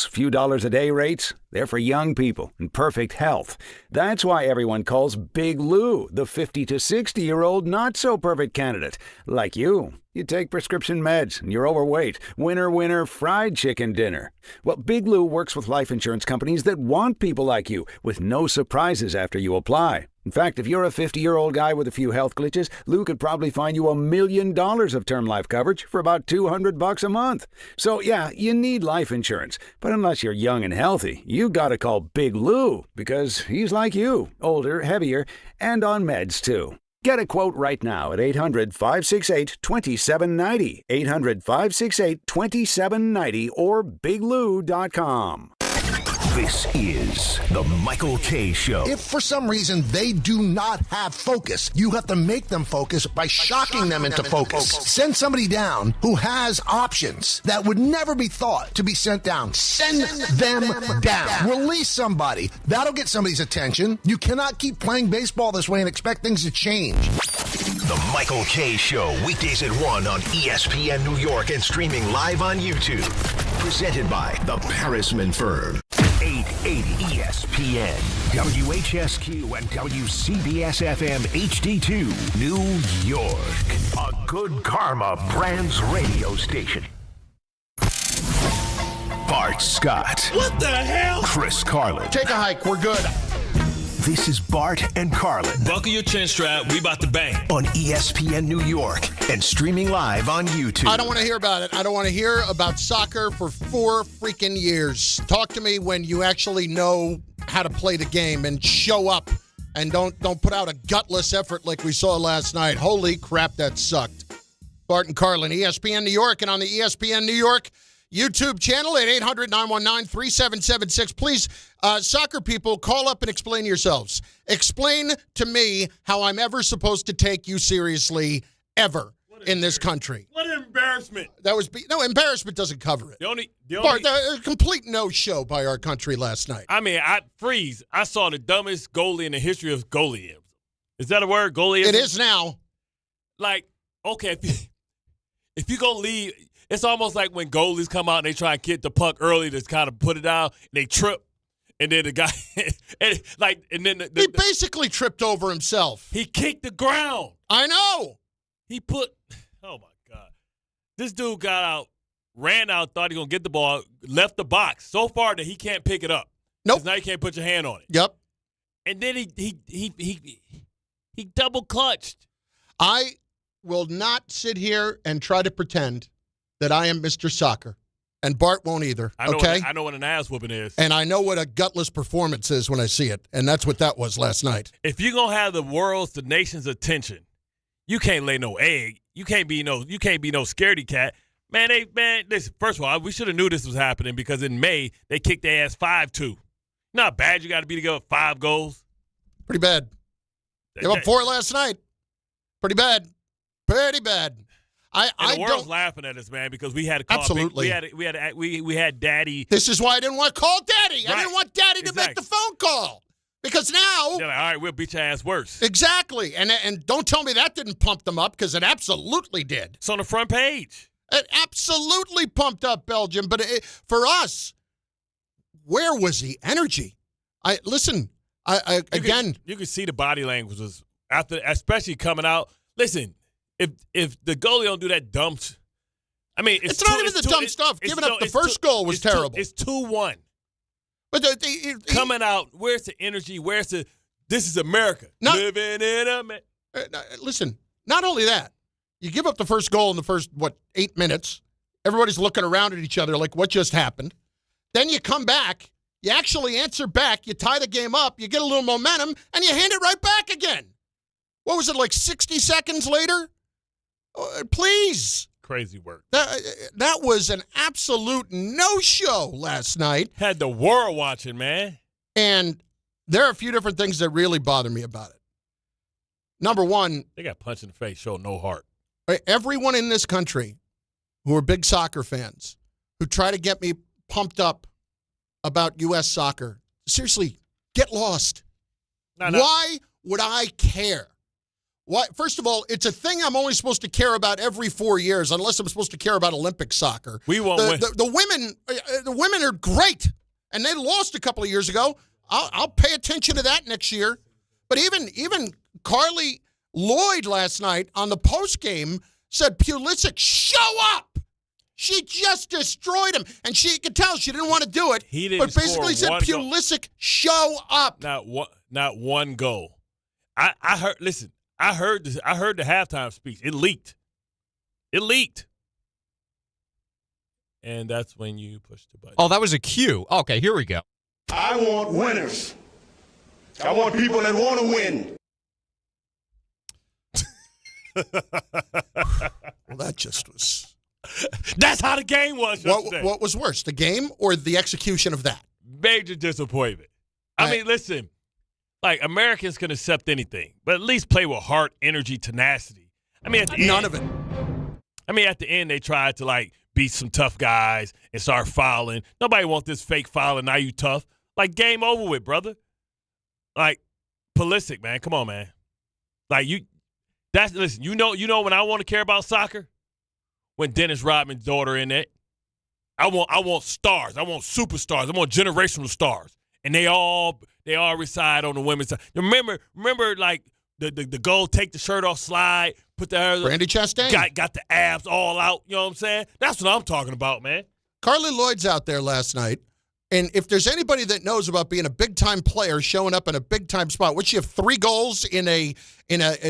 Few dollars a day rates, they're for young people in perfect health. That's why everyone calls Big Lou the 50 to 60-year-old not-so-perfect candidate. Like you. You take prescription meds and you're overweight. Winner, winner, fried chicken dinner. Well, Big Lou works with life insurance companies that want people like you, with no surprises after you apply. In fact, if you're a 50-year-old guy with a few health glitches, Lou could probably find you $1 million of term life coverage for about $200 a month. So yeah, you need life insurance. But unless you're young and healthy, you gotta call Big Lou, because he's like you, older, heavier, and on meds too. Get a quote right now at 800-568-2790, 800-568-2790, or biglou.com. This is the Michael K. Show. If for some reason they do not have focus, you have to make them focus by shocking them into focus. Send somebody down who has options that would never be thought to be sent down. Send them down. Release somebody. That'll get somebody's attention. You cannot keep playing baseball this way and expect things to change. The Michael K. Show, weekdays at 1 on ESPN New York and streaming live on YouTube. Presented by the Parisman Firm. 880 ESPN, WHSQ, and WCBS-FM HD2, New York. A Good Karma Brands radio station. Bart Scott. What the hell? Chris Carlin. Take a hike. We're good. This is Bart and Carlin Buckle your chin strap. We about to bang. on ESPN New York and streaming live on YouTube. I don't want to hear about it. I don't want to hear about soccer for 4 freaking years. Talk to me when you actually know how to play the game and show up and don't put out a gutless effort like we saw last night. Holy crap, that sucked. Bart and Carlin, ESPN New York, and on the ESPN New York YouTube channel at 800-919-3776. Please, soccer people, call up and explain yourselves. Explain to me how I'm ever supposed to take you seriously ever in this country. What an embarrassment. No, embarrassment doesn't cover it. The only Bart, a complete no-show by our country last night. I mean, I saw the dumbest goalie in the history of goalieism. Is that a word, goalieism? It is now. Like, okay, if you're going to leave, it's almost like when goalies come out and they try and get the puck early to kind of put it out, and they trip, and then the guy, he basically tripped over himself. He kicked the ground. I know. Oh, my God. This dude got out, ran out, thought he was going to get the ball, left the box so far that he can't pick it up. Nope. 'Cause now you can't put your hand on it. Yep. And then he double clutched. I will not sit here and try to pretend that I am Mr. Soccer, and Bart won't either, I know okay? I know what an ass whooping is. And I know what a gutless performance is when I see it, and that's what that was last night. If you're going to have the nation's attention, you can't lay no egg. You can't be no scaredy cat. Man, listen, first of all, we should have knew this was happening because in May, they kicked their ass 5-2. Not bad you got to be to give up 5 goals. Pretty bad. Gave up 4 last night. Pretty bad. Pretty bad. The world's laughing at us, man, because we had to call. Absolutely. We had Daddy. This is why I didn't want to call Daddy. Right. I didn't want Daddy to make the phone call. Because now. They're like, all right, we'll beat your ass worse. Exactly. And don't tell me that didn't pump them up, because it absolutely did. It's on the front page. It absolutely pumped up Belgium. But for us, where was the energy? You could see the body language was after, especially coming out. Listen, if the goalie don't do that dumb, I mean, it's not even the dumb stuff. Giving up the first goal was terrible. It's 2-1. But coming out, where's the energy? This is America. Living in America. Listen, not only that, you give up the first goal in the first 8 minutes. Everybody's looking around at each other like, what just happened? Then you come back. You actually answer back. You tie the game up. You get a little momentum, and you hand it right back again. What was it, like 60 seconds later? Please. Crazy work. That was an absolute no-show last night. Had the world watching, man. And there are a few different things that really bother me about it. Number one. They got punched in the face, show no heart. Everyone in this country who are big soccer fans, who try to get me pumped up about U.S. soccer, seriously, get lost. No. Why would I care? Why? First of all, it's a thing I'm only supposed to care about every 4 years, unless I'm supposed to care about Olympic soccer. We won't win. The women are great, and they lost a couple of years ago. I'll pay attention to that next year. But even Carly Lloyd last night on the postgame said, Pulisic, show up. She just destroyed him. And she could tell she didn't want to do it. He didn't but basically said, Pulisic, show up. Not one goal. I heard the halftime speech. It leaked. And that's when you push the button. Oh, that was a cue. Okay, here we go. I want winners. I want people that want to win. Well, that just was... That's how the game was yesterday. What was worse, the game or the execution of that? Major disappointment. I mean, listen, like, Americans can accept anything, but at least play with heart, energy, tenacity. I mean, at the end, none of it. I mean, at the end, they tried to, like, beat some tough guys and start fouling. Nobody wants this fake fouling. Now you tough. Like, game over with, brother. Like, Pulisic, man. Come on, man. Like, listen, you know when I want to care about soccer? When Dennis Rodman's daughter in it. I want stars. I want superstars. I want generational stars. And they all reside on the women's side. Remember like the goal, take the shirt off, slide, put the Brandy Chastain. Got the abs all out. You know what I'm saying? That's what I'm talking about, man. Carly Lloyd's out there last night. And if there's anybody that knows about being a big-time player showing up in a big-time spot, would she have 3 goals in a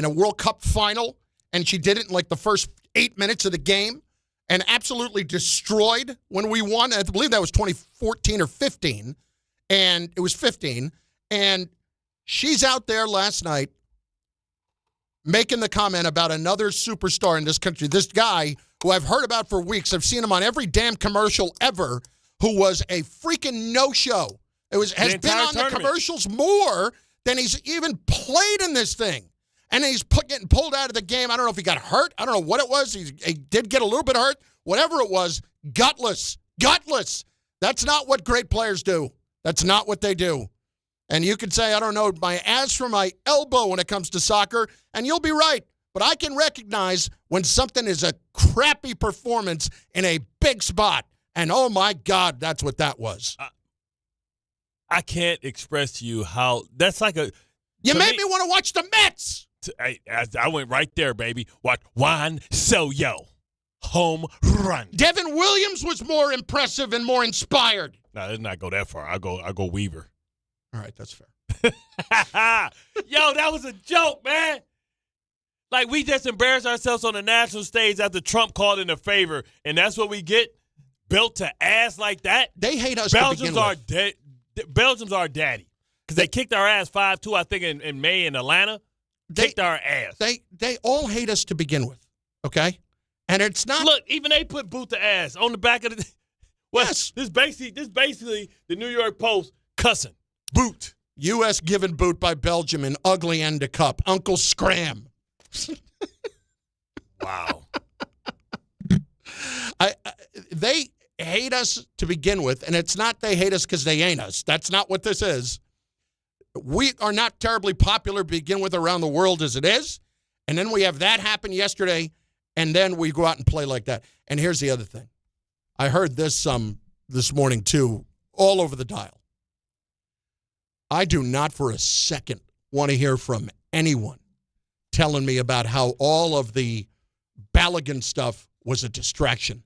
World Cup final? And she did it in like the first 8 minutes of the game and absolutely destroyed when we won. I believe that was 2014 or 15. And it was 15. And she's out there last night making the comment about another superstar in this country. This guy who I've heard about for weeks. I've seen him on every damn commercial ever, who was a freaking no-show. Has been on the commercials more than he's even played in this thing. And he's getting pulled out of the game. I don't know if he got hurt. I don't know what it was. He did get a little bit hurt. Whatever it was, gutless. That's not what great players do. That's not what they do. And you could say, I don't know, my ass from my elbow when it comes to soccer, and you'll be right. But I can recognize when something is a crappy performance in a big spot. And, oh, my God, that's what that was. I can't express to you how – that's like a – You made me want to watch the Mets. I went right there, baby. Watch Juan Soto. Home run. Devin Williams was more impressive and more inspired. No, let's not go that far. I'll go Weaver. All right, that's fair. Yo, that was a joke, man. Like, we just embarrassed ourselves on the national stage after Trump called in a favor, and that's what we get? Built to ass like that? They hate us Belgium's to begin with. Belgium's our daddy. Because they kicked our ass 5-2, I think, in May in Atlanta. Kicked our ass. They all hate us to begin with, okay? And it's not. Look, even they put boot to ass on the back of the. Well, yes. This basically the New York Post cussing. Boot. U.S. given boot by Belgium in ugly end of cup. Uncle Scram. Wow. They hate us to begin with, and it's not they hate us because they ain't us. That's not what this is. We are not terribly popular to begin with around the world as it is, and then we have that happen yesterday, and then we go out and play like that. And here's the other thing. I heard this morning, too, all over the dial. I do not for a second want to hear from anyone telling me about how all of the Balogun stuff was a distraction.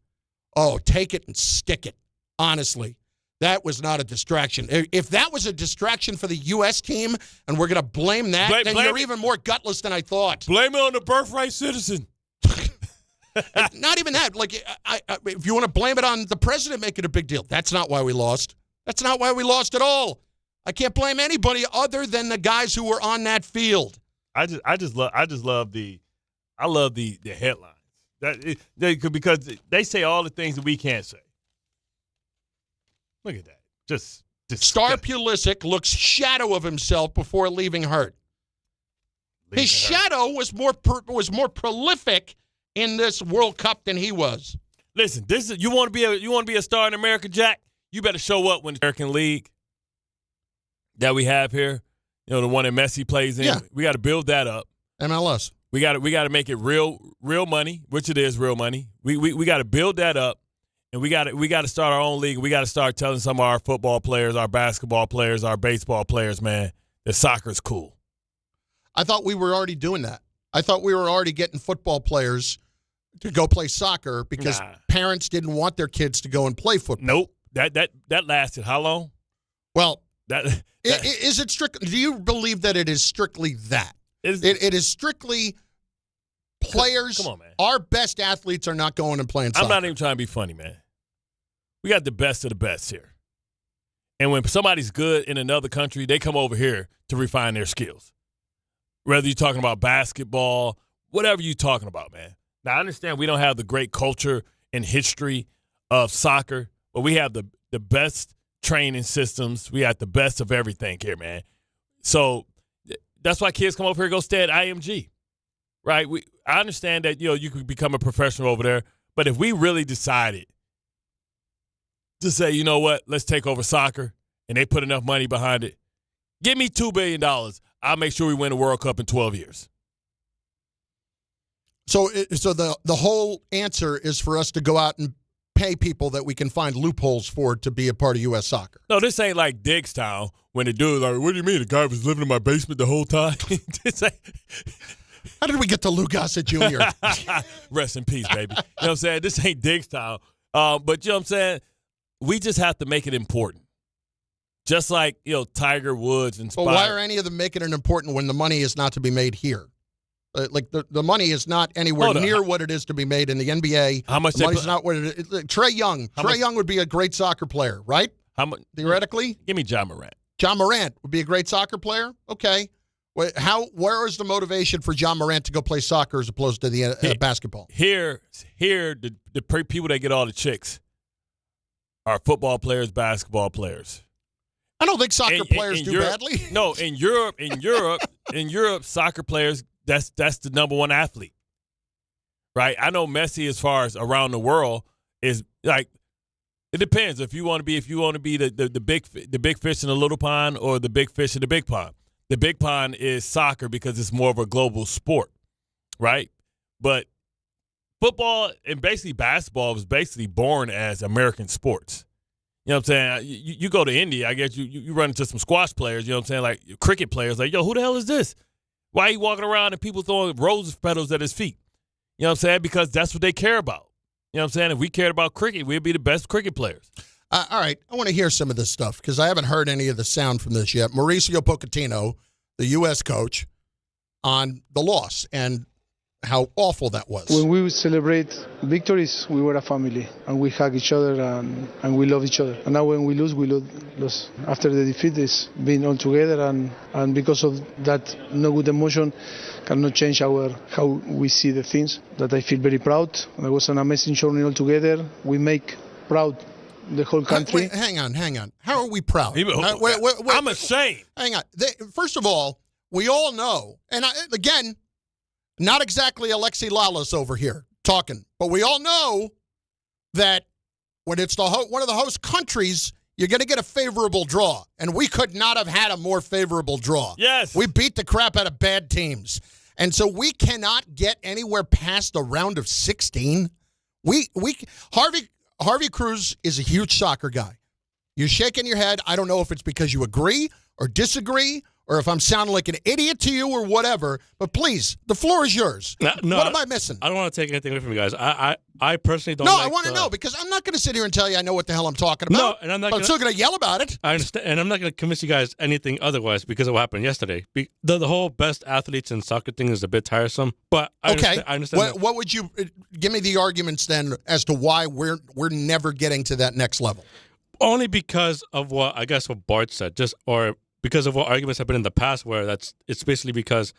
Oh, take it and stick it. Honestly, that was not a distraction. If that was a distraction for the U.S. team and we're going to blame that, then you're even more gutless than I thought. Blame it on the birthright citizen. Not even that. Like, if you want to blame it on the president, make it a big deal. That's not why we lost. That's not why we lost at all. I can't blame anybody other than the guys who were on that field. I love the headlines. Because they say all the things that we can't say. Look at that. Just Star Pulisic looks shadow of himself before leaving hurt. His shadow was more prolific in this World Cup than he was. Listen, you want to be a star in America, Jack? You better show up when the American League that we have here, the one that Messi plays in. Yeah. We got to build that up. MLS. We got to make it real money, which it is real money. We got to build that up, and we got to start our own league. We got to start telling some of our football players, our basketball players, our baseball players, man, that soccer's cool. I thought we were already doing that. I thought we were already getting football players to go play soccer because parents didn't want their kids to go and play football. Nope. That lasted how long? Well, is it strict? Do you believe that it is strictly that? It is strictly players. Come on, man. Our best athletes are not going and playing soccer. I'm not even trying to be funny, man. We got the best of the best here. And when somebody's good in another country, they come over here to refine their skills. Whether you're talking about basketball, whatever you're talking about, man. Now, I understand we don't have the great culture and history of soccer, but we have the best training systems. We have the best of everything here, man. So that's why kids come over here and go stay at IMG, right? I understand that, you could become a professional over there, but if we really decided to say, you know what, let's take over soccer, and they put enough money behind it, give me $2 billion. I'll make sure we win the World Cup in 12 years. So the whole answer is for us to go out and pay people that we can find loopholes for to be a part of U.S. soccer. No, this ain't like Diggstown when the dude's like, what do you mean? The guy was living in my basement the whole time? How did we get to Lou Gossett Jr.? Rest in peace, baby. You know what I'm saying? This ain't Diggstown. But you know what I'm saying? We just have to make it important. Just like, Tiger Woods inspired. But why are any of them making it important when the money is not to be made here? Like the money is not anywhere near what it is to be made in the NBA. How much? The money's not what it is. Trae Young. Trae Young would be a great soccer player, right? How much? Theoretically, give me John Morant. John Morant would be a great soccer player. Okay, where is the motivation for John Morant to go play soccer as opposed to the basketball? Here, the people that get all the chicks are football players, basketball players. I don't think soccer players do badly. No, in Europe, soccer players. That's the number one athlete, right? I know Messi, as far as around the world, is like it depends if you want to be the big fish in the little pond or the big fish in the big pond. The big pond is soccer because it's more of a global sport, right? But football and basically basketball was basically born as American sports. You know what I'm saying? You go to India, I guess you run into some squash players. You know what I'm saying? Like cricket players, like, yo, who the hell is this? Why are you walking around and people throwing rose petals at his feet? You know what I'm saying? Because that's what they care about. You know what I'm saying? If we cared about cricket, we'd be the best cricket players. All right. I want to hear some of this stuff because I haven't heard any of the sound from this yet. Mauricio Pochettino, the U.S. coach, on the loss and how awful that was. When we celebrate victories, we were a family, and we hug each other, and we love each other. And now when we lose, we lose. After the defeat, it's being all together, and because of that no good emotion cannot change how we see the things, that I feel very proud. It was an amazing journey all together. We make proud the whole country. Wait, hang on. How are we proud? I'm ashamed. Hang on. First of all, we all know, and again, not exactly Alexi Lalas over here talking, but we all know that when it's one of the host countries, you're going to get a favorable draw. And we could not have had a more favorable draw. Yes. We beat the crap out of bad teams. And so we cannot get anywhere past the round of 16. Harvey Cruz is a huge soccer guy. You're shaking your head. I don't know if it's because you agree or disagree or if I'm sounding like an idiot to you or whatever, but please, the floor is yours. No, what am I missing? I don't want to take anything away from you guys. I personally don't. No, I want to know because I'm not going to sit here and tell you I know what the hell I'm talking about. No, and I'm not. But I'm still going to yell about it. I understand, and I'm not going to convince you guys anything otherwise because of what happened yesterday. The whole best athletes in soccer thing is a bit tiresome, but I understand. What would you give me the arguments then as to why we're never getting to that next level? Only because of what Bart said, because of what arguments have been in the past where it's basically because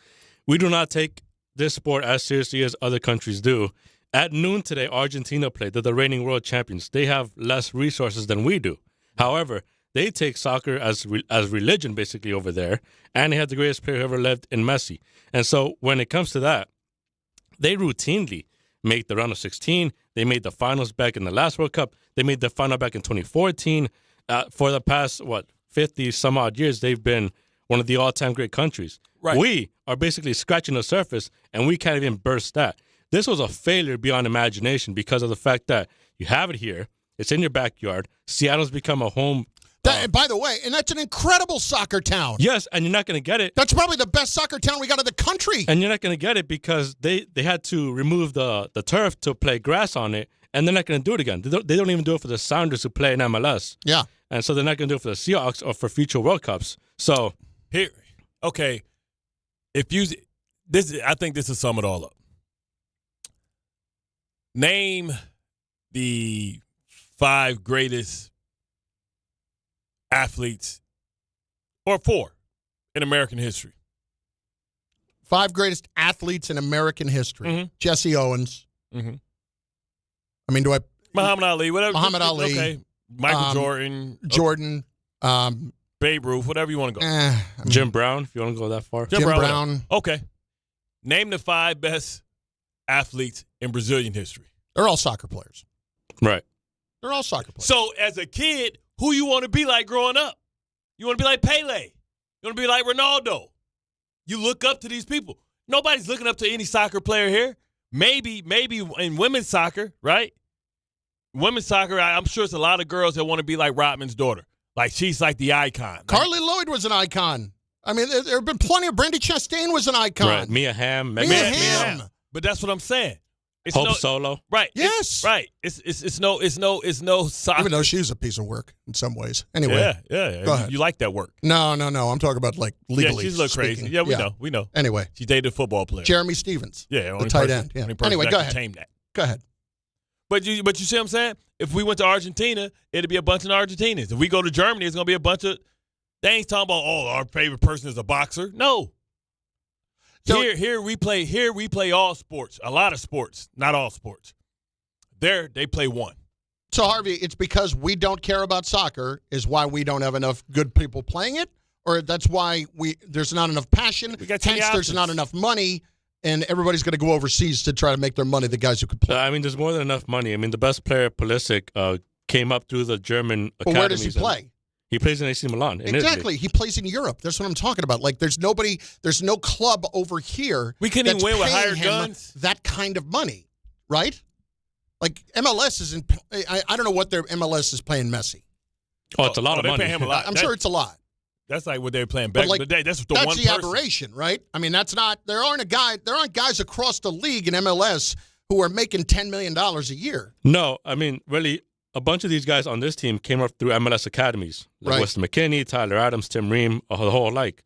we do not take this sport as seriously as other countries do. At noon today, Argentina played. They're the reigning world champions. They have less resources than we do. However, they take soccer as religion basically over there, and they have the greatest player who ever lived in Messi. And so when it comes to that, they routinely make the round of 16. They made the finals back in the last World Cup. They made the final back in 2014. For the past, 50 some odd years, they've been one of the all-time great countries. Right. We are basically scratching the surface, and we can't even burst that. This was a failure beyond imagination because of the fact that you have it here. It's in your backyard. Seattle's become a home. By the way, and that's an incredible soccer town. Yes, and you're not going to get it. That's probably the best soccer town we got in the country. And you're not going to get it because they had to remove the turf to play grass on it, and they're not going to do it again. They don't even do it for the Sounders who play in MLS. Yeah. And so they're not going to do it for the Seahawks or for future World Cups. So here, okay, I think this will sum it all up. Name the 5 greatest athletes, or 4, in American history. 5 greatest athletes in American history. Mm-hmm. Jesse Owens. Mm-hmm. I mean, Muhammad Ali, whatever. Muhammad Ali. Okay. Michael Jordan. Babe Ruth, whatever you want to go. Jim Brown, if you want to go that far. Jim Brown. Okay. Name the 5 best athletes in Brazilian history. They're all soccer players. Right. They're all soccer players. So, as a kid, who you want to be like growing up? You want to be like Pele. You want to be like Ronaldo. You look up to these people. Nobody's looking up to any soccer player here. Maybe in women's soccer, right? Women's soccer, I'm sure it's a lot of girls that want to be like Rodman's daughter. Like, she's like the icon. Carly Lloyd was an icon. I mean, there have been plenty of Brandy Chastain was an icon. Right. Mia Hamm. Mia Hamm. But that's what I'm saying. It's Hope Solo. Right. Yes. Right. It's no soccer. Even though she's a piece of work in some ways. Anyway. Yeah. Go ahead. You like that work. No. I'm talking about, like, legally. Yeah, she's a little crazy. Yeah, we know. Anyway. She dated a football player. Jeremy Stevens. Yeah. The tight end. Yeah. Anyway, go ahead. That. Go ahead. But you see what I'm saying? If we went to Argentina, it'd be a bunch of Argentinians. If we go to Germany, it's going to be a bunch of – they ain't talking about, our favorite person is a boxer. No. So, here we play all sports, a lot of sports, not all sports. There they play one. So, Harvey, it's because we don't care about soccer is why we don't have enough good people playing it? Or that's why there's not enough passion, hence there's not enough money, and everybody's going to go overseas to try to make their money, the guys who could play? I mean, there's more than enough money. I mean, the best player, Pulisic, came up through the German academies. But where does he play? He plays in AC Milan. Exactly. Italy. He plays in Europe. That's what I'm talking about. Like, there's no club over here. We couldn't even win with hired guns. That kind of money, right? Like, MLS isn't. I don't know what their MLS is paying Messi. Oh, it's a lot of money. They pay him a lot. I'm sure it's a lot. That's like what they're playing back in the day. That's the one person. That's the aberration, right? I mean, that's not. There aren't guys across the league in MLS who are making $10 million a year. No, I mean, really. A bunch of these guys on this team came up through MLS academies, like Weston McKennie, Tyler Adams, Tim Ream, the whole like.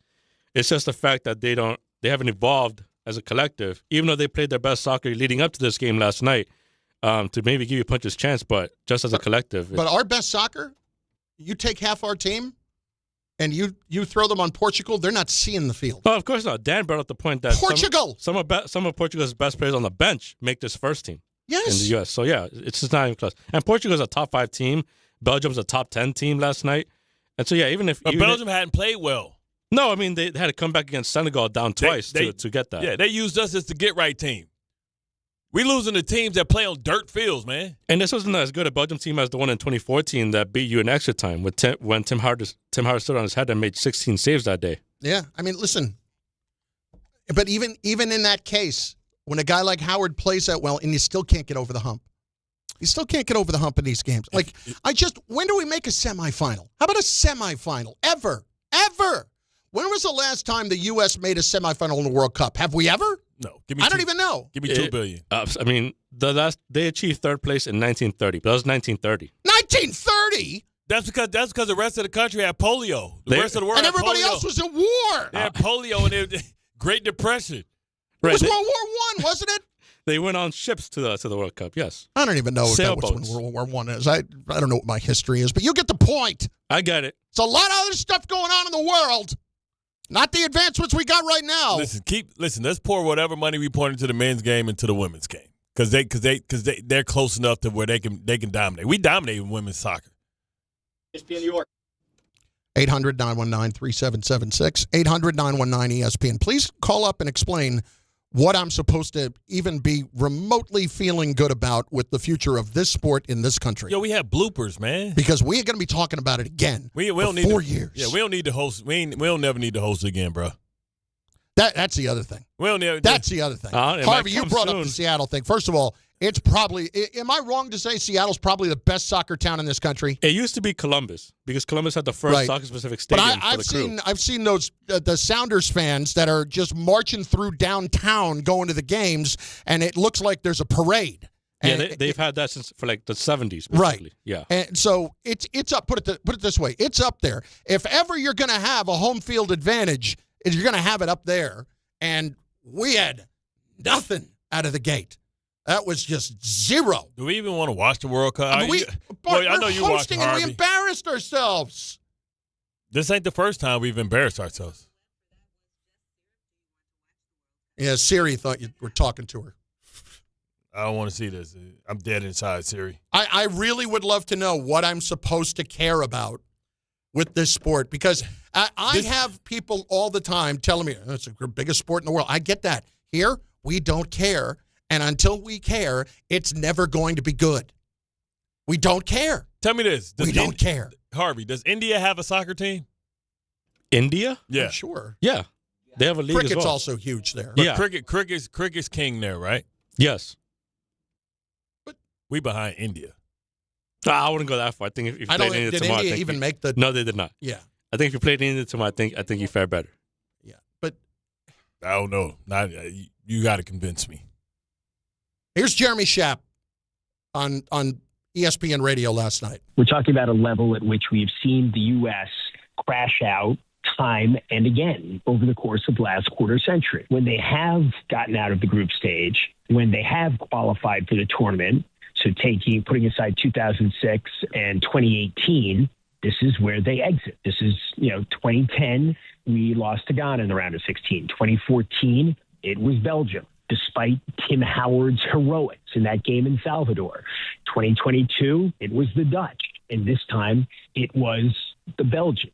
It's just the fact that they haven't evolved as a collective, even though they played their best soccer leading up to this game last night, to maybe give you a puncher's chance, but just as a collective. But our best soccer, you take half our team, and you throw them on Portugal, they're not seeing the field. Oh, of course not. Dan brought up the point that Portugal, some of Portugal's best players on the bench make this first team. Yes. In the U.S. So, yeah, it's just not even close. And Portugal's a top 5 team. Belgium's a top 10 team last night. And so, yeah, But Belgium hadn't played well. No, I mean, they had to come back against Senegal down twice to get that. Yeah, they used us as the get-right team. We losing to teams that play on dirt fields, man. And this wasn't as good a Belgium team as the one in 2014 that beat you in extra time when Tim Howard stood on his head and made 16 saves that day. Yeah, I mean, listen. But even in that case, when a guy like Howard plays that well and you still can't get over the hump. You still can't get over the hump in these games. Like, when do we make a semifinal? How about a semifinal? Ever. When was the last time the U.S. made a semifinal in the World Cup? Have we ever? No. I don't even know. Give me $2 billion. I mean, they achieved third place in 1930. But that was 1930. 1930? That's because the rest of the country had polio. The rest of the world and had everybody polio. else was at war. They had polio and the Great Depression. It was World War I, wasn't it? They went on ships to the World Cup, yes. I don't even know if that was when World War I is. I don't know what my history is, but you get the point. I get it. There's a lot of other stuff going on in the world. Not the advancements we got right now. Listen, let's pour whatever money we pour into the men's game into the women's game. Because they're close enough to where they can dominate. We dominate in women's soccer. ESPN New York. 800-919-3776. 800-919-ESPN. Please call up and explain what I'm supposed to even be remotely feeling good about with the future of this sport in this country. Yo, we have bloopers, man. Because we ain't going to be talking about it again we don't for need 4 years. Yeah, we don't need to host. We'll never need to host it again, bro. That's the other thing. Well, that's the other thing. Harvey, you brought up the Seattle thing. First of all, it's probably, am I wrong to say Seattle's probably the best soccer town in this country? It used to be Columbus because Columbus had the first soccer-specific stadium for the crew. I've seen those the Sounders fans that are just marching through downtown going to the games, and it looks like there's a parade. Yeah, they've had that since for like the 70s, basically. Right. Yeah. And so it's up. Put it this way, it's up there. If ever you're going to have a home field advantage, you're going to have it up there. And we had nothing out of the gate. That was just zero. Do we even want to watch the World Cup? I know you watched, and we embarrassed ourselves. This ain't the first time we've embarrassed ourselves. Yeah, Siri thought you were talking to her. I don't want to see this. I'm dead inside, Siri. I really would love to know what I'm supposed to care about with this sport, because I have people all the time telling me, it's the biggest sport in the world. I get that. Here, we don't care. And until we care, it's never going to be good. We don't care. Tell me this. We don't care. Harvey, does India have a soccer team? India? Yeah. I'm sure. Yeah. They have a league Cricket's as well. also huge there. But cricket's king there, right? Yes. But we behind India. I wouldn't go that far. I think if you played India did tomorrow, India even make the... No, they did not. Yeah. I think if you played India tomorrow, I think you fare better. Yeah. But I don't know. You got to convince me. Here's Jeremy Schaap on ESPN radio last night. We're talking about a level at which we've seen the U.S. crash out time and again over the course of the last quarter century. When they have gotten out of the group stage, when they have qualified for the tournament, so putting aside 2006 and 2018, this is where they exit. This is, 2010, we lost to Ghana in the round of 16. 2014, it was Belgium, despite Tim Howard's heroics in that game in Salvador. 2022, it was the Dutch. And this time, it was the Belgians.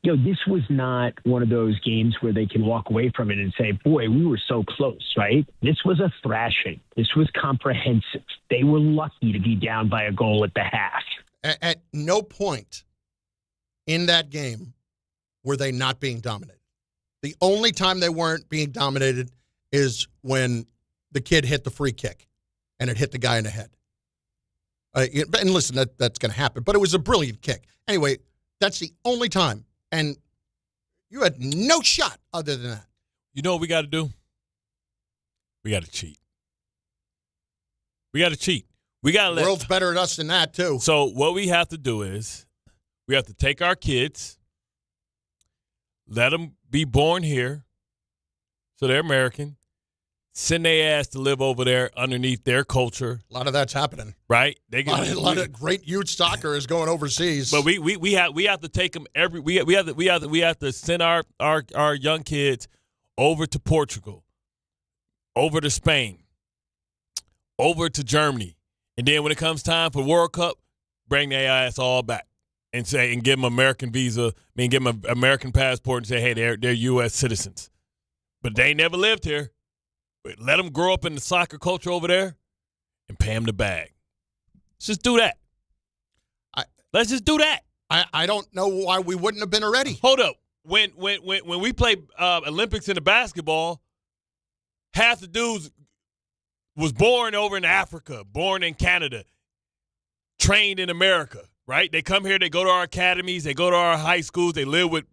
This was not one of those games where they can walk away from it and say, boy, we were so close, right? This was a thrashing. This was comprehensive. They were lucky to be down by a goal at the half. At no point in that game were they not being dominated. The only time they weren't being dominated is when the kid hit the free kick and it hit the guy in the head. And listen, that's going to happen, but it was a brilliant kick. Anyway, that's the only time. And you had no shot other than that. You know what we got to do? We got to cheat. We got to cheat. We got to The world's better at us than that, too. So what we have to do is we have to take our kids, let them be born here, so they're American, send their ass to live over there underneath their culture. A lot of that's happening, right? A lot of great youth soccer is going overseas. But we have to take them we have to send our young kids over to Portugal, over to Spain, over to Germany, and then when it comes time for World Cup, bring their ass all back and give them American visa. Give them an American passport and say, hey, they're U.S. citizens, but they ain't never lived here. But let them grow up in the soccer culture over there and pay them the bag. Let's just do that. Let's just do that. I don't know why we wouldn't have been already. Hold up. When we play Olympics in the basketball, half the dudes was born over in Africa, born in Canada, trained in America, right? They come here, they go to our academies, they go to our high schools, they live with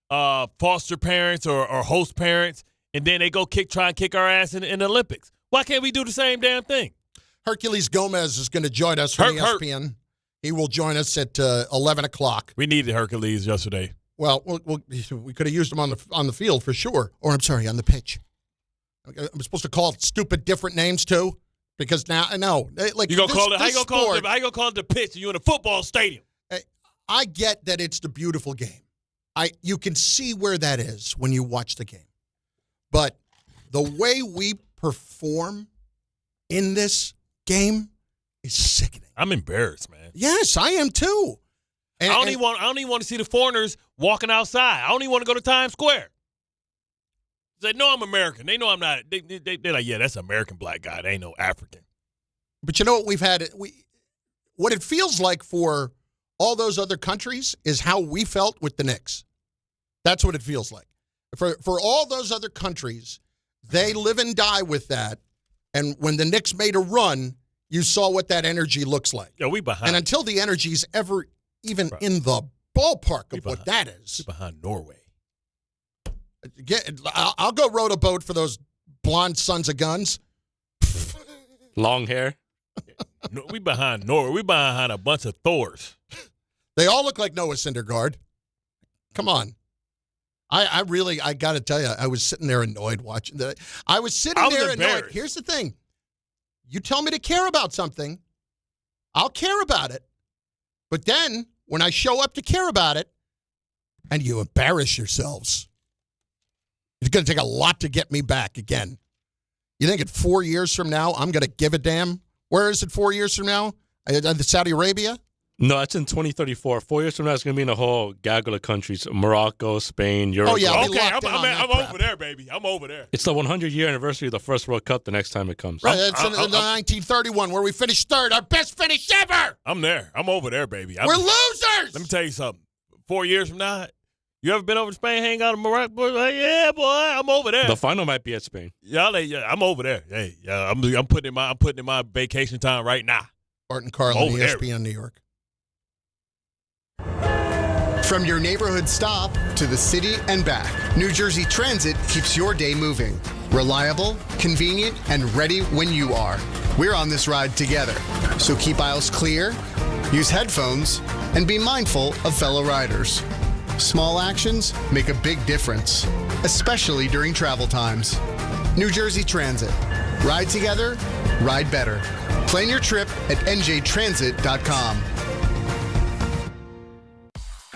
foster parents or host parents. And then they go try and kick our ass in the Olympics. Why can't we do the same damn thing? Herculez Gomez is going to join us from ESPN. He will join us at 11 o'clock. We needed Herculez yesterday. Well, we could have used him on the field for sure. Or, I'm sorry, on the pitch. I'm supposed to call it stupid different names, too? Because now, no. Like, you gonna call it? How you gonna call it the pitch? And you in a football stadium? I get that it's the beautiful game. You can see where that is when you watch the game. But the way we perform in this game is sickening. I'm embarrassed, man. Yes, I am too. I don't even want to see the foreigners walking outside. I don't even want to go to Times Square. They know I'm American. They know I'm not. They're like, yeah, that's an American black guy. They ain't no African. But you know what we've had? What it feels like for all those other countries is how we felt with the Knicks. That's what it feels like. For all those other countries, they live and die with that. And when the Knicks made a run, you saw what that energy looks like. Yeah, we behind. And until the energy's ever even in the ballpark of what that is. We behind Norway. I'll go row a boat for those blonde sons of guns. Long hair. No, we behind Norway. We behind a bunch of Thors. They all look like Noah Syndergaard. Come on. I got to tell you, I was sitting there annoyed watching that. I was sitting there annoyed. Here's the thing. You tell me to care about something, I'll care about it. But then when I show up to care about it and you embarrass yourselves, it's going to take a lot to get me back again. You think in 4 years from now, I'm going to give a damn? Where is it 4 years from now? Saudi Arabia? No, it's in 2034. 4 years from now, it's going to be in a whole gaggle of countries. Morocco, Spain, Europe. Oh, yeah. Okay, I'm over there, baby. I'm over there. It's the 100-year anniversary of the first World Cup the next time it comes. Right, it's in 1931 where we finished third. Our best finish ever. I'm there. I'm over there, baby. We're losers. Let me tell you something. 4 years from now, you ever been over to Spain, hang out in Morocco? Boy? Like, yeah, boy, I'm over there. The final might be at Spain. Yeah, I'm over there. Hey, I'm putting in my vacation time right now. Bart Carlin, ESPN New York. From your neighborhood stop to the city and back, New Jersey Transit keeps your day moving. Reliable, convenient, and ready when you are. We're on this ride together. So keep aisles clear, use headphones, and be mindful of fellow riders. Small actions make a big difference, especially during travel times. New Jersey Transit. Ride together, ride better. Plan your trip at njtransit.com.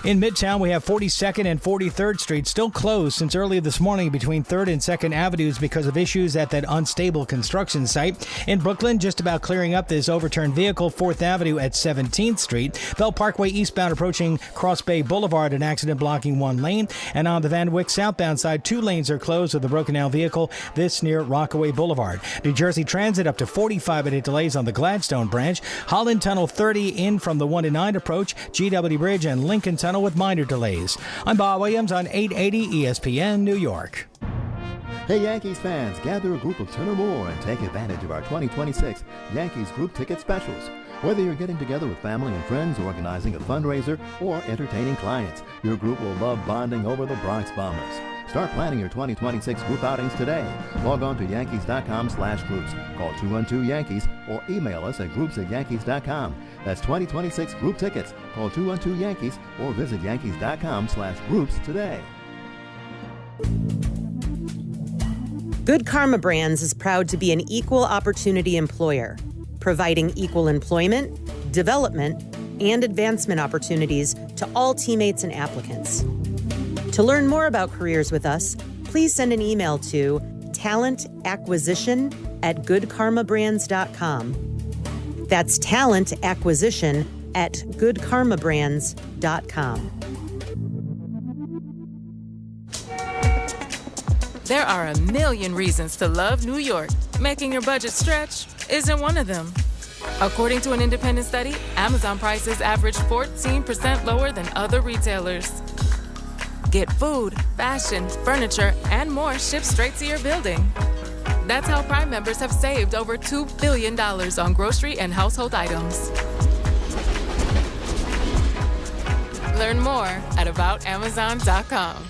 In Midtown, we have 42nd and 43rd Street still closed since early this morning between 3rd and 2nd Avenues because of issues at that unstable construction site. In Brooklyn, just about clearing up this overturned vehicle, 4th Avenue at 17th Street. Bell Parkway eastbound approaching Cross Bay Boulevard, an accident blocking one lane. And on the Van Wyck southbound side, 2 lanes are closed with a broken down vehicle, this near Rockaway Boulevard. New Jersey Transit up to 45-minute delays on the Gladstone branch. Holland Tunnel 30 in from the 1 to 9 approach. GW Bridge and Lincoln Tunnel with minor delays. I'm Bob Williams on 880 ESPN New York. Hey Yankees fans, gather a group of 10 or more and take advantage of our 2026 Yankees group ticket specials. Whether you're getting together with family and friends, organizing a fundraiser, or entertaining clients, your group will love bonding over the Bronx Bombers. Start planning your 2026 group outings today. Log on to Yankees.com/groups. Call 212-YANKEES or email us at groups@Yankees.com. That's 2026 group tickets. Call 212-YANKEES or visit Yankees.com/groups today. Good Karma Brands is proud to be an equal opportunity employer, providing equal employment, development, and advancement opportunities to all teammates and applicants. To learn more about careers with us, please send an email to talentacquisition@goodkarmabrands.com. That's talentacquisition@goodkarmabrands.com. There are a million reasons to love New York. Making your budget stretch isn't one of them. According to an independent study, Amazon prices average 14% lower than other retailers. Get food, fashion, furniture, and more shipped straight to your building. That's how Prime members have saved over $2 billion on grocery and household items. Learn more at aboutamazon.com.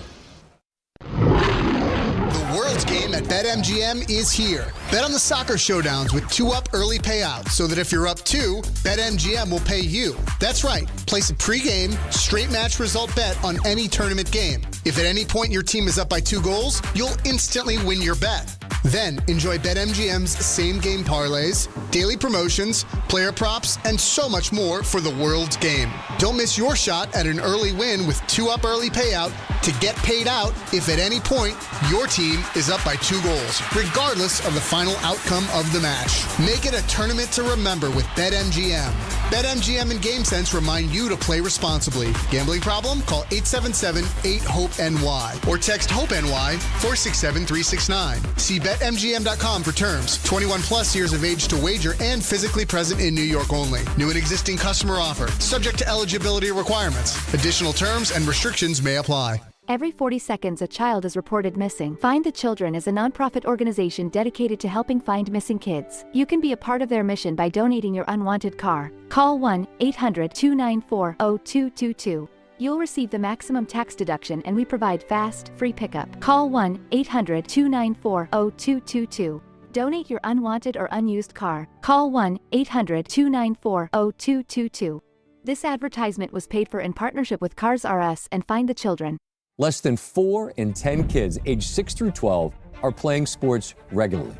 The World's Game at BetMGM is here. Bet on the soccer showdowns with 2-up early payouts so that if you're up 2, BetMGM will pay you. That's right. Place a pregame, straight match result bet on any tournament game. If at any point your team is up by 2 goals, you'll instantly win your bet. Then enjoy BetMGM's same-game parlays, daily promotions, player props, and so much more for the World's Game. Don't miss your shot at an early win with 2-up early payout to get paid out if at any point your team is up by 2 goals, regardless of the final outcome of the match. Make it a tournament to remember with BetMGM. BetMGM and GameSense remind you to play responsibly. Gambling problem? Call 877-8-HOPE-NY or text HOPE-NY 467-369. See BetMGM.com for terms. 21 plus years of age to wager and physically present in New York only. New and existing customer offer. Subject to eligibility requirements. Additional terms and restrictions may apply. Every 40 seconds, a child is reported missing. Find the Children is a nonprofit organization dedicated to helping find missing kids. You can be a part of their mission by donating your unwanted car. Call 1-800-294-0222. You'll receive the maximum tax deduction, and we provide fast, free pickup. Call 1-800-294-0222. Donate your unwanted or unused car. Call 1-800-294-0222. This advertisement was paid for in partnership with Cars R Us and Find the Children. Less than 4 in 10 kids aged 6 through 12 are playing sports regularly.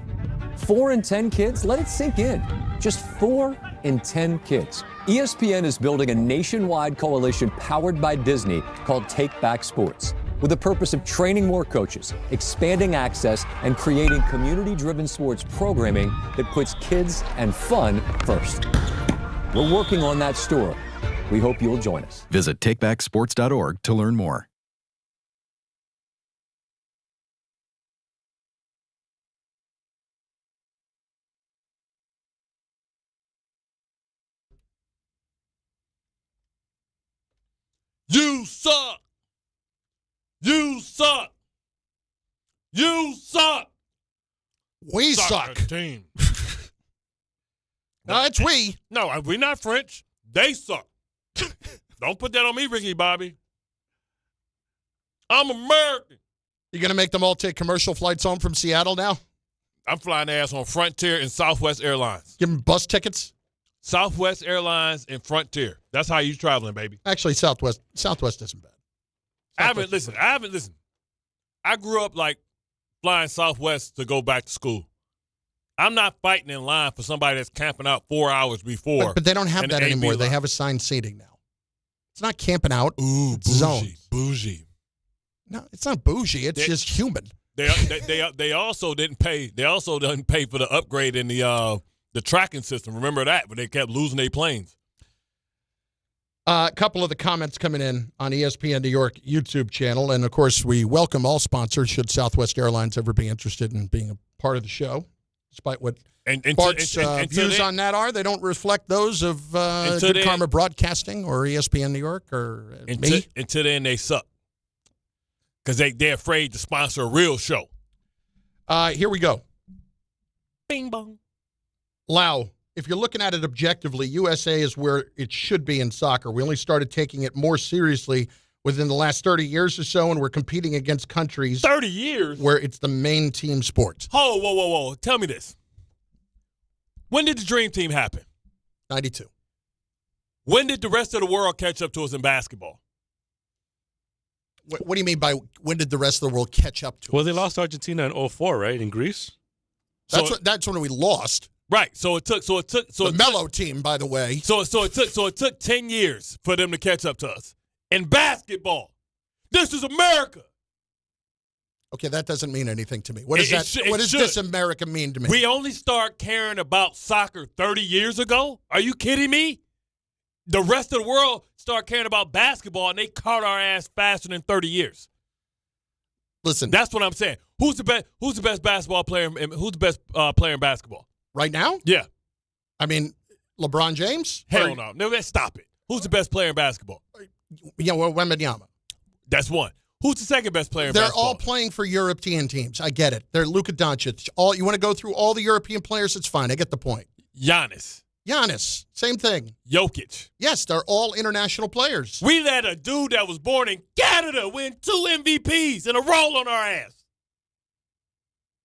4 in 10 kids? Let it sink in. Just 4 in 10 kids. ESPN is building a nationwide coalition powered by Disney called Take Back Sports, with the purpose of training more coaches, expanding access, and creating community-driven sports programming that puts kids and fun first. We're working on that story. We hope you'll join us. Visit takebacksports.org to learn more. You suck. You suck. You suck. We suck. Team. No, it's we. No, we're not French. They suck. Don't put that on me, Ricky Bobby. I'm American. You going to make them all take commercial flights home from Seattle now? I'm flying their ass on Frontier and Southwest Airlines. Give them bus tickets? Southwest Airlines and Frontier. That's how you traveling, baby. Actually, Southwest isn't bad. I haven't listened. I grew up like flying Southwest to go back to school. I'm not fighting in line for somebody that's camping out 4 hours before. But they don't have that anymore. They have assigned seating now. It's not camping out. Ooh, it's zoned. Bougie. No, it's not bougie. It's just human. They also didn't pay. They also didn't pay for the upgrade in the tracking system. Remember that? But they kept losing their planes. A couple of the comments coming in on ESPN New York YouTube channel. And, of course, we welcome all sponsors should Southwest Airlines ever be interested in being a part of the show, despite what Bart's views on that are. They don't reflect those of Good Karma Broadcasting or ESPN New York or me. Until then, they suck. Because they're afraid to sponsor a real show. Here we go. Bing bong. Lau, if you're looking at it objectively, USA is where it should be in soccer. We only started taking it more seriously within the last 30 years or so, and we're competing against countries 30 years where it's the main team sport. Oh, whoa. Tell me this. When did the Dream Team happen? 92. When did the rest of the world catch up to us in basketball? What do you mean by when did the rest of the world catch up to us? Well, they lost Argentina in 2004, right, in Greece? That's when we lost. Right. So it took the Mello team, by the way. So it took 10 years for them to catch up to us. In basketball. This is America. Okay, that doesn't mean anything to me. What does this America mean to me? We only start caring about soccer 30 years ago? Are you kidding me? The rest of the world start caring about basketball, and they caught our ass faster than 30 years. Listen, that's what I'm saying. Who's the best basketball player? Who's the best player in basketball right now? Yeah, I mean LeBron James. Hell no. No, let's stop it. Who's the best player in basketball? Wembanyama. That's one. Who's the second best player in basketball? They're all playing for European teams. I get it. They're Luka Doncic. You want to go through all the European players? It's fine. I get the point. Giannis, same thing. Jokic. Yes, they're all international players. We let a dude that was born in Canada win 2 MVPs in a roll on our ass.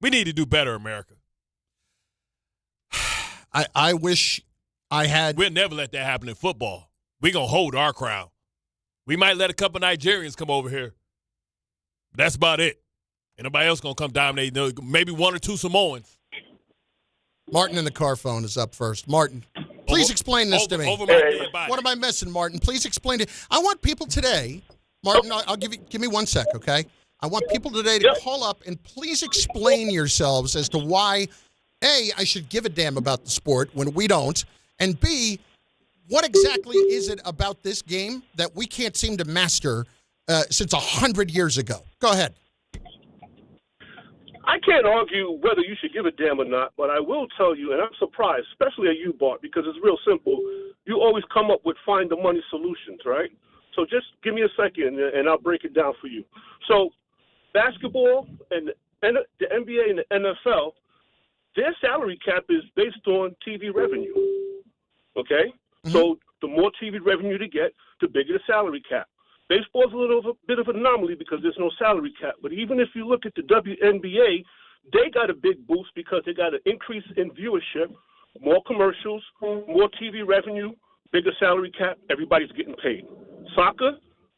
We need to do better, America. I wish I had. We'll never let that happen in football. We're going to hold our crown. We might let a couple Nigerians come over here. But that's about it. Ain't nobody else going to come dominate. Maybe 1 or 2 Samoans. Martin in the car phone is up first. Martin, please explain this to me. Over my dead body. What am I missing, Martin? Please explain it. I want people today, Martin, I'll give me 1 sec, okay? I want people today to call up and please explain yourselves as to why, A, I should give a damn about the sport when we don't, and B, what exactly is it about this game that we can't seem to master since 100 years ago? Go ahead. I can't argue whether you should give a damn or not, but I will tell you, and I'm surprised, especially at you, Bart, because it's real simple. You always come up with find the money solutions, right? So just give me a second, and I'll break it down for you. So basketball and the NBA and the NFL, their salary cap is based on TV revenue, okay? Mm-hmm. So the more TV revenue they get, the bigger the salary cap. Baseball's a bit of an anomaly because there's no salary cap. But even if you look at the WNBA, they got a big boost because they got an increase in viewership, more commercials, more TV revenue, bigger salary cap, everybody's getting paid. Soccer,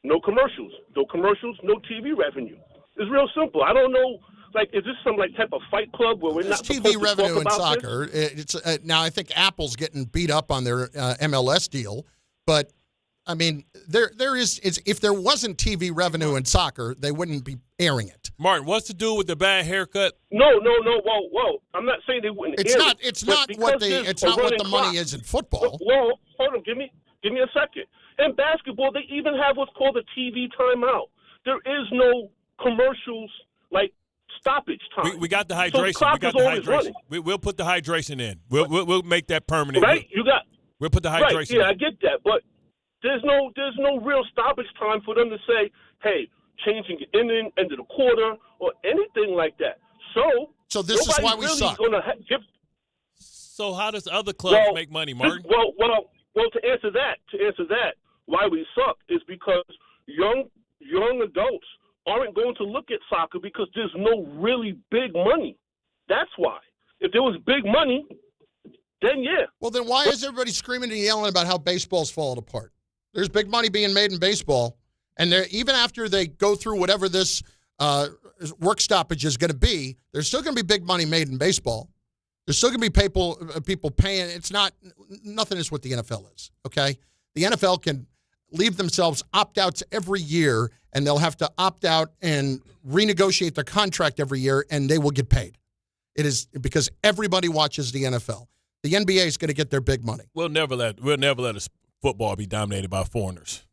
no commercials. No commercials, no TV revenue. It's real simple. I don't know, like, is this some type of fight club where we're not supposed TV to revenue talk in about soccer. This? It's now I think Apple's getting beat up on their MLS deal, but I mean there is if there wasn't TV revenue in soccer, they wouldn't be airing it. Martin, what's to do with the bad haircut? No. Whoa. I'm not saying they wouldn't. It's air not. it, It's not what the money is in football. Well, hold on. Give me a second. In basketball, they even have what's called a TV timeout. There is no commercials like stoppage time. We got the hydration. So we got the hydration. We'll put the hydration in. We'll make that permanent. Right? We'll put the hydration. Right. Yeah, I get that, but there's no real stoppage time for them to say, hey, changing the inning, end of the quarter, or anything like that. So this is why we really suck. So how does other clubs make money, Martin? Well, to answer that, why we suck is because young adults aren't going to look at soccer because there's no really big money. That's why. If there was big money, then yeah. Well, then why is everybody screaming and yelling about how baseball's falling apart? There's big money being made in baseball, and even after they go through whatever this work stoppage is going to be, there's still going to be big money made in baseball. There's still going to be people paying. It's not nothing is what the NFL is. Okay, the NFL can leave themselves opt-outs every year, and they'll have to opt out and renegotiate their contract every year, and they will get paid. It is because everybody watches the NFL. The NBA is going to get their big money. We'll never let a football be dominated by foreigners.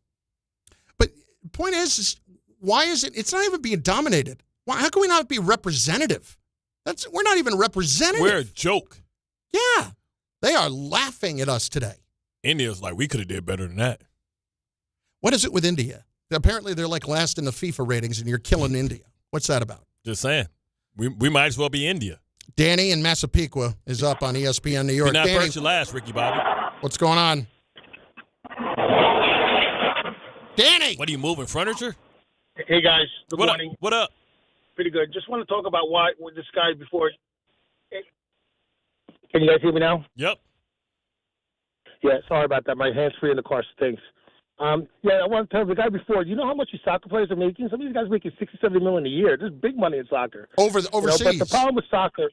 But the point is why is it? It's not even being dominated. Why? How can we not be representative? We're not even representative. We're a joke. Yeah, they are laughing at us today. India's like, we could have did better than that. What is it with India? Apparently, they're like last in the FIFA ratings, and you're killing India. What's that about? Just saying. We might as well be India. Danny in Massapequa is up on ESPN New York. You're not Danny, first or last, Ricky Bobby. What's going on? Danny! What are you moving, furniture? Hey, guys. Good what morning. Up? What up? Pretty good. Just want to talk about why with this guy before. Can you guys hear me now? Yep. Yeah, sorry about that. My hands free in the car stinks. I want to tell the guy before, you know how much these soccer players are making? Some of these guys are making $60-70 million a year. There's big money in soccer. Overseas. But the problem with soccer,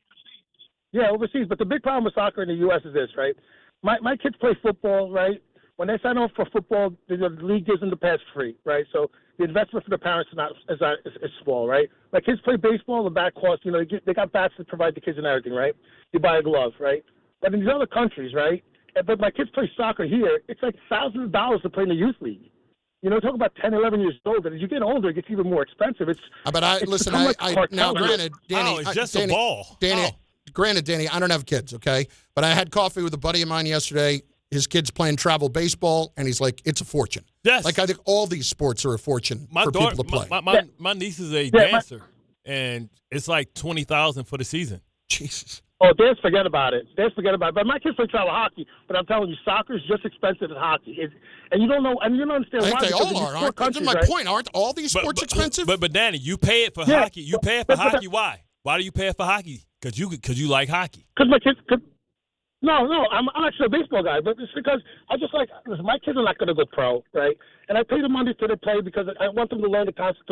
overseas. But the big problem with soccer in the U.S. is this, right? My kids play football, right? When they sign up for football, the league gives them the pass free, right? So the investment for the parents is small, right? My kids play baseball, the bat costs, they got bats to provide the kids and everything, right? You buy a glove, right? But in these other countries, right? But my kids play soccer here. It's like thousands of dollars to play in the youth league. Talk about 10, 11 years old. And as you get older, it gets even more expensive. Now, granted, Danny, it's just Danny, a ball. Danny, granted, Danny, I don't have kids, okay? But I had coffee with a buddy of mine yesterday. His kid's playing travel baseball, and he's like, it's a fortune. Yes. Like, I think all these sports are a fortune for people to play. My niece is a dancer, and it's like $20,000 for the season. Jesus. Oh, dance, forget about it. But my kids play travel hockey, but I'm telling you, soccer is just expensive as hockey. And you don't know, and you don't understand why. I think they all are. That's my point. Aren't all these sports expensive? But Danny, you pay it for hockey. You pay it for hockey. Why? Why do you pay it for hockey? Because you like hockey. Because my kids. No, I'm actually a baseball guy, but it's because I just listen, my kids are not going to go pro, right? And I pay the money to play because I want them to learn the concept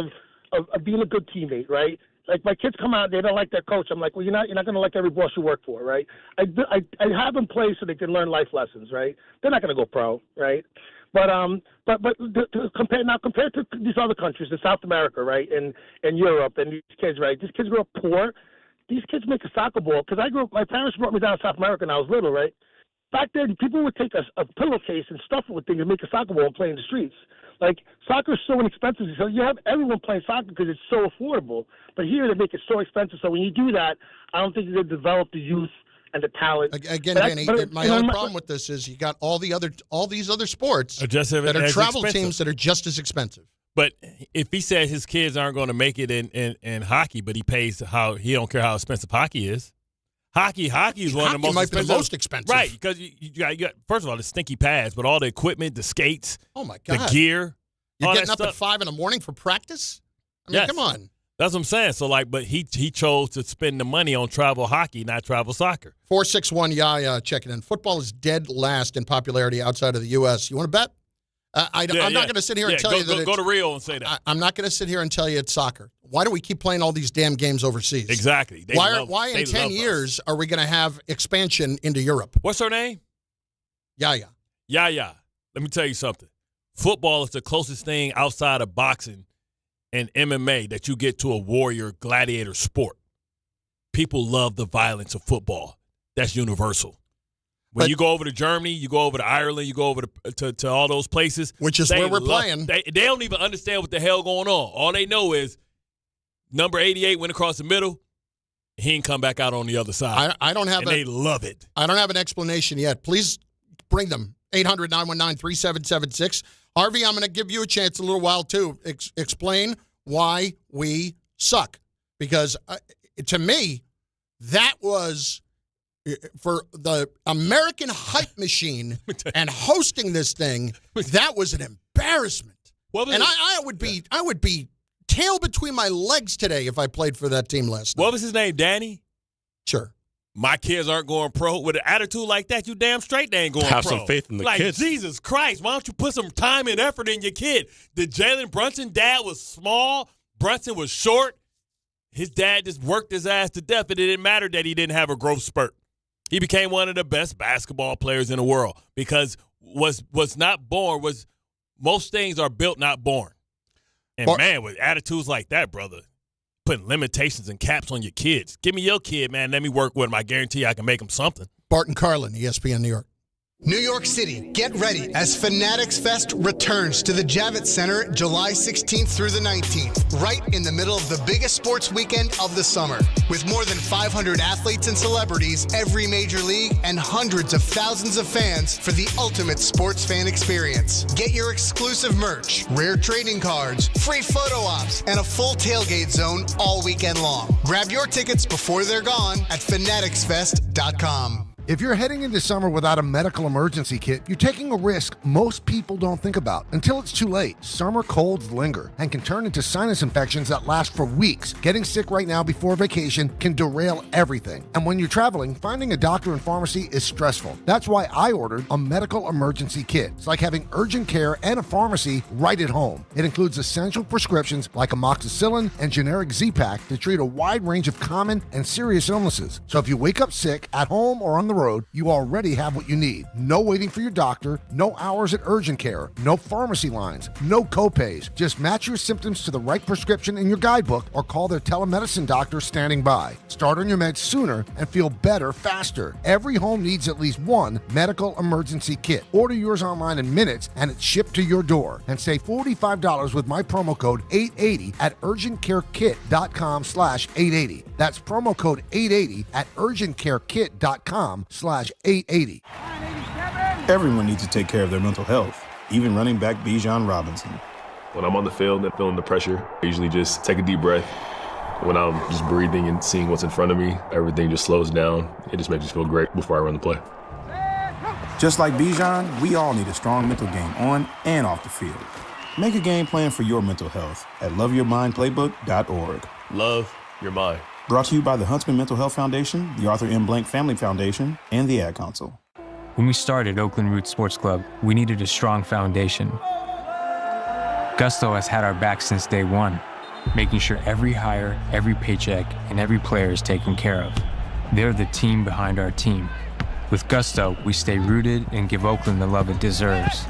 of being a good teammate, right? Like my kids come out, they don't like their coach. I'm like, well, you're not going to like every boss you work for, right? I have them play so they can learn life lessons, right? They're not going to go pro, right? But compared to these other countries in South America, right, and Europe, and these kids, right? These kids grew up poor. These kids make a soccer ball because my parents brought me down to South America when I was little, right? Back then, people would take a pillowcase and stuff it with things and make a soccer ball and play in the streets. Like, soccer is so inexpensive. So you have everyone playing soccer because it's so affordable. But here, they make it so expensive. So when you do that, I don't think you're going to develop the youth and the talent. Again, Danny, my only problem with this is you got all these other sports that are travel teams that are just as expensive. But if he says his kids aren't going to make it in hockey, but he pays he don't care how expensive hockey is. Hockey is one of the most might expensive. Be the most expensive. Right, because you got, first of all, the stinky pads, but all the equipment, the skates, oh my God, the gear. You're getting up at 5 a.m. for practice? I mean, come on. That's what I'm saying. So, but he chose to spend the money on travel hockey, not travel soccer. 461 Yaya checking in. Football is dead last in popularity outside of the U.S. You want to bet? I'm not going to sit here and tell you that. Go to Rio and say that. I'm not going to sit here and tell you it's soccer. Why do we keep playing all these damn games overseas? Exactly. Why in 10 years are we going to have expansion into Europe? What's her name? Yaya. Yaya. Let me tell you something. Football is the closest thing outside of boxing and MMA that you get to a warrior gladiator sport. People love the violence of football. That's universal. When you go over to Germany, you go over to Ireland, you go over to all those places. Which is where we're playing. They don't even understand what the hell going on. All they know is number 88 went across the middle. He didn't come back out on the other side. I don't have they love it. I don't have an explanation yet. Please bring them. 800-919-3776. Harvey, I'm going to give you a chance in a little while, too. Explain why we suck. Because to me, that was... for the American hype machine and hosting this thing, that was an embarrassment. And I would be tail between my legs today if I played for that team last night. What was his name, Danny? Sure. My kids aren't going pro. With an attitude like that, you damn straight they ain't going pro. Have some faith in the kids. Jesus Christ, why don't you put some time and effort in your kid? The Jalen Brunson dad was small. Brunson was short. His dad just worked his ass to death, and it didn't matter that he didn't have a growth spurt. He became one of the best basketball players in the world because was not born. Most things are built, not born. And, man, with attitudes like that, brother, putting limitations and caps on your kids. Give me your kid, man. Let me work with him. I guarantee I can make him something. Bart Carlin, ESPN New York. New York City, get ready as Fanatics Fest returns to the Javits Center July 16th through the 19th, right in the middle of the biggest sports weekend of the summer. With more than 500 athletes and celebrities, every major league, and hundreds of thousands of fans for the ultimate sports fan experience. Get your exclusive merch, rare trading cards, free photo ops, and a full tailgate zone all weekend long. Grab your tickets before they're gone at fanaticsfest.com. If you're heading into summer without a medical emergency kit, you're taking a risk most people don't think about until it's too late. Summer colds linger and can turn into sinus infections that last for weeks. Getting sick right now before vacation can derail everything. And when you're traveling, finding a doctor and pharmacy is stressful. That's why I ordered a medical emergency kit. It's like having urgent care and a pharmacy right at home. It includes essential prescriptions like amoxicillin and generic Z-Pak to treat a wide range of common and serious illnesses. So if you wake up sick at home or on the road, you already have what you need. No waiting for your doctor, no hours at urgent care, no pharmacy lines, no copays. Just match your symptoms to the right prescription in your guidebook or call their telemedicine doctor standing by. Start on your meds sooner and feel better faster. Every home needs at least one medical emergency kit. Order yours online in minutes and it's shipped to your door. And save $45 with my promo code 880 at urgentcarekit.com/880. That's promo code 880 at urgentcarekit.com/880. Everyone needs to take care of their mental health, even running back Bijan Robinson. When I'm on the field and feeling the pressure, I usually just take a deep breath. When I'm just breathing and seeing what's in front of me, everything just slows down. It just makes me feel great before I run the play. Just like Bijan, we all need a strong mental game on and off the field. Make a game plan for your mental health at loveyourmindplaybook.org. Love your mind. Brought to you by the Huntsman Mental Health Foundation, the Arthur M. Blank Family Foundation, and the Ad Council. When we started Oakland Roots Sports Club, we needed a strong foundation. Gusto has had our back since day one, making sure every hire, every paycheck, and every player is taken care of. They're the team behind our team. With Gusto, we stay rooted and give Oakland the love it deserves.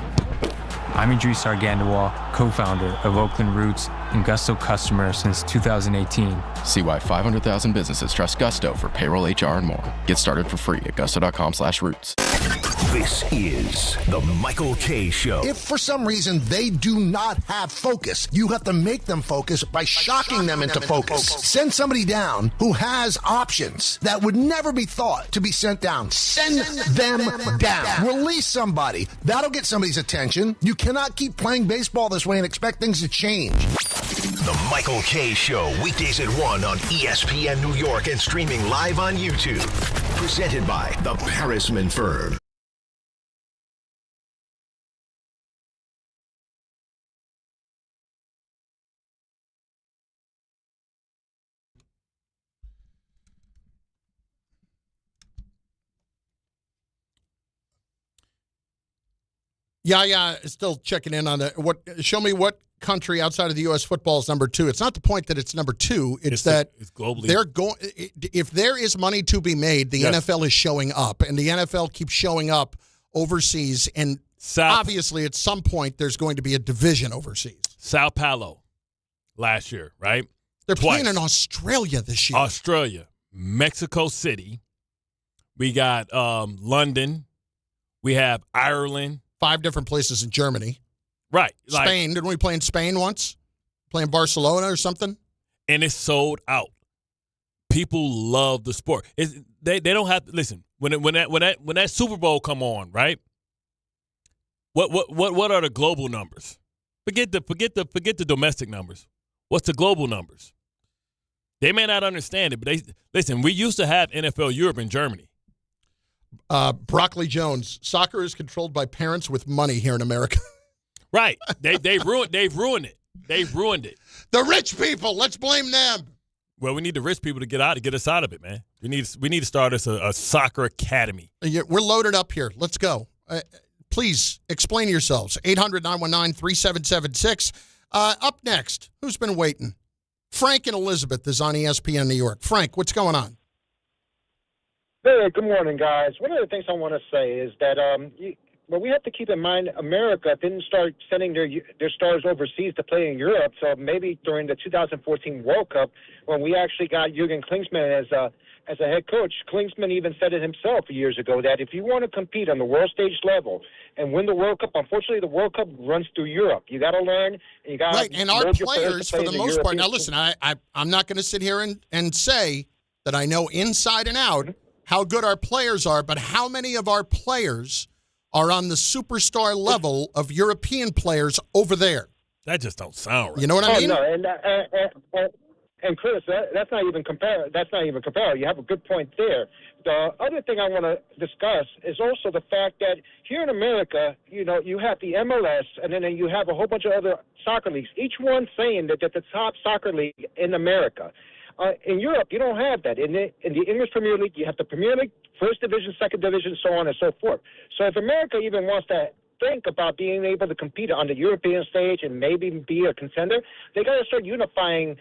I'm Idris Argandawal, co-founder of Oakland Roots and Gusto customer since 2018. See why 500,000 businesses trust Gusto for payroll, HR, and more. Get started for free at gusto.com/roots. This is the Michael K. Show. If for some reason they do not have focus, you have to make them focus by shocking them into focus. Send somebody down who has options that would never be thought to be sent down. Send them down. Release somebody. That'll get somebody's attention. You cannot keep playing baseball this way and expect things to change. The Michael K. Show, weekdays at 1 on ESPN New York and streaming live on YouTube. Presented by the Parisman Firm. Yeah, still checking in on show me what country outside of the U.S. football is number 2. It's not the point that it's number 2. It's that it's globally. They're going. If there is money to be made, the NFL is showing up, and the NFL keeps showing up overseas. And obviously, at some point, there's going to be a division overseas. Sao Paulo last year, right? They're playing in Australia this year. Australia, Mexico City. We got London. We have Ireland. 5 different places in Germany. Right. Spain. Didn't we play in Spain once? Play in Barcelona or something? And it's sold out. People love the sport. They don't have to listen. When that Super Bowl come on, right? What are the global numbers? Forget the domestic numbers. What's the global numbers? They may not understand it, but listen, we used to have NFL Europe in Germany. Broccoli Jones, soccer is controlled by parents with money here in America. Right. They've ruined it. They've ruined it. The rich people, let's blame them. Well, we need the rich people to get us out of it, man. We need to start us a soccer academy. We're loaded up here. Let's go. Please explain yourselves. 800-919-3776. Up next, who's been waiting? Frank and Elizabeth is on ESPN New York. Frank, what's going on? Hey, good morning, guys. One of the things I want to say is that we have to keep in mind America didn't start sending their stars overseas to play in Europe. So maybe during the 2014 World Cup, when we actually got Jürgen Klinsmann as a head coach, Klinsmann even said it himself years ago that if you want to compete on the world stage level and win the World Cup, unfortunately the World Cup runs through Europe. You got to learn. And you got right, and our players, for the most part. Now, listen, I'm not going to sit here and say that I know inside and out how good our players are, but how many of our players are on the superstar level of European players over there? That just don't sound right. You know what I mean? No, and Chris, that's not even comparable. That's not even comparable. You have a good point there. The other thing I want to discuss is also the fact that here in America, you have the MLS, and then you have a whole bunch of other soccer leagues, each one saying that they're the top soccer league in America. In Europe, you don't have that. In the English Premier League, you have the Premier League, First Division, Second Division, so on and so forth. So if America even wants to think about being able to compete on the European stage and maybe be a contender, they got to start unifying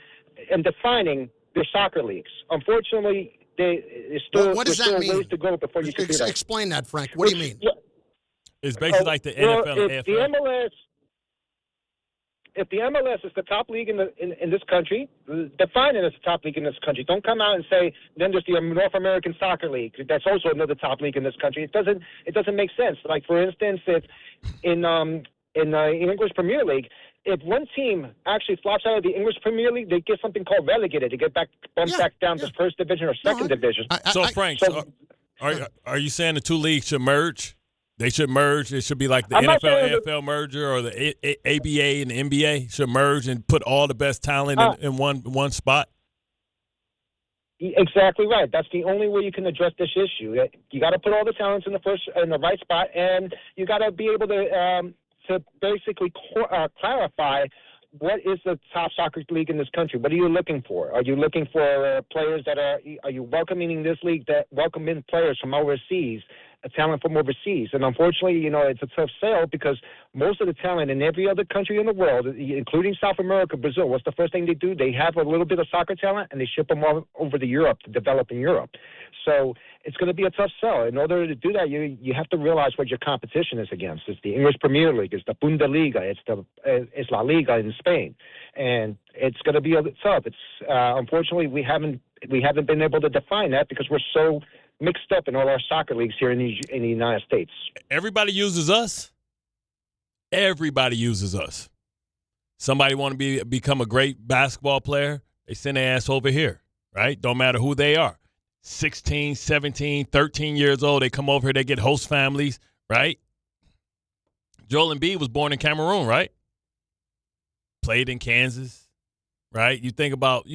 and defining their soccer leagues. Unfortunately, there's still what does that mean? Ways to go before you can do that. Explain that, Frank. What do you mean? It's basically like the NFL and AFL. If the MLS is the top league in this country, define it as the top league in this country. Don't come out and say then there's the North American Soccer League. That's also another top league in this country. It doesn't make sense. Like for instance, if in the English Premier League, if one team actually flops out of the English Premier League, they get something called relegated. They get bumped back down to First Division or Second Division. Frank, are you saying the two leagues should merge? They should merge. It should be like the NFL merger, or the ABA and the NBA should merge and put all the best talent in one spot. Exactly right. That's the only way you can address this issue. You got to put all the talents in the right spot, and you got to be able to basically clarify what is the top soccer league in this country. What are you looking for? Are you looking for players that are you welcoming in this league that welcome in players from overseas? A talent from overseas. And unfortunately, it's a tough sell because most of the talent in every other country in the world, including South America, Brazil, what's the first thing they do? They have a little bit of soccer talent and they ship them over to Europe to develop in Europe. So it's going to be a tough sell. In order to do that, you have to realize what your competition is against. It's the English Premier League, it's the Bundesliga, it's La Liga in Spain. And it's going to be tough. It's unfortunately we haven't been able to define that because we're so mixed up in all our soccer leagues here in the United States. Everybody uses us. Everybody uses us. Somebody want to become a great basketball player, they send their ass over here, right? Don't matter who they are. 16, 17, 13 years old, they come over here, they get host families, right? Joel Embiid was born in Cameroon, right? Played in Kansas, right? You think about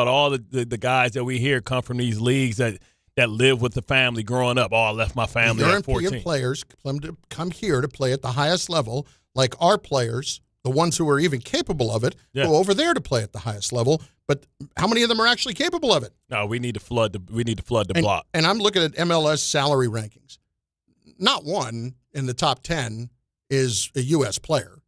all the guys that we hear come from these leagues that live with the family growing up. Oh, I left my family at 14. European players come here to play at the highest level, like our players, the ones who are even capable of it, go over there to play at the highest level. But how many of them are actually capable of it? No, we need to flood the block. And I'm looking at MLS salary rankings. Not one in the top 10 is a U.S. player,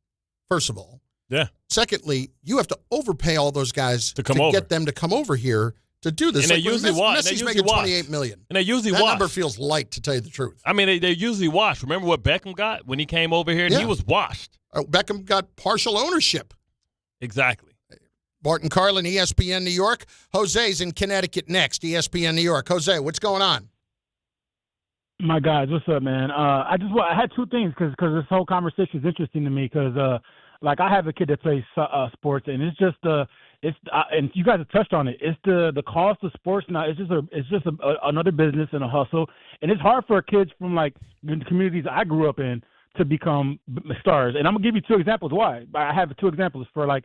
first of all. Yeah. Secondly, you have to overpay all those guys to get them to come over here to do this. And they usually watch. Messi's making $28 million. And they usually that watch. number feels light, to tell you the truth. I mean, they usually watch. Remember what Beckham got when he came over here? And he was washed. Beckham got partial ownership. Exactly. Bart Carlin, ESPN New York. Jose's in Connecticut next, ESPN New York. Jose, what's going on? My guys, what's up, man? I had two things because this whole conversation is interesting to me because, like, I have a kid that plays sports, and it's just and you guys have touched on it. It's the cost of sports now. It's just another business and a hustle, and it's hard for kids from like the communities I grew up in to become stars. And I'm gonna give you two examples why. I have two examples for I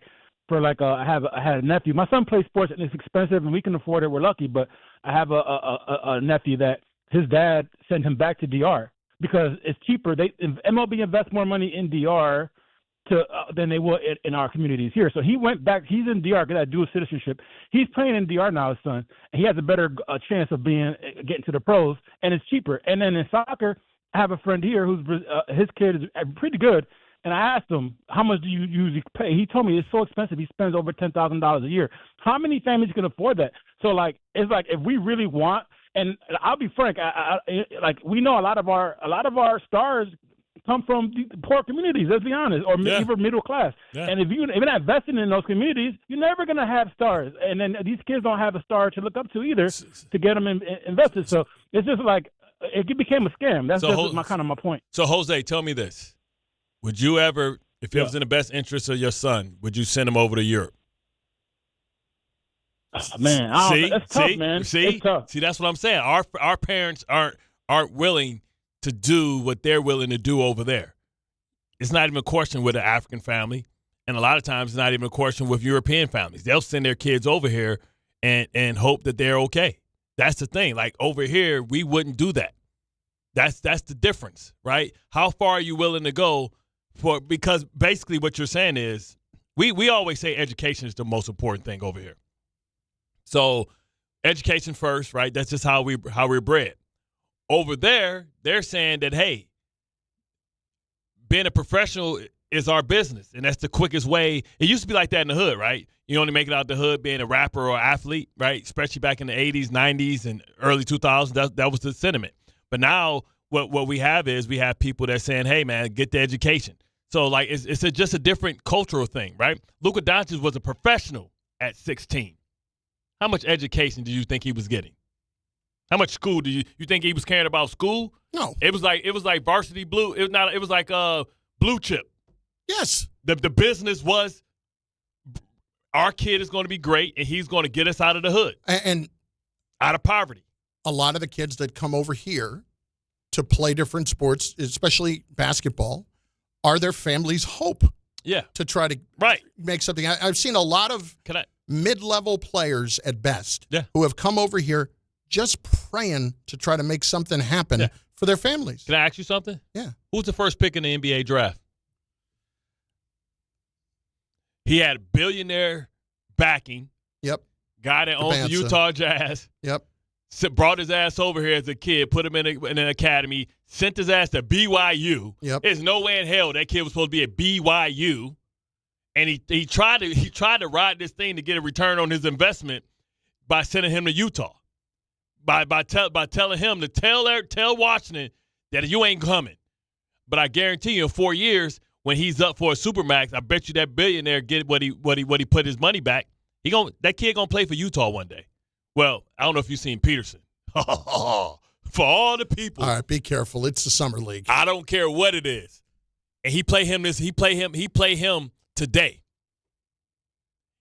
had a nephew. My son plays sports and it's expensive and we can afford it. We're lucky, but I have a nephew that his dad sent him back to DR because it's cheaper. MLB invests more money in DR than they will in our communities here. So he went back. He's in DR, got that dual citizenship. He's playing in DR now, his son, and he has a better chance of getting to the pros, and it's cheaper. And then in soccer, I have a friend here who's his kid is pretty good, and I asked him, how much do you usually pay? He told me it's so expensive. He spends over $10,000 a year. How many families can afford that? So, it's like if we really want, and I'll be frank, we know a lot of our stars come from poor communities, let's be honest, or even middle class. Yeah. And if you're not investing in those communities, you're never going to have stars. And then these kids don't have a star to look up to either to get them invested. So it's just like it became a scam. That's my point. So, Jose, tell me this. Would you ever, if it was in the best interest of your son, would you send him over to Europe? Man, that's tough, man. See, that's what I'm saying. Our parents aren't willing to do what they're willing to do over there. It's not even a question with an African family, and a lot of times it's not even a question with European families. They'll send their kids over here and hope that they're okay. That's the thing. Like over here, we wouldn't do that. That's the difference, right? How far are you willing to go for? Because basically what you're saying is we always say education is the most important thing over here. So education first, right? That's just how we're bred. Over there, they're saying that, hey, being a professional is our business, and that's the quickest way. It used to be like that in the hood, right? You only make it out the hood being a rapper or athlete, right? Especially back in the 80s, 90s, and early 2000s. That was the sentiment. But now what we have is we have people that are saying, hey, man, get the education. So, it's just a different cultural thing, right? Luka Doncic was a professional at 16. How much education do you think he was getting? How much school do you think he was caring about school? No. It was like varsity blue. It was like blue chip. Yes. The business was our kid is going to be great and he's going to get us out of the hood. And out of poverty. A lot of the kids that come over here to play different sports, especially basketball, are their family's hope. Yeah. To try to make something. I've seen a lot of mid-level players at best who have come over here just praying to try to make something happen for their families. Can I ask you something? Yeah. Who's the first pick in the NBA draft? He had a billionaire backing. Yep. Guy that owns the Utah Jazz. Yep. Brought his ass over here as a kid, put him in an academy, sent his ass to BYU. Yep. There's no way in hell that kid was supposed to be at BYU. And he tried to ride this thing to get a return on his investment by sending him to Utah. By telling him to tell Washington that you ain't coming. But I guarantee you in 4 years, when he's up for a Supermax, I bet you that billionaire get what he put his money back. That kid gonna play for Utah one day. Well, I don't know if you've seen Peterson. For all the people. All right, be careful. It's the summer league. I don't care what it is. And he play him today.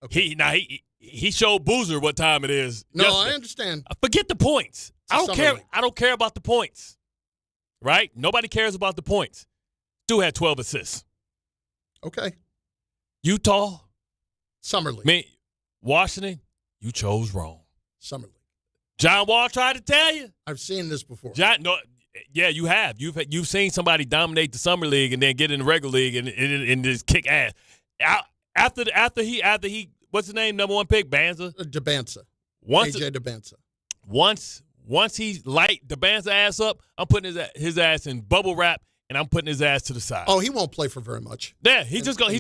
Okay. He showed Boozer what time it is. No, yesterday. I understand. Forget the points. I don't care. League. I don't care about the points. Right? Nobody cares about the points. Dude had 12 assists. Okay. Utah. Summer league. Man, Washington, you chose wrong. Summer league. John Wall tried to tell you. I've seen this before. Yeah, you have. You've seen somebody dominate the summer league and then get in the regular league and just kick ass. After he what's his name? Number 1 pick, Banza. DeBanza. AJ DeBanza. Once he light DeBanza ass up, I'm putting his ass in bubble wrap and I'm putting his ass to the side. Oh, he won't play for very much. Yeah, he's just gonna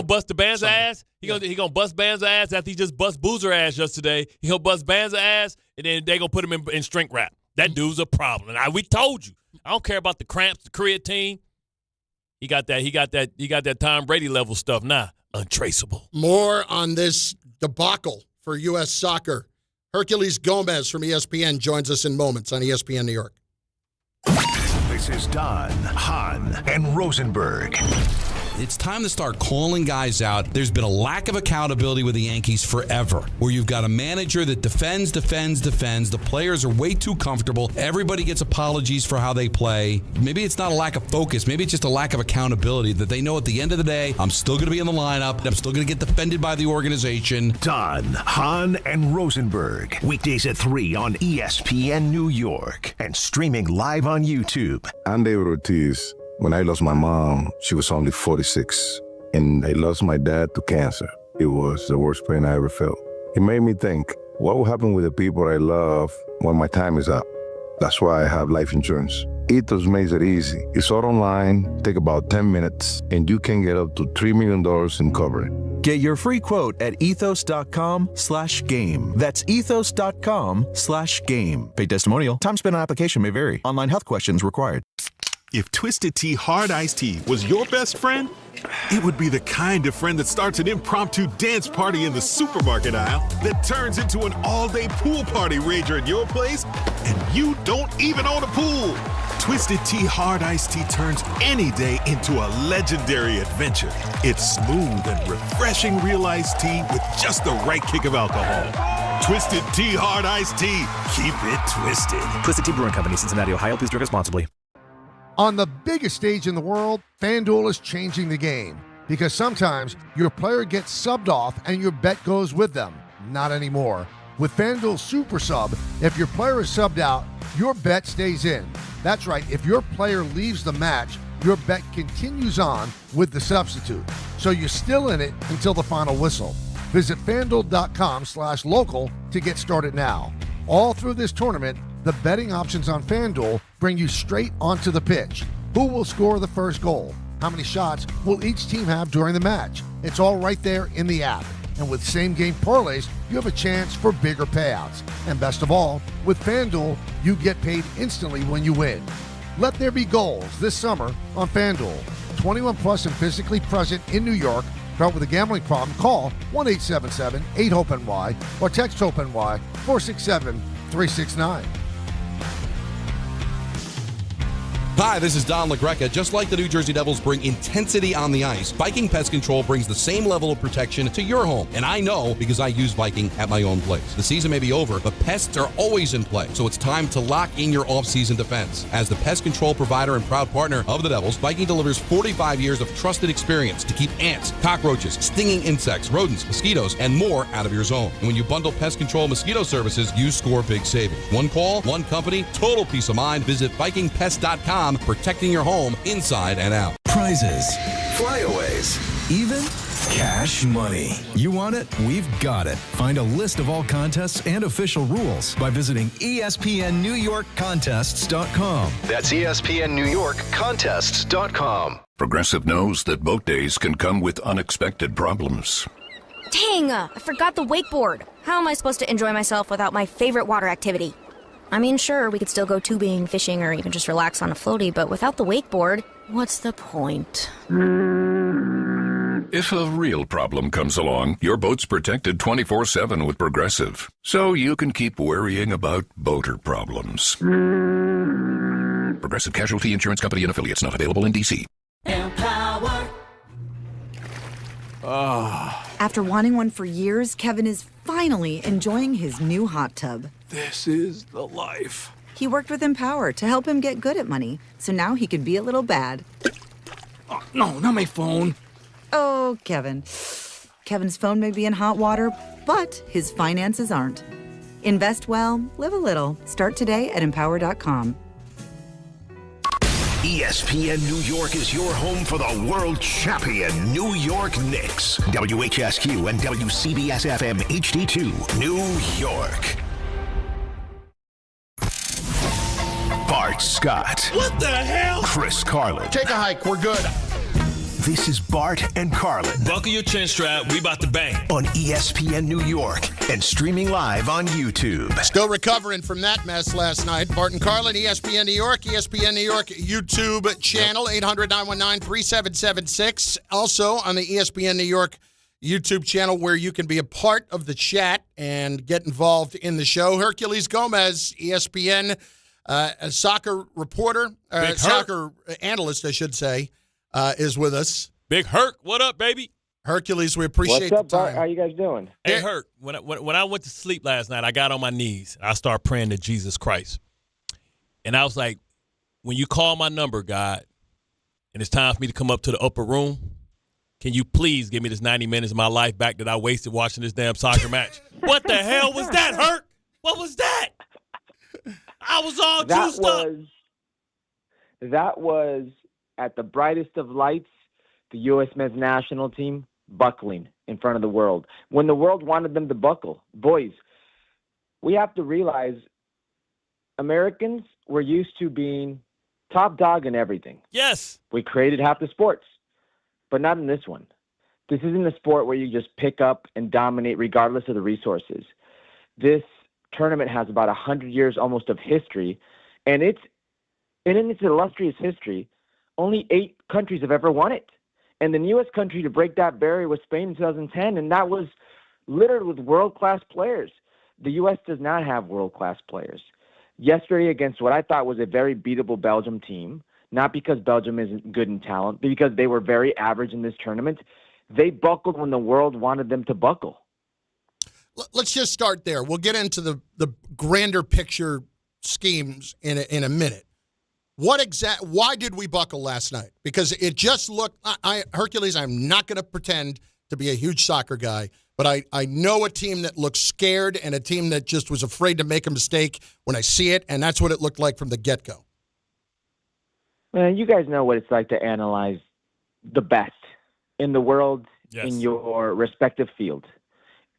bust the Banza ass. He gonna bust Banza ass after he just bust Boozer ass yesterday. He'll bust Banza ass and then they gonna put him in shrink wrap. That dude's a problem. And we told you. I don't care about the cramps, the creatine. He got that Tom Brady level stuff now. Untraceable. More on this debacle for U.S. soccer. Herculez Gomez from ESPN joins us in moments on ESPN New York. This is Don, Hahn, and Rosenberg. It's time to start calling guys out. There's been a lack of accountability with the Yankees forever, where you've got a manager that defends. The players are way too comfortable. Everybody gets apologies for how they play. Maybe it's not a lack of focus. Maybe it's just a lack of accountability that they know at the end of the day, I'm still going to be in the lineup. I'm still going to get defended by the organization. Don, Hahn, and Rosenberg. Weekdays at 3 on ESPN New York and streaming live on YouTube. I'm David Ortiz. When I lost my mom, she was only 46, and I lost my dad to cancer. It was the worst pain I ever felt. It made me think, what will happen with the people I love when my time is up? That's why I have life insurance. Ethos makes it easy. It's all online, take about 10 minutes, and you can get up to $3 million in coverage. Get your free quote at ethos.com/game. That's ethos.com/game. Paid testimonial. Time spent on application may vary. Online health questions required. If Twisted Tea Hard Iced Tea was your best friend, it would be the kind of friend that starts an impromptu dance party in the supermarket aisle that turns into an all-day pool party rager at your place, and you don't even own a pool. Twisted Tea Hard Iced Tea turns any day into a legendary adventure. It's smooth and refreshing real iced tea with just the right kick of alcohol. Twisted Tea Hard Iced Tea. Keep it twisted. Twisted Tea Brewing Company, Cincinnati, Ohio. Please drink responsibly. On the biggest stage in the world, FanDuel is changing the game because sometimes your player gets subbed off and your bet goes with them. Not anymore. With FanDuel Super Sub, if your player is subbed out, your bet stays in. That's right. If your player leaves the match, your bet continues on with the substitute. So you're still in it until the final whistle. Visit FanDuel.com/local to get started now. All through this tournament, the betting options on FanDuel bring you straight onto the pitch. Who will score the first goal? How many shots will each team have during the match? It's all right there in the app. And with same-game parlays, you have a chance for bigger payouts. And best of all, with FanDuel, you get paid instantly when you win. Let there be goals this summer on FanDuel. 21 plus and physically present in New York. Caught with a gambling problem? Call 1-877-8-HOPE-NY or text HOPE-NY 467-369. Hi, this is Don LaGreca. Just like the New Jersey Devils bring intensity on the ice, Viking Pest Control brings the same level of protection to your home. And I know because I use Viking at my own place. The season may be over, but pests are always in play. So it's time to lock in your off-season defense. As the pest control provider and proud partner of the Devils, Viking delivers 45 years of trusted experience to keep ants, cockroaches, stinging insects, rodents, mosquitoes, and more out of your zone. And when you bundle pest control mosquito services, you score big savings. One call, one company, total peace of mind. Visit VikingPest.com. Protecting your home inside and out. Prizes, flyaways, even cash money. You want it? We've got it. Find a list of all contests and official rules by visiting ESPNNewYorkContests.com. That's ESPNNewYorkContests.com. Progressive knows that boat days can come with unexpected problems. Dang, I forgot the wakeboard. How am I supposed to enjoy myself without my favorite water activity? I mean, sure, we could still go tubing, fishing, or even just relax on a floaty, but without the wakeboard, what's the point? If a real problem comes along, your boat's protected 24/7 with Progressive. So you can keep worrying about boater problems. Progressive Casualty Insurance Company and Affiliates, not available in D.C. Empower. After wanting one for years, Kevin is finally enjoying his new hot tub. This is the life. He worked with Empower to help him get good at money, so now he can be a little bad. Oh, no, not my phone. Oh, Kevin. Kevin's phone may be in hot water, but his finances aren't. Invest well, live a little. Start today at empower.com. ESPN New York is your home for the world champion New York Knicks. WHSQ and WCBS FM HD2, New York. Bart Scott. What the hell? Chris Carlin. Take a hike. We're good. This is Bart and Carlin. Buckle your chin strap. We about to bang. On ESPN New York and streaming live on YouTube. Still recovering from that mess last night. Bart and Carlin, ESPN New York YouTube channel, 800-919-3776. Also on the ESPN New York YouTube channel where you can be a part of the chat and get involved in the show. Herculez Gomez, ESPN a soccer reporter, soccer analyst, I should say, is with us. Big Herc, what up, baby? Herculez, we appreciate What's up, the time. Bart? How you guys doing? Hey, Herc, when I went to sleep last night, I got on my knees. I started praying to Jesus Christ. And I was like, when you call my number, God, and it's time for me to come up to the upper room, can you please give me this 90 minutes of my life back that I wasted watching this damn soccer match? What the hell was that, Herc? What was that? I was all juiced up. That was at the brightest of lights, the U.S. men's national team buckling in front of the world. When the world wanted them to buckle. Boys, we have to realize Americans were used to being top dog in everything. Yes. We created half the sports, but not in this one. This isn't a sport where you just pick up and dominate regardless of the resources. This tournament has about 100 years almost of history, and in its illustrious history, only 8 countries have ever won it. And the newest country to break that barrier was Spain in 2010, and that was littered with world-class players. The U.S. does not have world-class players. Yesterday against what I thought was a very beatable Belgium team, not because Belgium isn't good in talent, but because they were very average in this tournament, they buckled when the world wanted them to buckle. Let's just start there. We'll get into the grander picture schemes in a minute. Why did we buckle last night? Because it just looked, Herculez, I'm not going to pretend to be a huge soccer guy, but I know a team that looks scared and a team that just was afraid to make a mistake when I see it, and that's what it looked like from the get-go. Man, you guys know what it's like to analyze the best in the world in your respective field.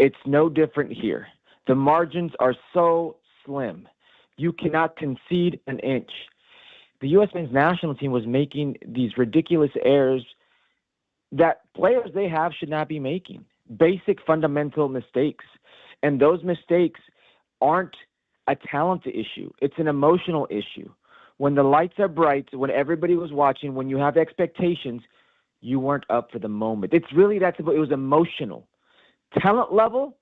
It's no different here. The margins are so slim. You cannot concede an inch. The U.S. men's national team was making these ridiculous errors that players they have should not be making. Basic fundamental mistakes. And those mistakes aren't a talent issue. It's an emotional issue. When the lights are bright, when everybody was watching, when you have expectations, you weren't up for the moment. It's really that simple. It was emotional. Talent level,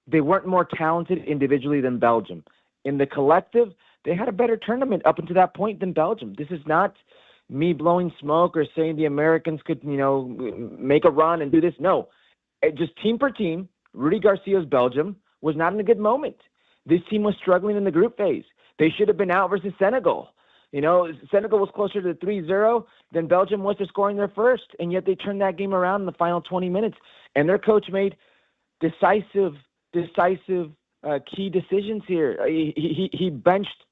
they weren't more talented individually than Belgium. In the collective, they had a better tournament up until that point than Belgium. This is not me blowing smoke or saying the Americans could, make a run and do this. No, just team per team, Rudy Garcia's Belgium was not in a good moment. This team was struggling in the group phase. They should have been out versus Senegal. Senegal was closer to 3-0 than Belgium was to scoring their first, and yet they turned that game around in the final 20 minutes. And their coach made decisive key decisions here. He benched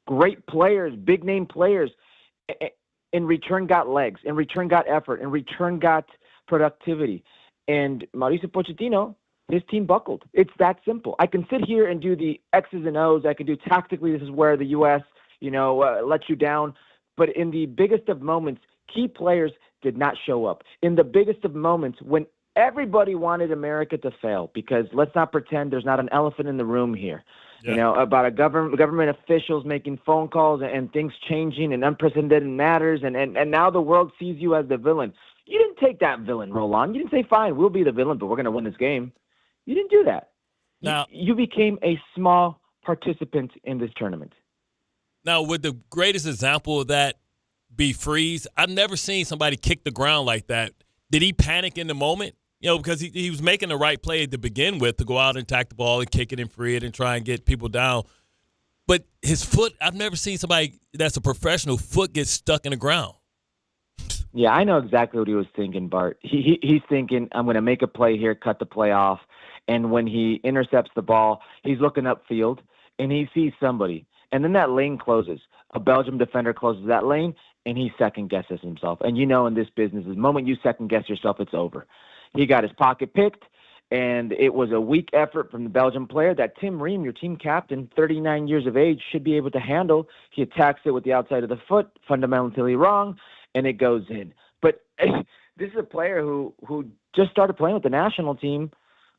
great players, big-name players, in return got legs, in return got effort, in return got productivity. And Mauricio Pochettino, his team buckled. It's that simple. I can sit here and do the X's and O's. I can do tactically, this is where the U.S., let you down. But in the biggest of moments, key players did not show up. In the biggest of moments, when everybody wanted America to fail, because let's not pretend there's not an elephant in the room here. Yeah. About a government officials making phone calls and things changing and unprecedented matters, and now the world sees you as the villain. You didn't take that villain role on. You didn't say, fine, we'll be the villain, but we're going to win this game. You didn't do that. Now, you became a small participant in this tournament. Now, would the greatest example of that be Freeze? I've never seen somebody kick the ground like that. Did he panic in the moment? Because he was making the right play to begin with, to go out and attack the ball and kick it and free it and try and get people down. But his foot, I've never seen somebody that's a professional foot get stuck in the ground. Yeah, I know exactly what he was thinking, Bart. He's thinking, I'm going to make a play here, cut the play off. And when he intercepts the ball, he's looking upfield, and he sees somebody. And then that lane closes. A Belgium defender closes that lane, and he second-guesses himself. And in this business, the moment you second-guess yourself, it's over. He got his pocket picked, and it was a weak effort from the Belgian player that Tim Ream, your team captain, 39 years of age, should be able to handle. He attacks it with the outside of the foot, fundamentally wrong, and it goes in. But this is a player who just started playing with the national team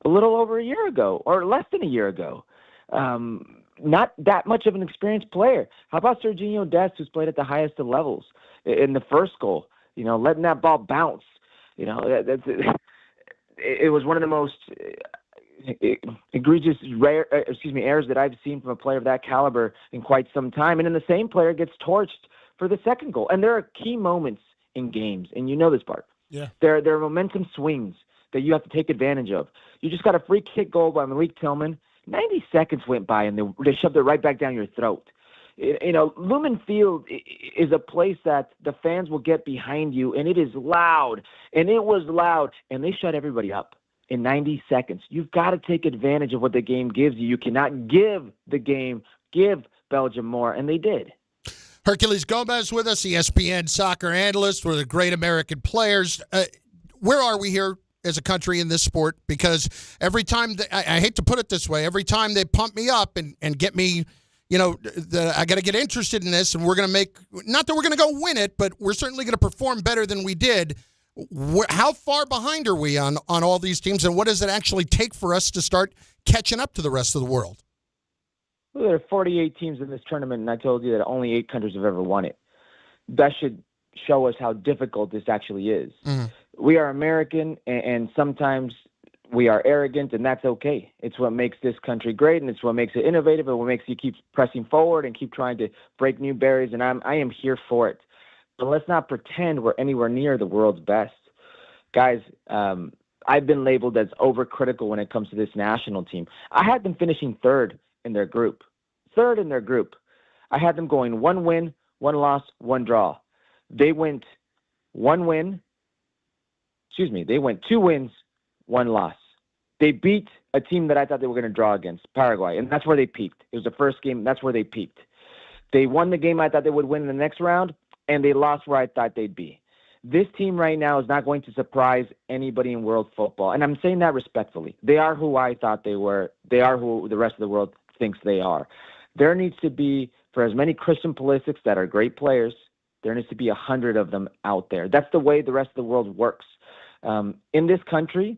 a little over a year ago, or less than a year ago. Not that much of an experienced player. How about Serginho Dest, who's played at the highest of levels in the first goal? Letting that ball bounce. It was one of the most egregious errors that I've seen from a player of that caliber in quite some time. And then the same player gets torched for the second goal. And there are key moments in games, and you know this, Bart. Yeah. There are momentum swings that you have to take advantage of. You just got a free kick goal by Malik Tillman. 90 seconds went by, and they shoved it right back down your throat. Lumen Field is a place that the fans will get behind you, and it is loud, and it was loud, and they shut everybody up in 90 seconds. You've got to take advantage of what the game gives you. You cannot give Belgium more, and they did. Herculez Gomez with us, ESPN soccer analyst, one of the great American players. Where are we here as a country in this sport? Because every time, I hate to put it this way, every time they pump me up and get me, I got to get interested in this, and we're going to make, not that we're going to go win it, but we're certainly going to perform better than we did. How far behind are we on all these teams, and what does it actually take for us to start catching up to the rest of the world? Well, there are 48 teams in this tournament, and I told you that only 8 countries have ever won it. That should show us how difficult this actually is. Mm-hmm. We are American, and sometimes we are arrogant, and that's okay. It's what makes this country great, and it's what makes it innovative, and what makes you keep pressing forward and keep trying to break new barriers, and I am here for it. But let's not pretend we're anywhere near the world's best. Guys, I've been labeled as overcritical when it comes to this national team. I had them finishing third in their group. I had them going 1 win, 1 loss, 1 draw. They went 2 wins, 1 loss. They beat a team that I thought they were going to draw against, Paraguay, and that's where they peaked. It was the first game. That's where they peaked. They won the game I thought they would win in the next round, and they lost where I thought they'd be. This team right now is not going to surprise anybody in world football, and I'm saying that respectfully. They are who I thought they were. They are who the rest of the world thinks they are. There needs to be, for as many Christian Pulisics that are great players, there needs to be 100 of them out there. That's the way the rest of the world works. In this country,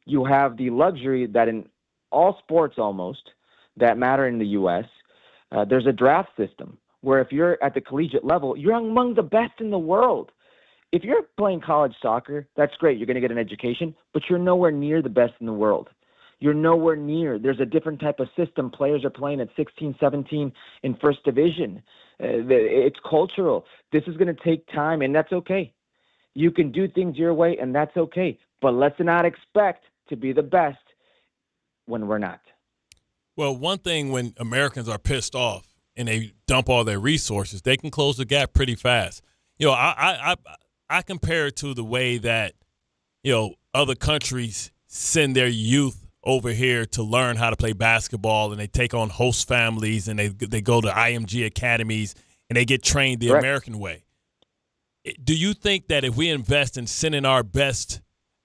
you have the luxury that in all sports almost that matter in the U.S., there's a draft system where if you're at the collegiate level, you're among the best in the world. If you're playing college soccer, that's great. You're going to get an education, but you're nowhere near the best in the world. You're nowhere near. There's a different type of system. Players are playing at 16, 17 in first division. It's cultural. This is going to take time, and that's okay. You can do things your way, and that's okay. But let's not expect to be the best when we're not. Well, one thing when Americans are pissed off and they dump all their resources, they can close the gap pretty fast. I compare it to the way that, other countries send their youth over here to learn how to play basketball, and they take on host families, and they go to IMG academies, and they get trained the American way. Do you think that if we invest in sending our best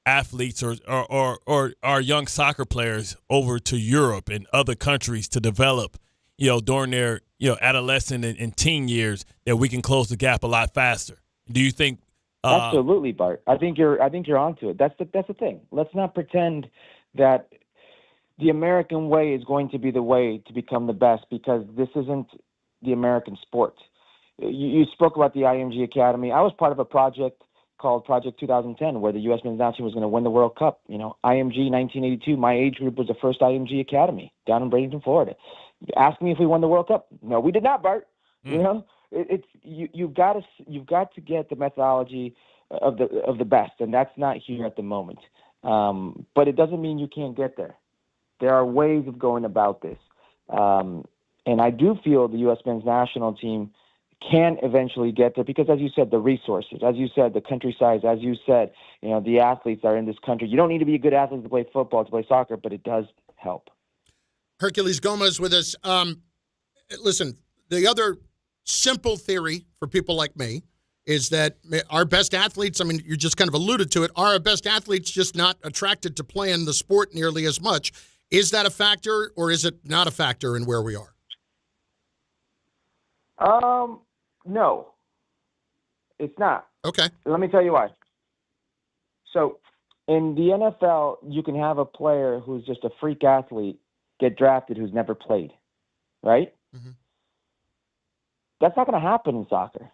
athletes or our young soccer players over to Europe and other countries to develop, during their adolescent and teen years, that we can close the gap a lot faster? Do you think? Absolutely, Bart. I think you're onto it. That's the thing. Let's not pretend that the American way is going to be the way to become the best, because this isn't the American sport. You spoke about the IMG Academy. I was part of a project called Project 2010, where the U.S. men's national team was going to win the World Cup. IMG 1982, my age group was the first IMG academy down in Bradenton, Florida. Ask me if we won the World Cup. No, we did not, Bart. You've got to get the methodology of the best, and that's not here at the moment. But it doesn't mean you can't get there. There are ways of going about this, and I do feel the U.S. men's national team can eventually get there because, as you said, the resources, as you said, the country size, as you said, the athletes are in this country. You don't need to be a good athlete to play football, to play soccer, but it does help. Herculez Gomez with us. Listen, the other simple theory for people like me is that our best athletes, I mean, you just kind of alluded to it, are our best athletes just not attracted to playing the sport nearly as much? Is that a factor, or is it not a factor in where we are? No, it's not. Okay. Let me tell you why. So in the NFL, you can have a player who's just a freak athlete get drafted who's never played, right? Mm-hmm. That's not going to happen in soccer.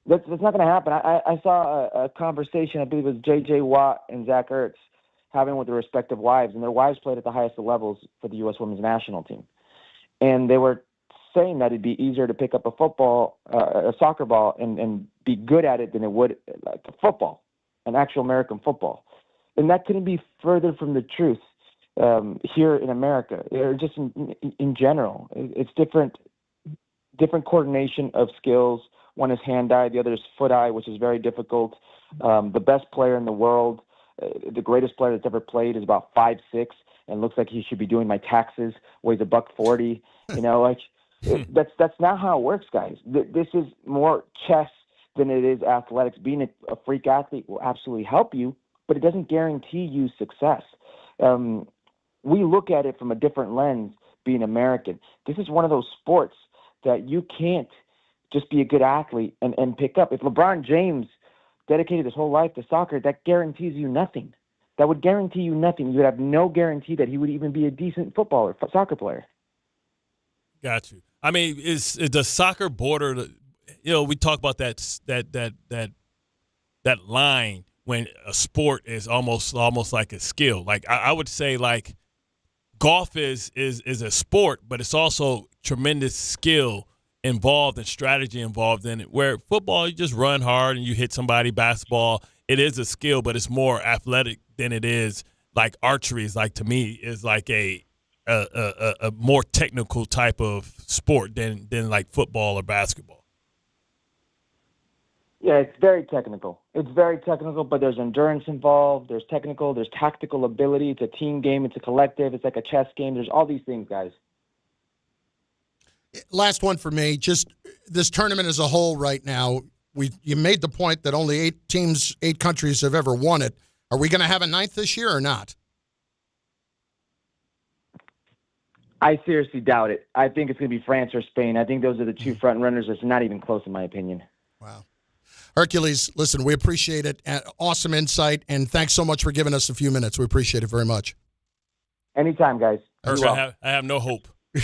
That's not going to happen. I saw a conversation, I believe it was J.J. Watt and Zach Ertz, having with their respective wives, and their wives played at the highest levels for the U.S. women's national team. And they were saying that it'd be easier to pick up a soccer ball and be good at it than it would like football, an actual American football. And that couldn't be further from the truth here in America, or just in general. It's different coordination of skills. One is hand-eye, the other is foot-eye, which is very difficult. The best player in the world, the greatest player that's ever played, is about 5'6", and looks like he should be doing my taxes, weighs $140. That's not how it works, guys. This is more chess than it is athletics. Being a freak athlete will absolutely help you, but it doesn't guarantee you success. We look at it from a different lens, being American. This is one of those sports that you can't just be a good athlete and pick up. If LeBron James dedicated his whole life to soccer, that guarantees you nothing. That would guarantee you nothing. You would have no guarantee that he would even be a decent soccer player. Got you. I mean, is the soccer border? We talk about that line when a sport is almost like a skill. Like I would say, like golf is a sport, but it's also tremendous skill involved and strategy involved in it. Where football, you just run hard and you hit somebody. Basketball, it is a skill, but it's more athletic than it is like archery. Is like, to me, is like a more technical type of sport than like football or basketball. Yeah, it's very technical. But there's endurance involved. There's technical. There's tactical ability. It's a team game. It's a collective. It's like a chess game. There's all these things, guys. Last one for me. Just this tournament as a whole right now, you made the point that only 8 countries have ever won it. Are we going to have a 9th this year or not? I seriously doubt it. I think it's going to be France or Spain. I think those are the 2 front runners. It's not even close, in my opinion. Wow. Herculez, listen, we appreciate it. Awesome insight, and thanks so much for giving us a few minutes. We appreciate it very much. Anytime, guys. I have no hope. Get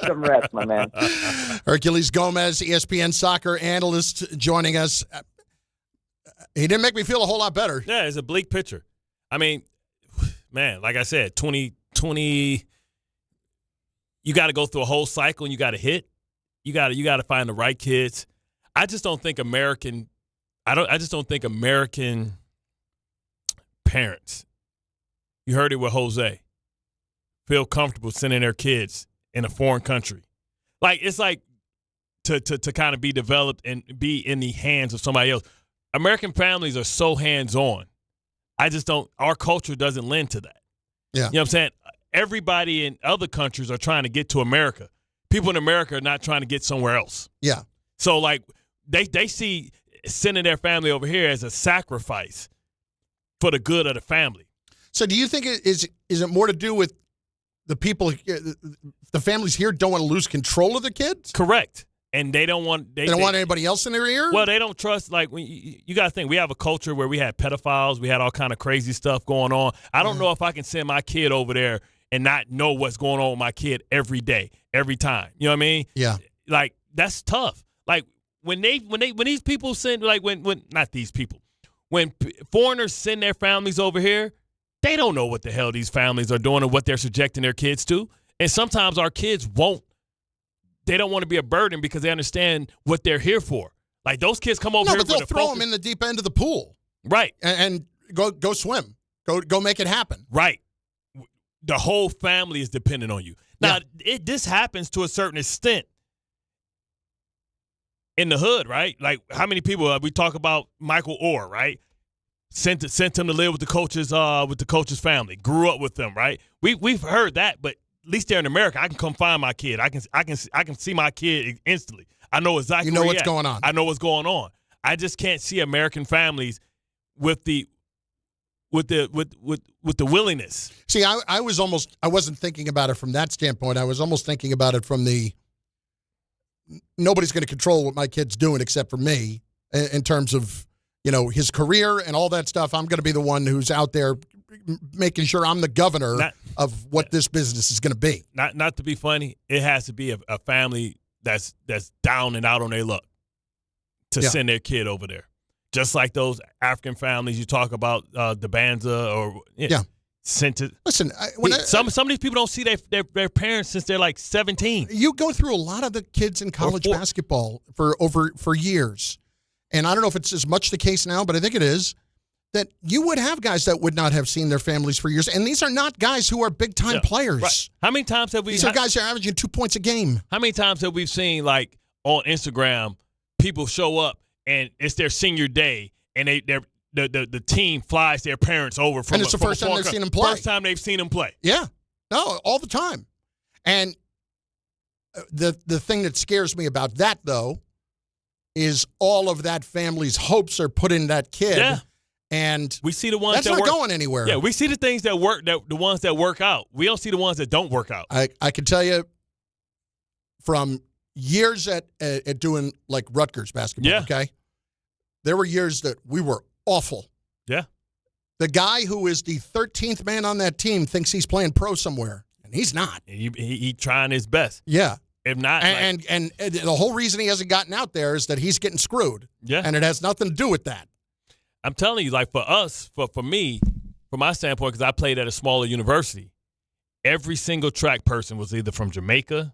some rest, my man. Herculez Gomez, ESPN soccer analyst, joining us. He didn't make me feel a whole lot better. Yeah, it's a bleak picture. I mean, man, like I said, 20, you got to go through a whole cycle and you got to hit. You got to find the right kids. I just don't think American parents, you heard it with Jose, feel comfortable sending their kids in a foreign country. Like, it's like to kind of be developed and be in the hands of somebody else. American families are so hands-on. Our culture doesn't lend to that. Yeah. You know what I'm saying? Everybody in other countries are trying to get to America. People in America are not trying to get somewhere else. Yeah. So, like, they see sending their family over here as a sacrifice for the good of the family. So do you think is it more to do with the people, the families here don't want to lose control of the kids? Correct. And they don't want they don't want anybody else in their ear? Well, they don't trust. Like, when you got to think, we have a culture where we had pedophiles, we had all kind of crazy stuff going on. I don't know if I can send my kid over there and not know what's going on with my kid every day, every time. You know what I mean? Yeah. Like, that's tough. Like, when these people send, like, when not these people, when foreigners send their families over here, they don't know what the hell these families are doing and what they're subjecting their kids to. And sometimes our kids they don't want to be a burden because they understand what they're here for. Like, those kids come over here. But they'll throw them in the deep end of the pool. Right. And go swim. Go make it happen. Right. The whole family is dependent on you. Now, this happens to a certain extent in the hood, right? Like, how many people we talk about Michael Orr, right? Sent him to live with the coach's family. Grew up with them, right? We've heard that, but at least they're in America. I can come find my kid. I can see my kid instantly. I know exactly. You know what's going on. I know what's going on. I just can't see American families with the willingness. See, I wasn't thinking about it from that standpoint. I was almost thinking about it from the nobody's going to control what my kid's doing except for me in terms of, his career and all that stuff. I'm going to be the one who's out there making sure I'm the governor of what this business is going to be. Not to be funny, it has to be a family that's down and out on their luck to send their kid over there. Just like those African families you talk about, the Banza or sent to. Listen, some of these people don't see their parents since they're like 17. You go through a lot of the kids in college basketball for years, and I don't know if it's as much the case now, but I think it is. That you would have guys that would not have seen their families for years, and these are not guys who are big time players. Right. How many times have we? These are guys that are averaging 2 points a game. How many times have we seen, like, on Instagram, people show up and it's their senior day, and the team flies their parents over from. And it's the first time they've seen them play. First time they've seen them play. Yeah, no, all the time. And the thing that scares me about that, though, is all of that family's hopes are put in that kid. Yeah. And we see the ones that's that not going anywhere. Yeah, we see the things that work, the ones that work out. We don't see the ones that don't work out. I can tell you from years at doing, like, Rutgers basketball, okay? There were years that we were awful. Yeah. The guy who is the 13th man on that team thinks he's playing pro somewhere, and he's not. He trying his best. Yeah. If not, and the whole reason he hasn't gotten out there is that he's getting screwed. Yeah. And it has nothing to do with that. I'm telling you, like, for us, for me, from my standpoint, because I played at a smaller university, every single track person was either from Jamaica,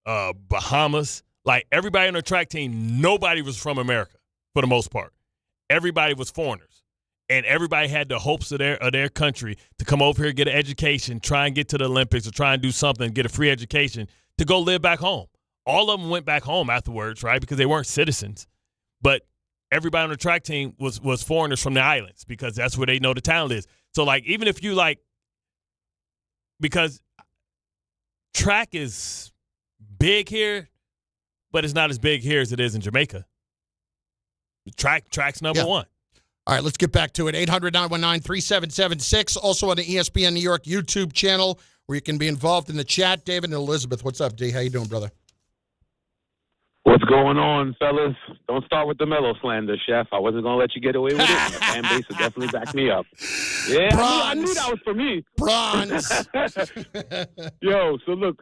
Bahamas. Like, everybody on the track team, nobody was from America for the most part. Everybody was foreigners. And everybody had the hopes of their country to come over here, get an education, try and get to the Olympics, or try and do something, get a free education to go live back home. All of them went back home afterwards, right, because they weren't citizens. But everybody on the track team was foreigners from the islands because that's where they know the talent is. So, like, even if you, like, because track is big here, but it's not as big here as it is in Jamaica. Track's number one. All right, let's get back to it. 800-919-3776. Also on the ESPN New York YouTube channel where you can be involved in the chat. David and Elizabeth, what's up, D? How you doing, brother? What's going on, fellas? Don't start with the Melo slander, Chef. I wasn't going to let you get away with it. And the fan base will definitely back me up. Yeah, I knew that was for me. Bronze. Yo, so look,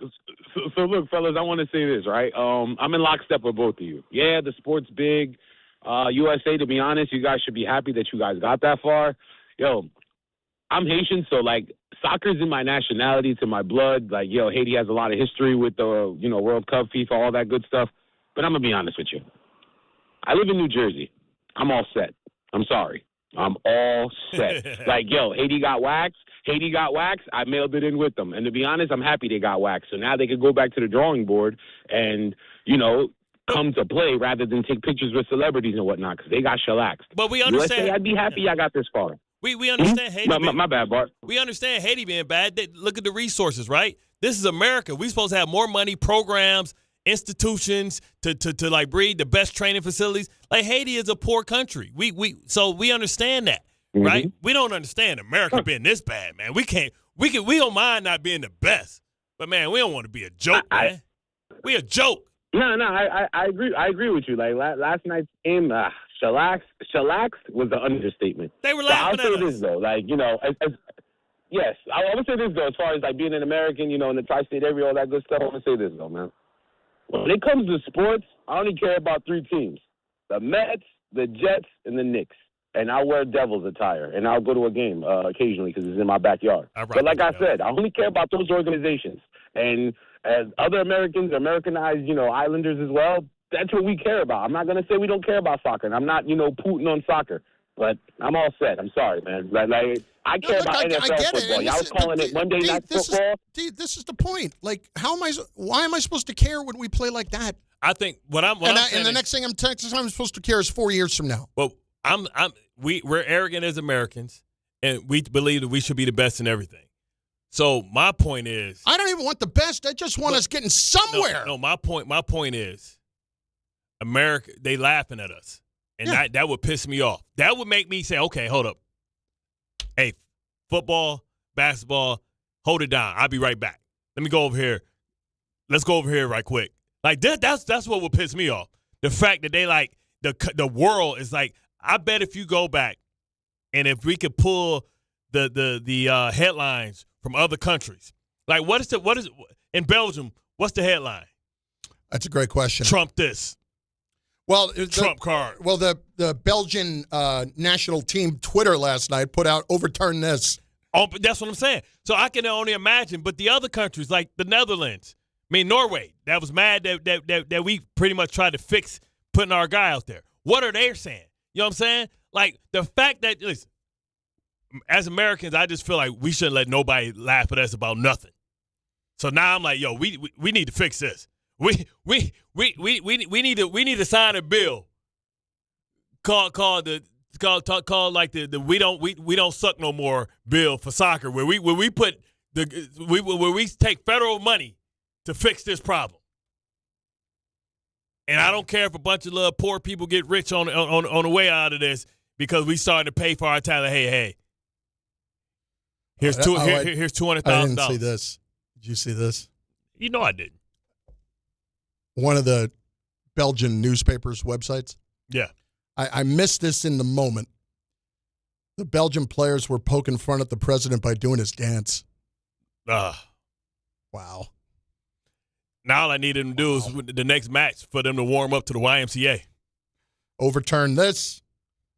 fellas, I want to say this, right? I'm in lockstep with both of you. Yeah, the sport's big. USA, to be honest, you guys should be happy that you guys got that far. Yo, I'm Haitian, so, like, soccer's in my nationality, to my blood. Like, yo, Haiti has a lot of history with the, World Cup, FIFA, all that good stuff. But I'm going to be honest with you. I live in New Jersey. I'm all set. I'm sorry. I'm all set. Like, yo, Haiti got waxed. I mailed it in with them. And to be honest, I'm happy they got waxed. So now they can go back to the drawing board and, come to play rather than take pictures with celebrities and whatnot because they got shellaxed. But we understand. USA, I'd be happy I got this far. We understand Haiti. My bad, Bart. We understand Haiti being bad. Look at the resources, right? This is America. We're supposed to have more money, programs, institutions to like breed the best training facilities. Like, Haiti is a poor country. So we understand that, right? We don't understand America being this bad, man. We don't mind not being the best, but man, we don't want to be a joke, man. We a joke. No, I agree. I agree with you. Like last night's game, shellaxed was the understatement. They were laughing at us. I'll say this though, like yes, I would say this though, as far as like being an American, in the tri-state area, all that good stuff. I want to say this though, man. When it comes to sports, I only care about 3 teams: the Mets, the Jets, and the Knicks. And I'll wear Devils attire, and I'll go to a game occasionally because it's in my backyard. But like I said, I only care about those organizations. And as other Americans, Americanized, Islanders as well, that's what we care about. I'm not going to say we don't care about soccer, and I'm not, Putin on soccer. But I'm all set. I'm sorry, man. I care about NFL football. Y'all was calling it Monday Night Football. This is the point. Like, why am I supposed to care when we play like that? I think and the next thing I'm supposed to care is 4 years from now. Well, we're arrogant as Americans, and we believe that we should be the best in everything. So my point is, I don't even want the best. I just want us getting somewhere. No, my point is, America, they laughing at us, and that would piss me off. That would make me say, okay, hold up. Hey, football, basketball, hold it down. I'll be right back. Let me go over here. Let's go over here right quick. Like that's what would piss me off. The fact that they like the world is like. I bet if you go back, and if we could pull the headlines from other countries, like what is in Belgium? What's the headline? That's a great question. Trump this. Well, Trump card. Well, the Belgian national team Twitter last night put out overturn this. Oh, that's what I'm saying. So I can only imagine. But the other countries, like the Netherlands, Norway, that was mad that we pretty much tried to fix putting our guy out there. What are they saying? You know what I'm saying? Like, the fact that, listen, as Americans, I just feel like we shouldn't let nobody laugh at us about nothing. So now I'm like, yo, we need to fix this. We need to sign a bill called the we don't suck no more bill for soccer where we put where we take federal money to fix this problem. And I don't care if a bunch of little poor people get rich on the way out of this because we starting to pay for our talent. Hey, here's $200,000. I didn't see this. Did you see this? You know I didn't. One of the Belgian newspapers' websites. Yeah. I missed this in the moment. The Belgian players were poking fun at the president by doing his dance. Wow. Now all I need them to do is the next match for them to warm up to the YMCA. Overturn this.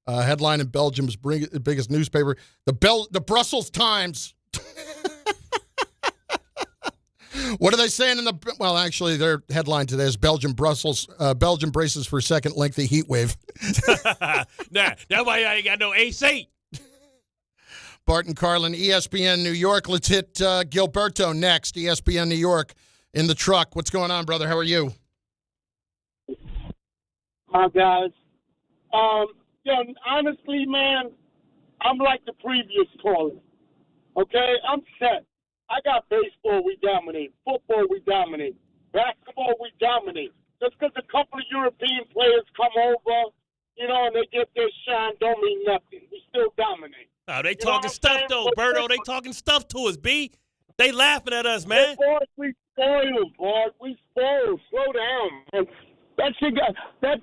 Headline in Belgium's biggest newspaper. The Brussels Times. What are they saying in the? Well, actually, their headline today is Belgium braces for second lengthy heat wave. Nah, that's why I ain't got no AC. Bart and Carlin, ESPN New York. Let's hit Gilberto next. ESPN New York in the truck. What's going on, brother? How are you? Hi, guys. Honestly, man, I'm like the previous caller. Okay, I'm set. I got baseball, we dominate. Football, we dominate. Basketball, we dominate. Just because a couple of European players come over, and they get their shine, don't mean nothing. We still dominate. Oh, they talking stuff, though, Berto. They talking stuff to us, B. They laughing at us, man. Boy, we spoiled, Bart. We spoiled. Slow down, man. That shit got that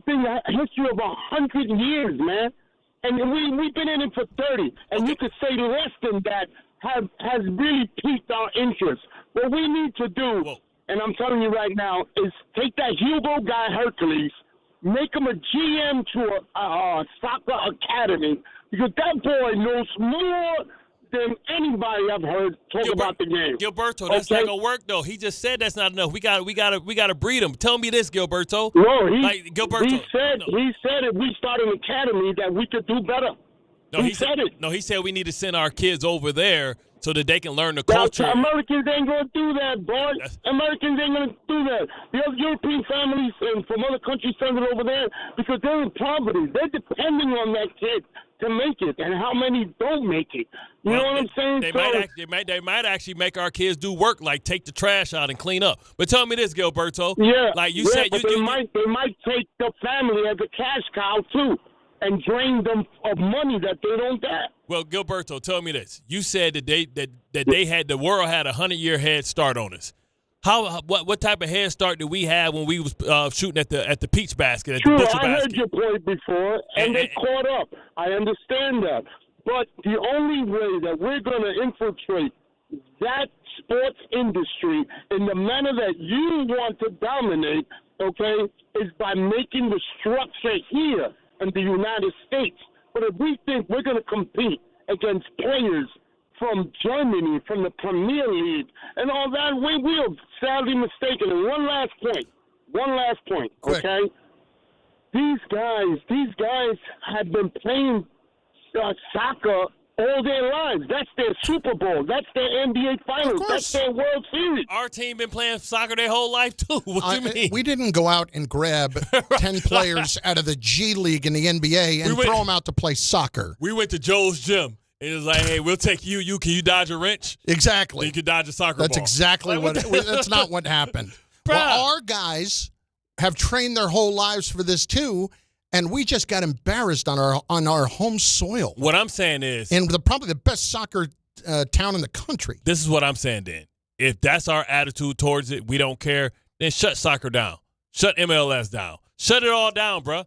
thing a history of 100 years, man. And we've been in it for 30. And you could say less than that has really piqued our interest. What we need to do, and I'm telling you right now, is take that Hugo guy, Herculez, make him a GM to a soccer academy, because that boy knows more than anybody I've heard talk about the game. Gilberto, that's not gonna work though. He just said that's not enough. We gotta breed him. Tell me this, Gilberto. No, Gilberto. He said if we start an academy that we could do better. No, he said it. No, he said we need to send our kids over there so that they can learn the culture. Americans ain't going to do that, boy. Americans ain't going to do that. The other European families and from other countries send it over there because they're in poverty. They're depending on that kid to make it, and how many don't make it. You know what I'm saying? They might actually make our kids do work, like take the trash out and clean up. But tell me this, Gilberto. Yeah. Like you said, they might take the family as a cash cow too, and drain them of money that they don't get. Well, Gilberto, tell me this. You said that the world had a 100-year head start on us. What type of head start did we have when we was shooting at the peach basket, at the butcher basket? I heard your point before, and they caught up. I understand that. But the only way that we're going to infiltrate that sports industry in the manner that you want to dominate, okay, is by making the structure here in the United States. But if we think we're going to compete against players from Germany, from the Premier League, and all that, we are sadly mistaken. And one last point, okay? These guys have been playing soccer all their lives. That's their Super Bowl. That's their NBA Finals. That's their World Series. Our team been playing soccer their whole life, too. What do you mean? We didn't go out and grab 10 players out of the G League in the NBA and throw them out to play soccer. We went to Joe's gym. It was like, hey, we'll take you. Can you dodge a wrench? Exactly. You can dodge a soccer ball. That's exactly that's not what happened. Well, our guys have trained their whole lives for this, too. And we just got embarrassed on our home soil. What I'm saying is, and probably the best soccer town in the country. This is what I'm saying. Then, if that's our attitude towards it, we don't care. Then shut soccer down. Shut MLS down. Shut it all down, bruh.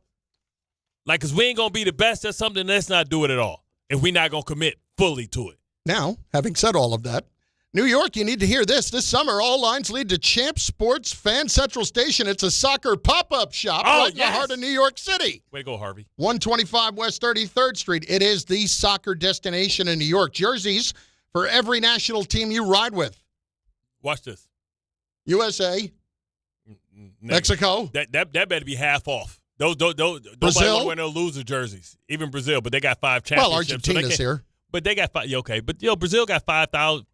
Like, cause we ain't gonna be the best at something. Let's not do it at all. If we're not gonna commit fully to it. Now, having said all of that, New York, you need to hear this. This summer, all lines lead to Champ Sports Fan Central Station. It's a soccer pop-up shop right in the heart of New York City. Way to go, Harvey. 125 West 33rd Street. It is the soccer destination in New York. Jerseys for every national team you ride with. Watch this. USA. Mexico. That better be half off. Those nobody want to wear no loser jerseys. Even Brazil, but they got 5 championships. Well, Argentina's here. But they got 5. Okay, but Brazil got 5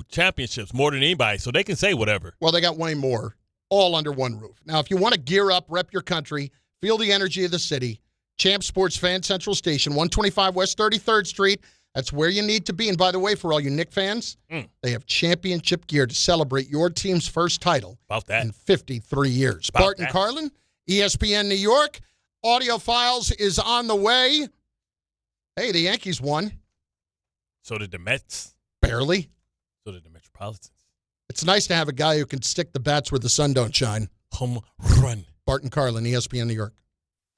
championships, more than anybody, so they can say whatever. Well, they got way more, all under one roof. Now, if you want to gear up, rep your country, feel the energy of the city, Champ Sports Fan Central Station, 125 West 33rd Street. That's where you need to be. And by the way, for all you Knicks fans, they have championship gear to celebrate your team's first title in 53 years. Bart and Carlin, ESPN New York. Audio Files is on the way. Hey, the Yankees won. So did the Mets. Barely. So did the Metropolitans. It's nice to have a guy who can stick the bats where the sun don't shine. Home run. Bart and Carlin, ESPN New York.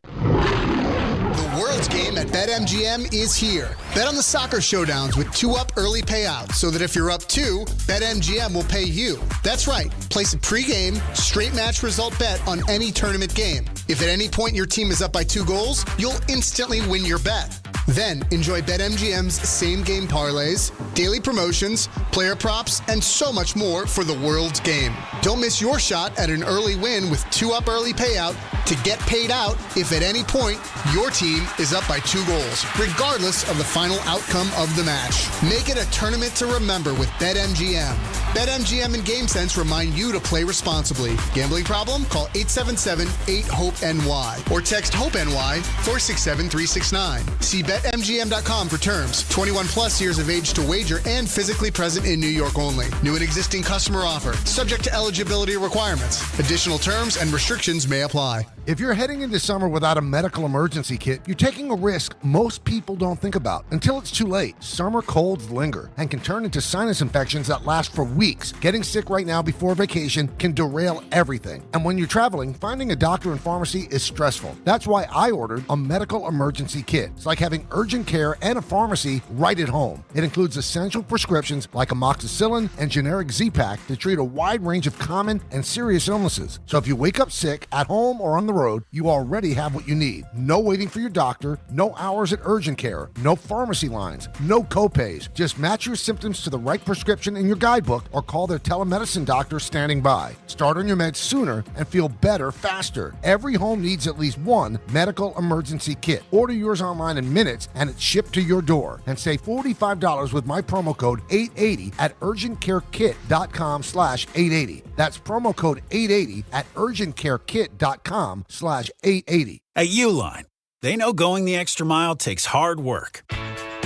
The World's Game at BetMGM is here. Bet on the soccer showdowns with 2-up early payouts so that if you're up 2, BetMGM will pay you. That's right. Place a pregame, straight match result bet on any tournament game. If at any point your team is up by 2 goals, you'll instantly win your bet. Then enjoy BetMGM's same-game parlays, daily promotions, player props, and so much more for the World's Game. Don't miss your shot at an early win with 2-up early payout to get paid out if at any point your team is up by 2 goals, regardless of the final outcome of the match. Make it a tournament to remember with BetMGM. BetMGM and GameSense remind you to play responsibly. Gambling problem? Call 877-8-HOPE-NY or text HOPE-NY 467-369. See BetMGM.com for terms. 21 plus years of age to wager and physically present in New York only. New and existing customer offer. Subject to eligibility requirements. Additional terms and restrictions may apply. If you're heading into summer without a medical emergency kit, you're taking a risk most people don't think about until it's too late. Summer colds linger and can turn into sinus infections that last for weeks. Getting sick right now before vacation can derail everything. And when you're traveling, finding a doctor and pharmacy is stressful. That's why I ordered a medical emergency kit. It's like having urgent care and a pharmacy right at home. It includes essential prescriptions like amoxicillin and generic Z-Pak to treat a wide range of common and serious illnesses. So if you wake up sick at home or on the road, you already have what you need. No waiting for your doctor, no hours at urgent care, no pharmacy lines, no copays. Just match your symptoms to the right prescription in your guidebook or call their telemedicine doctor standing by. Start on your meds sooner and feel better faster. Every home needs at least one medical emergency kit. Order yours online in minutes and it's shipped to your door. And save $45 with my promo code 880 at urgentcarekit.com/880. That's promo code 880 at urgentcarekit.com/880. At Uline, they know going the extra mile takes hard work.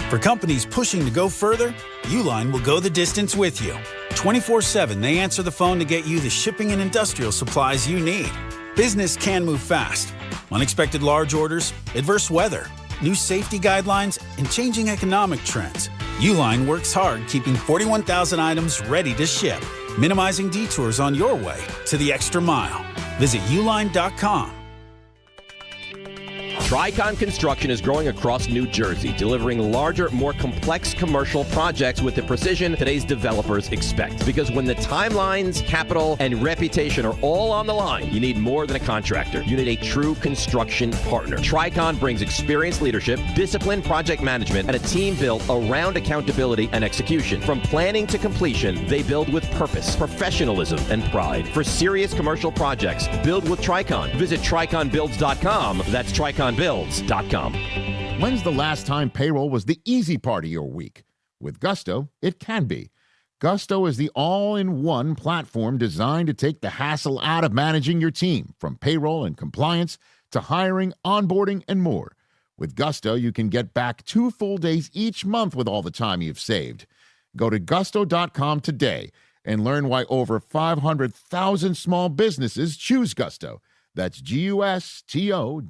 For companies pushing to go further, Uline will go the distance with you. 24/7, they answer the phone to get you the shipping and industrial supplies you need. Business can move fast. Unexpected large orders, adverse weather, new safety guidelines, and changing economic trends. Uline works hard keeping 41,000 items ready to ship, minimizing detours on your way to the extra mile. Visit uline.com. Tricon Construction is growing across New Jersey, delivering larger, more complex commercial projects with the precision today's developers expect. Because when the timelines, capital, and reputation are all on the line, you need more than a contractor. You need a true construction partner. Tricon brings experienced leadership, disciplined project management, and a team built around accountability and execution. From planning to completion, they build with purpose, professionalism, and pride. For serious commercial projects, build with Tricon. Visit triconbuilds.com. That's triconbuilds.com. When's the last time payroll was the easy part of your week? With Gusto, it can be. Gusto is the all-in-one platform designed to take the hassle out of managing your team, from payroll and compliance to hiring, onboarding, and more. With Gusto, you can get back 2 full days each month with all the time you've saved. Go to gusto.com today and learn why over 500,000 small businesses choose Gusto. That's GUSTO.com.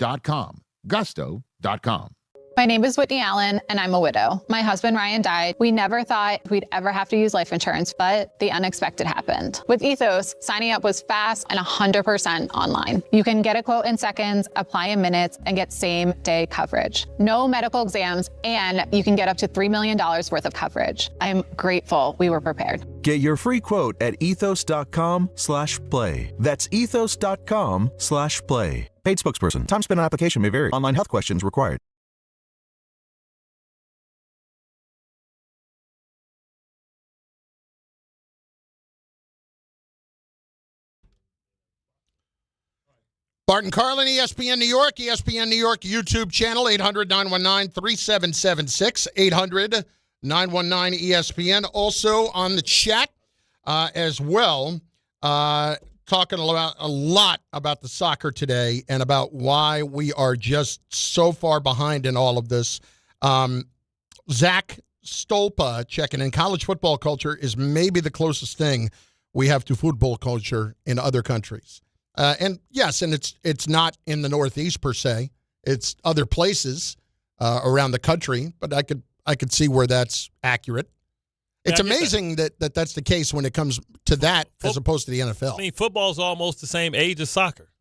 Gusto.com. My name is Whitney Allen, and I'm a widow. My husband, Ryan, died. We never thought we'd ever have to use life insurance, but the unexpected happened. With Ethos, signing up was fast and 100% online. You can get a quote in seconds, apply in minutes, and get same-day coverage. No medical exams, and you can get up to $3 million worth of coverage. I'm grateful we were prepared. Get your free quote at ethos.com/play. That's ethos.com/play. Paid spokesperson. Time spent on application may vary. Online health questions required. Bart Carlin, ESPN New York, ESPN New York YouTube channel, 800-919-3776, 800-919-ESPN. Also on the chat as well, talking a lot about the soccer today and about why we are just so far behind in all of this. Zach Stolpa checking in. College football culture is maybe the closest thing we have to football culture in other countries. And yes, and it's not in the Northeast per se. It's other places around the country, but I could see where that's accurate. It's amazing that that's the case when it comes to that as opposed to the NFL. I mean, football's almost the same age as soccer,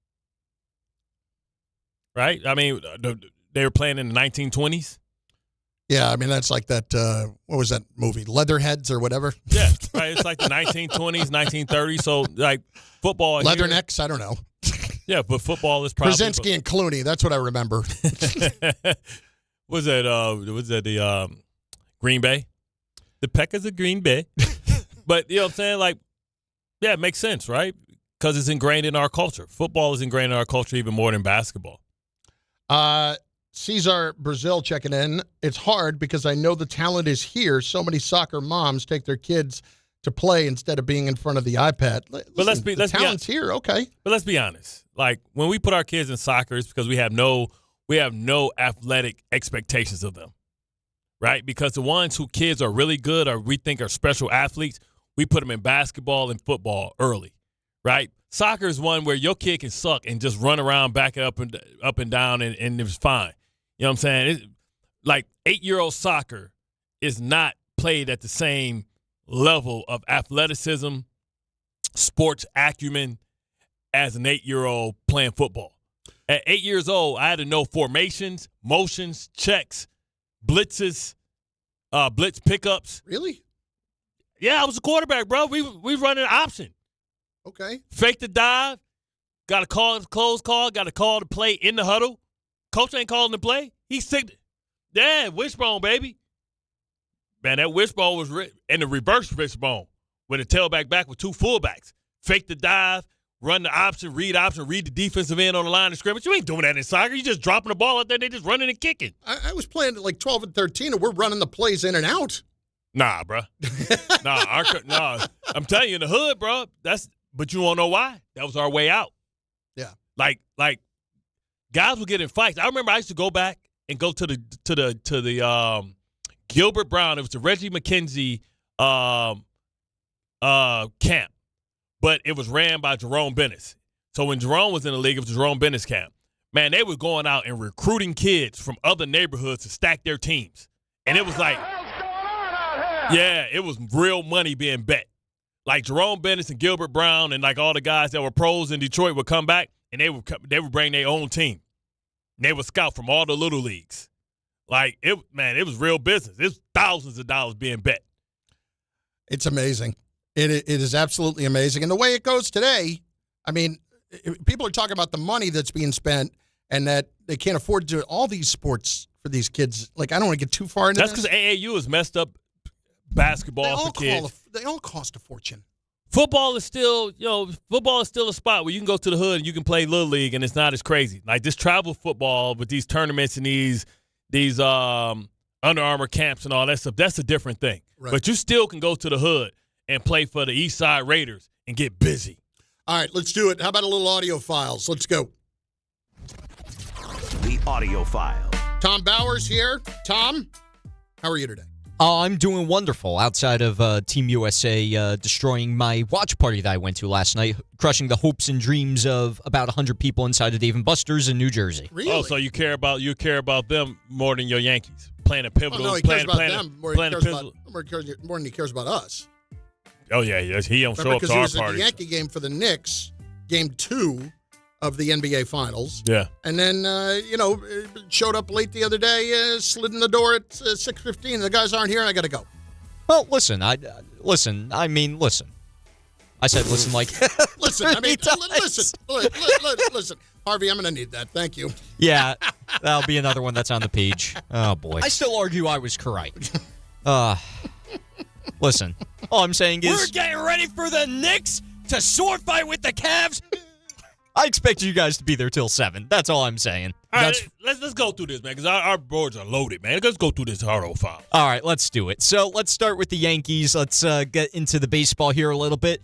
right? I mean, they were playing in the 1920s. Yeah, I mean, that's like that, what was that movie, Leatherheads or whatever? Yeah, right. It's like the 1920s, 1930s. So, like, football. Leathernecks, I don't know. Yeah, but football is probably. Krasinski and Clooney, that's what I remember. Was that the Green Bay? The Packers of Green Bay. But, you know what I'm saying? Like, yeah, it makes sense, right? Because it's ingrained in our culture. Football is ingrained in our culture even more than basketball. Cesar Brazil checking in. It's hard because I know the talent is here. So many soccer moms take their kids to play instead of being in front of the iPad. Listen, the talent's here, okay. But let's be honest. Like, when we put our kids in soccer, it's because we have no athletic expectations of them, right? Because the ones who kids are really good or we think are special athletes, we put them in basketball and football early, right? Soccer is one where your kid can suck and just run around, back it up and down, and it's fine. You know what I'm saying? Like, 8-year-old soccer is not played at the same level of athleticism, sports acumen as an 8-year-old playing football. At 8 years old, I had to know formations, motions, checks, blitzes, blitz pickups. Really? Yeah, I was a quarterback, bro. We running an option. Okay. Fake the dive. Got to call the close call. Got to call the play in the huddle. Coach ain't calling the play. He's sick. Yeah, wishbone, baby. Man, that wishbone was in the reverse wishbone with a tailback back with 2 fullbacks. Fake the dive, run the option, read the defensive end on the line of scrimmage. You ain't doing that in soccer. You just dropping the ball out there. They just running and kicking. I was playing at like 12 and 13, and we're running the plays in and out. Nah, bro. Nah. I'm telling you, in the hood, bro. But you won't know why. That was our way out. Yeah. Like guys would get in fights. I remember I used to go back and go to the Gilbert Brown. It was the Reggie McKenzie camp, but it was ran by Jerome Bennis. So when Jerome was in the league, it was Jerome Bennis camp. Man, they were going out and recruiting kids from other neighborhoods to stack their teams, and it was like, yeah, it was real money being bet. Like Jerome Bennis and Gilbert Brown and like all the guys that were pros in Detroit would come back, and they would bring their own team. They would scout from all the little leagues. Like, it was real business. It's thousands of dollars being bet. It's amazing. It is absolutely amazing. And the way it goes today, I mean, people are talking about the money that's being spent and that they can't afford to do all these sports for these kids. Like, I don't want to get too far into That's because AAU has messed up basketball for kids. They all cost a fortune. Football is still a spot where you can go to the hood and you can play Little League and it's not as crazy. Like this travel football with these tournaments and these Under Armour camps and all that stuff, that's a different thing. Right. But you still can go to the hood and play for the East Side Raiders and get busy. All right, let's do it. How about a little audio files? Let's go. The audio file. Tom Bowers here. Tom, how are you today? I'm doing wonderful outside of Team USA destroying my watch party that I went to last night, crushing the hopes and dreams of about 100 people inside of Dave & Buster's in New Jersey. Really? Oh, so you care about them more than your Yankees. Playing a pivotal. Oh, no, he cares about them more than he cares about us. Oh, yeah. He don't show up to our parties. Because he was at the Yankee game for the Knicks, game 2 of the NBA Finals. Yeah. And then, showed up late the other day, slid in the door at 6:15. The guys aren't here, and I got to go. Well, listen. I said listen like listen. I mean, listen. Harvey, I'm going to need that. Thank you. Yeah, that'll be another one that's on the page. Oh, boy. I still argue I was correct. Listen, all I'm saying is... We're getting ready for the Knicks to sword fight with the Cavs. I expect you guys to be there till 7. That's all I'm saying. All right, let's go through this, man, because our boards are loaded, man. Let's go through this audio file. All right, let's do it. So let's start with the Yankees. Let's get into the baseball here a little bit.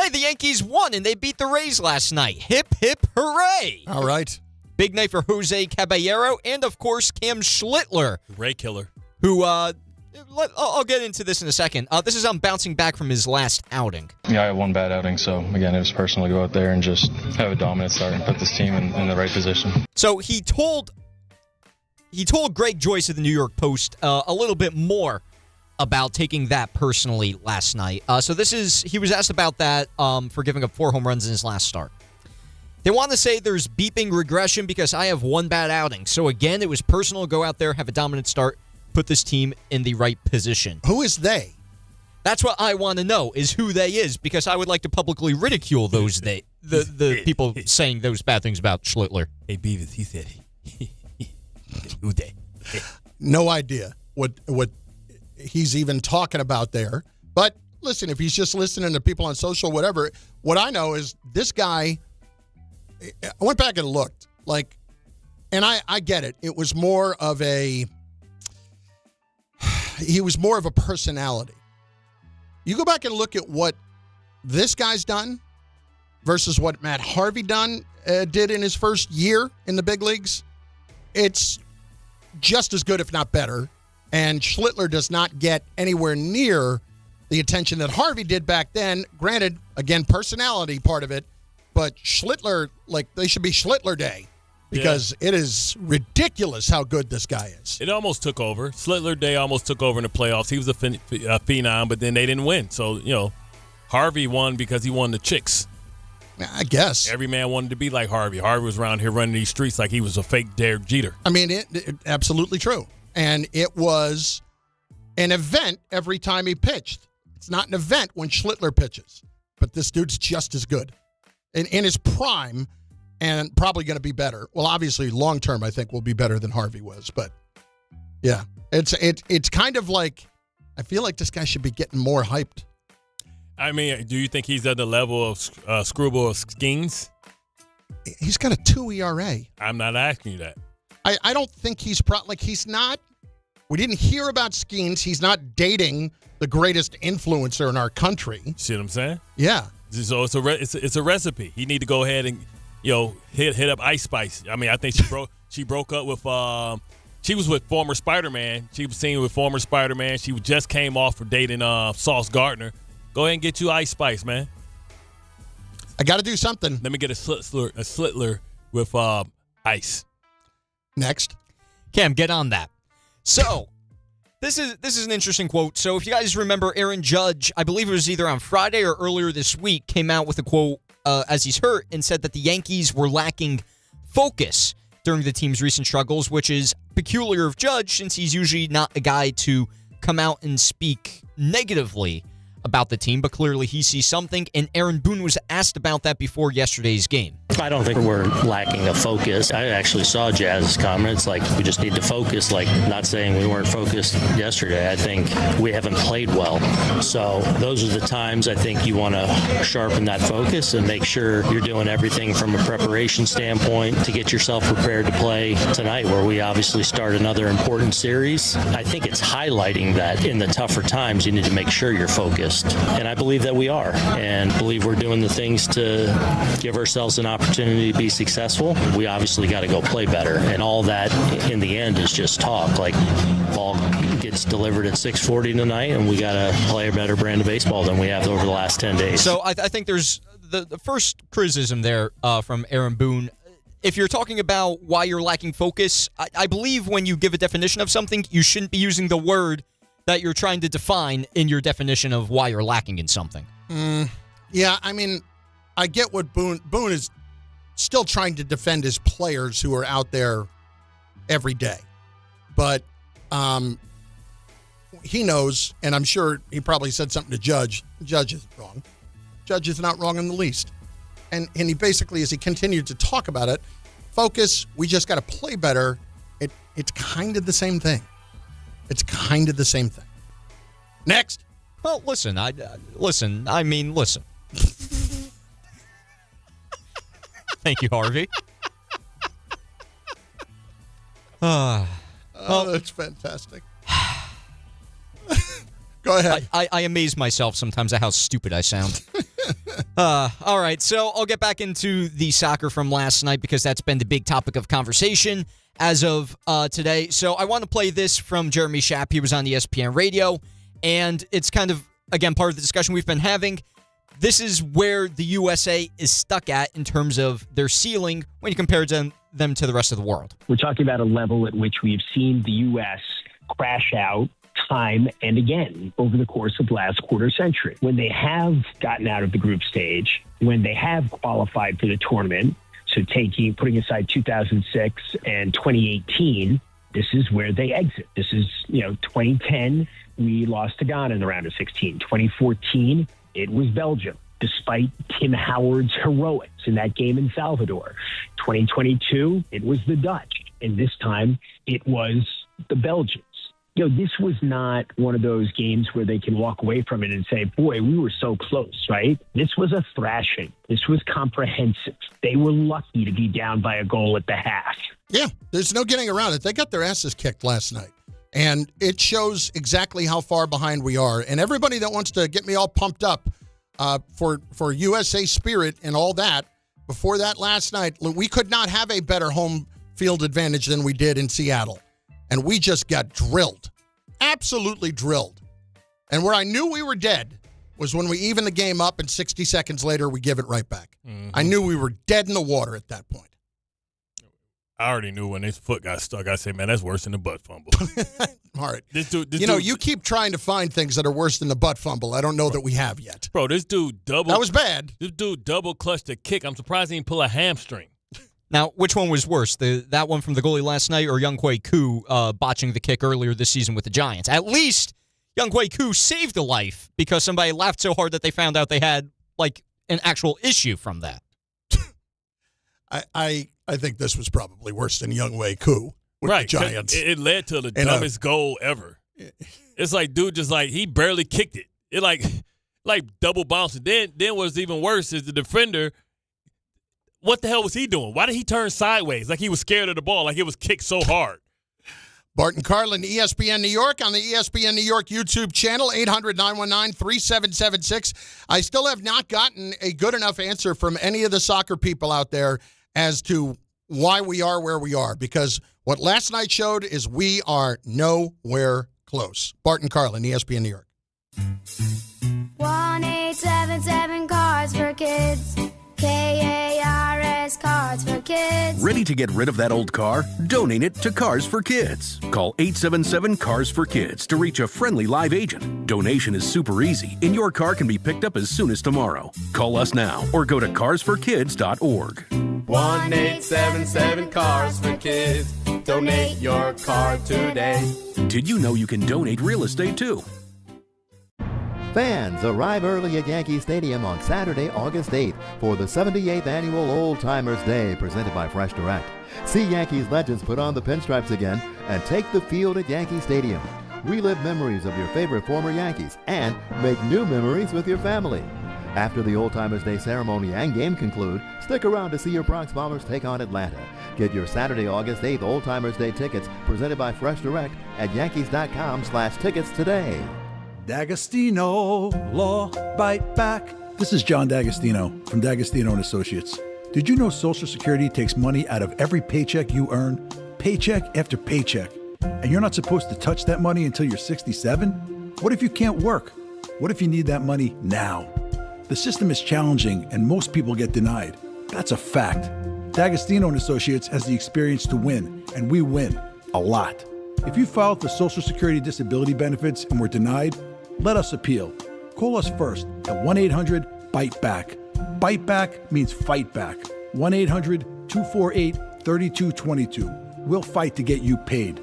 Hey, the Yankees won, and they beat the Rays last night. Hip, hip, hooray. All right. Big night for Jose Caballero and, of course, Cam Schlittler. Ray killer. Who, I'll get into this in a second. This is bouncing back from his last outing. Yeah, I had one bad outing, so, again, it was personal to go out there and just have a dominant start and put this team in the right position. So he told Greg Joyce of the New York Post a little bit more about taking that personally last night. He was asked about that for giving up 4 home runs in his last start. They want to say there's beeping regression because I have one bad outing. So again, it was personal. Go out there, have a dominant start, put this team in the right position. Who is they? That's what I want to know is who they is because I would like to publicly ridicule those the people saying those bad things about Schlittler. Hey Beavis, he said who they? No idea what he's even talking about there. But listen, if he's just listening to people on social, whatever, what I know is this guy, I went back and looked, and I get it. It was more of he was more of a personality. You go back and look at what this guy's done versus what Matt Harvey did in his first year in the big leagues. It's just as good, if not better. And Schlittler does not get anywhere near the attention that Harvey did back then. Granted, again, personality part of it. But Schlittler, they should be Schlittler Day because it is ridiculous how good this guy is. It almost took over. Schlittler Day almost took over in the playoffs. He was a phenom, but then they didn't win. So, Harvey won because he won the chicks. I guess. Every man wanted to be like Harvey. Harvey was around here running these streets like he was a fake Derek Jeter. I mean, it absolutely true. And it was an event every time he pitched. It's not an event when Schlittler pitches. But this dude's just as good. In his prime, and probably going to be better. Well, obviously, long term, I think will be better than Harvey was. But yeah, it's kind of like I feel like this guy should be getting more hyped. I mean, do you think he's at the level of Screwball of Skeens? He's got a 2 ERA. I'm not asking you that. I don't think he's he's not. We didn't hear about Skeens. He's not dating the greatest influencer in our country. See what I'm saying? Yeah. So it's a recipe. He need to go ahead and hit up Ice Spice. I mean, I think she broke up with she was with former Spider-Man. She was seen with former Spider-Man. She just came off for dating Sauce Gardner. Go ahead and get you Ice Spice, man. I got to do something. Let me get a Schlittler with Ice. Next. Cam, get on that. So, this is an interesting quote. So, if you guys remember, Aaron Judge, I believe it was either on Friday or earlier this week, came out with a quote as he's hurt and said that the Yankees were lacking focus during the team's recent struggles, which is peculiar of Judge since he's usually not a guy to come out and speak negatively about the team, but clearly he sees something, and Aaron Boone was asked about that before yesterday's game. I don't think we're lacking a focus. I actually saw Jazz's comments, like, we just need to focus, like, not saying we weren't focused yesterday. I think we haven't played well. So those are the times I think you want to sharpen that focus and make sure you're doing everything from a preparation standpoint to get yourself prepared to play tonight, where we obviously start another important series. I think it's highlighting that in the tougher times, you need to make sure you're focused. And I believe that we are, and believe we're doing the things to give ourselves an opportunity to be successful. We obviously got to go play better, and all that in the end is just talk. Like, ball gets delivered at 6:40 tonight, and we got to play a better brand of baseball than we have over the last 10 days. So I think there's the first criticism there from Aaron Boone. If you're talking about why you're lacking focus, I believe when you give a definition of something, you shouldn't be using the word that you're trying to define in your definition of why you're lacking in something. Yeah, I mean, I get what Boone is still trying to defend his players who are out there every day. But he knows, and I'm sure he probably said something to Judge. Judge isn't wrong. Judge is not wrong in the least. And he basically, as he continued to talk about it, focus, we just got to play better. It's kind of the same thing. It's kind of the same thing. Next. Well, listen. Listen. Thank you, Harvey. That's fantastic. Go ahead. I amaze myself sometimes at how stupid I sound. All right, so I'll get back into the soccer from last night because that's been the big topic of conversation as of today. So I want to play this from Jeremy Schaap. He was on ESPN Radio, and it's kind of, again, part of the discussion we've been having. This is where the USA is stuck at in terms of their ceiling when you compare them to the rest of the world. We're talking about a level at which we've seen the U.S. crash out time and again over the course of the last quarter century. When they have gotten out of the group stage, when they have qualified for the tournament, so putting aside 2006 and 2018, this is where they exit. This is, 2010, we lost to Ghana in the round of 16. 2014, it was Belgium, despite Tim Howard's heroics in that game in Salvador. 2022, it was the Dutch. And this time, it was the Belgians. This was not one of those games where they can walk away from it and say, boy, we were so close, right? This was a thrashing. This was comprehensive. They were lucky to be down by a goal at the half. Yeah, there's no getting around it. They got their asses kicked last night. And it shows exactly how far behind we are. And everybody that wants to get me all pumped up for USA spirit and all that, before that last night, we could not have a better home field advantage than we did in Seattle. And we just got drilled. Absolutely drilled. And where I knew we were dead was when we evened the game up and 60 seconds later we give it right back. Mm-hmm. I knew we were dead in the water at that point. I already knew when his foot got stuck. I said, man, that's worse than the butt fumble. All right. You keep trying to find things that are worse than the butt fumble. I don't know that we have yet. Bro, this dude double. That was bad. This dude double clutched a kick. I'm surprised he didn't pull a hamstring. Now, which one was worse, that one from the goalie last night or Younghoe Koo botching the kick earlier this season with the Giants? At least Younghoe Koo saved a life because somebody laughed so hard that they found out they had an actual issue from that. I think this was probably worse than Younghoe Koo with the Giants. It led to the dumbest goal ever. It's like, dude, he barely kicked it. It like double bounced. Then what's even worse is the defender. What the hell was he doing? Why did he turn sideways? Like he was scared of the ball, like it was kicked so hard. Bart Carlin, ESPN New York, on the ESPN New York YouTube channel, 800-919-3776. I still have not gotten a good enough answer from any of the soccer people out there as to why we are where we are, because what last night showed is we are nowhere close. Bart Carlin, ESPN New York. 1-877 Cards for Kids. KARS Cards for Kids. Ready to get rid of that old car? Donate it to Cars for Kids. Call 877 Cars for Kids to reach a friendly live agent. Donation is super easy, and your car can be picked up as soon as tomorrow. Call us now or go to carsforkids.org. 1-877 Cars for Kids. Donate your car today. Did you know you can donate real estate too? Fans, arrive early at Yankee Stadium on Saturday, August 8th for the 78th Annual Old Timers Day presented by Fresh Direct. See Yankees legends put on the pinstripes again and take the field at Yankee Stadium. Relive memories of your favorite former Yankees and make new memories with your family. After the Old Timers Day ceremony and game conclude, stick around to see your Bronx Bombers take on Atlanta. Get your Saturday, August 8th Old Timers Day tickets presented by Fresh Direct at Yankees.com/tickets today. D'Agostino Law Bite Back. This is John D'Agostino from D'Agostino & Associates. Did you know Social Security takes money out of every paycheck you earn? Paycheck after paycheck. And you're not supposed to touch that money until you're 67? What if you can't work? What if you need that money now? The system is challenging and most people get denied. That's a fact. D'Agostino & Associates has the experience to win, and we win a lot. If you filed for Social Security disability benefits and were denied, let us appeal. Call us first at 1-800-BITE-BACK. Bite Back means fight back. 1-800-248-3222. We'll fight to get you paid.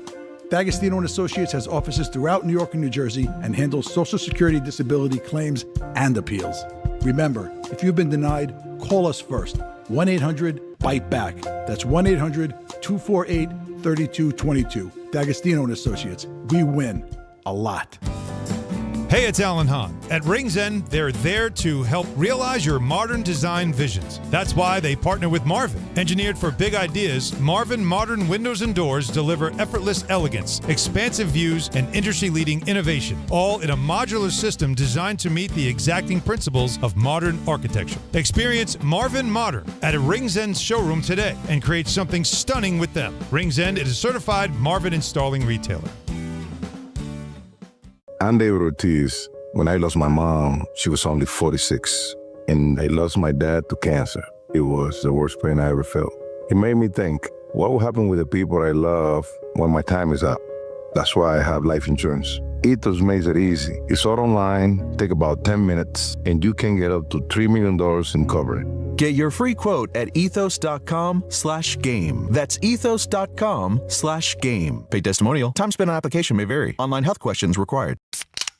D'Agostino & Associates has offices throughout New York and New Jersey and handles Social Security disability claims and appeals. Remember, if you've been denied, call us first. 1-800-BITE-BACK. That's 1-800-248-3222. D'Agostino & Associates. We win a lot. Hey, it's Alan Hahn. At Rings End, they're there to help realize your modern design visions. That's why they partner with Marvin. Engineered for big ideas, Marvin modern windows and doors deliver effortless elegance, expansive views, and industry-leading innovation, all in a modular system designed to meet the exacting principles of modern architecture. Experience Marvin Modern at a Rings End showroom today and create something stunning with them. Rings End is a certified Marvin installing retailer. I'm David Ortiz. When I lost my mom, she was only 46, and I lost my dad to cancer. It was the worst pain I ever felt. It made me think, what will happen with the people I love when my time is up? That's why I have life insurance. Ethos makes it easy. It's all online, take about 10 minutes, and you can get up to $3 million in coverage. Get your free quote at ethos.com/game. That's ethos.com/game. Paid testimonial. Time spent on application may vary. Online health questions required.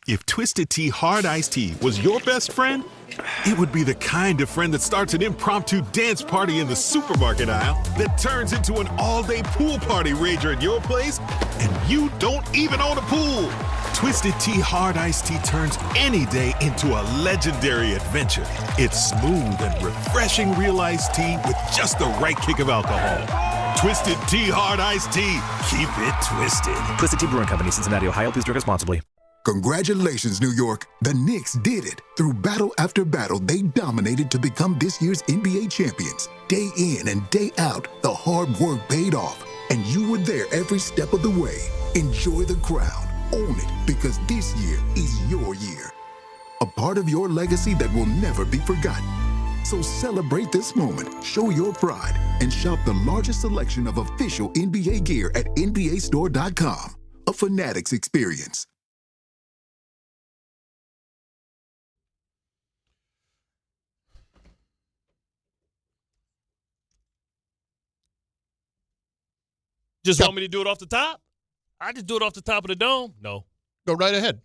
If Twisted Tea Hard Iced Tea was your best friend, it would be the kind of friend that starts an impromptu dance party in the supermarket aisle that turns into an all-day pool party rager at your place, and you don't even own a pool. Twisted Tea Hard Iced Tea turns any day into a legendary adventure. It's smooth and refreshing real iced tea with just the right kick of alcohol. Twisted Tea Hard Iced Tea. Keep it twisted. Twisted Tea Brewing Company, Cincinnati, Ohio. Please drink responsibly. Congratulations, New York. The Knicks did it. Through battle after battle, they dominated to become this year's NBA champions. Day in and day out, the hard work paid off, and you were there every step of the way. Enjoy the crown. Own it, because this year is your year. A part of your legacy that will never be forgotten. So celebrate this moment, show your pride, and shop the largest selection of official NBA gear at NBAstore.com. A Fanatics experience. Just want me to do it off the top? I just do it off the top of the dome? No. Go right ahead.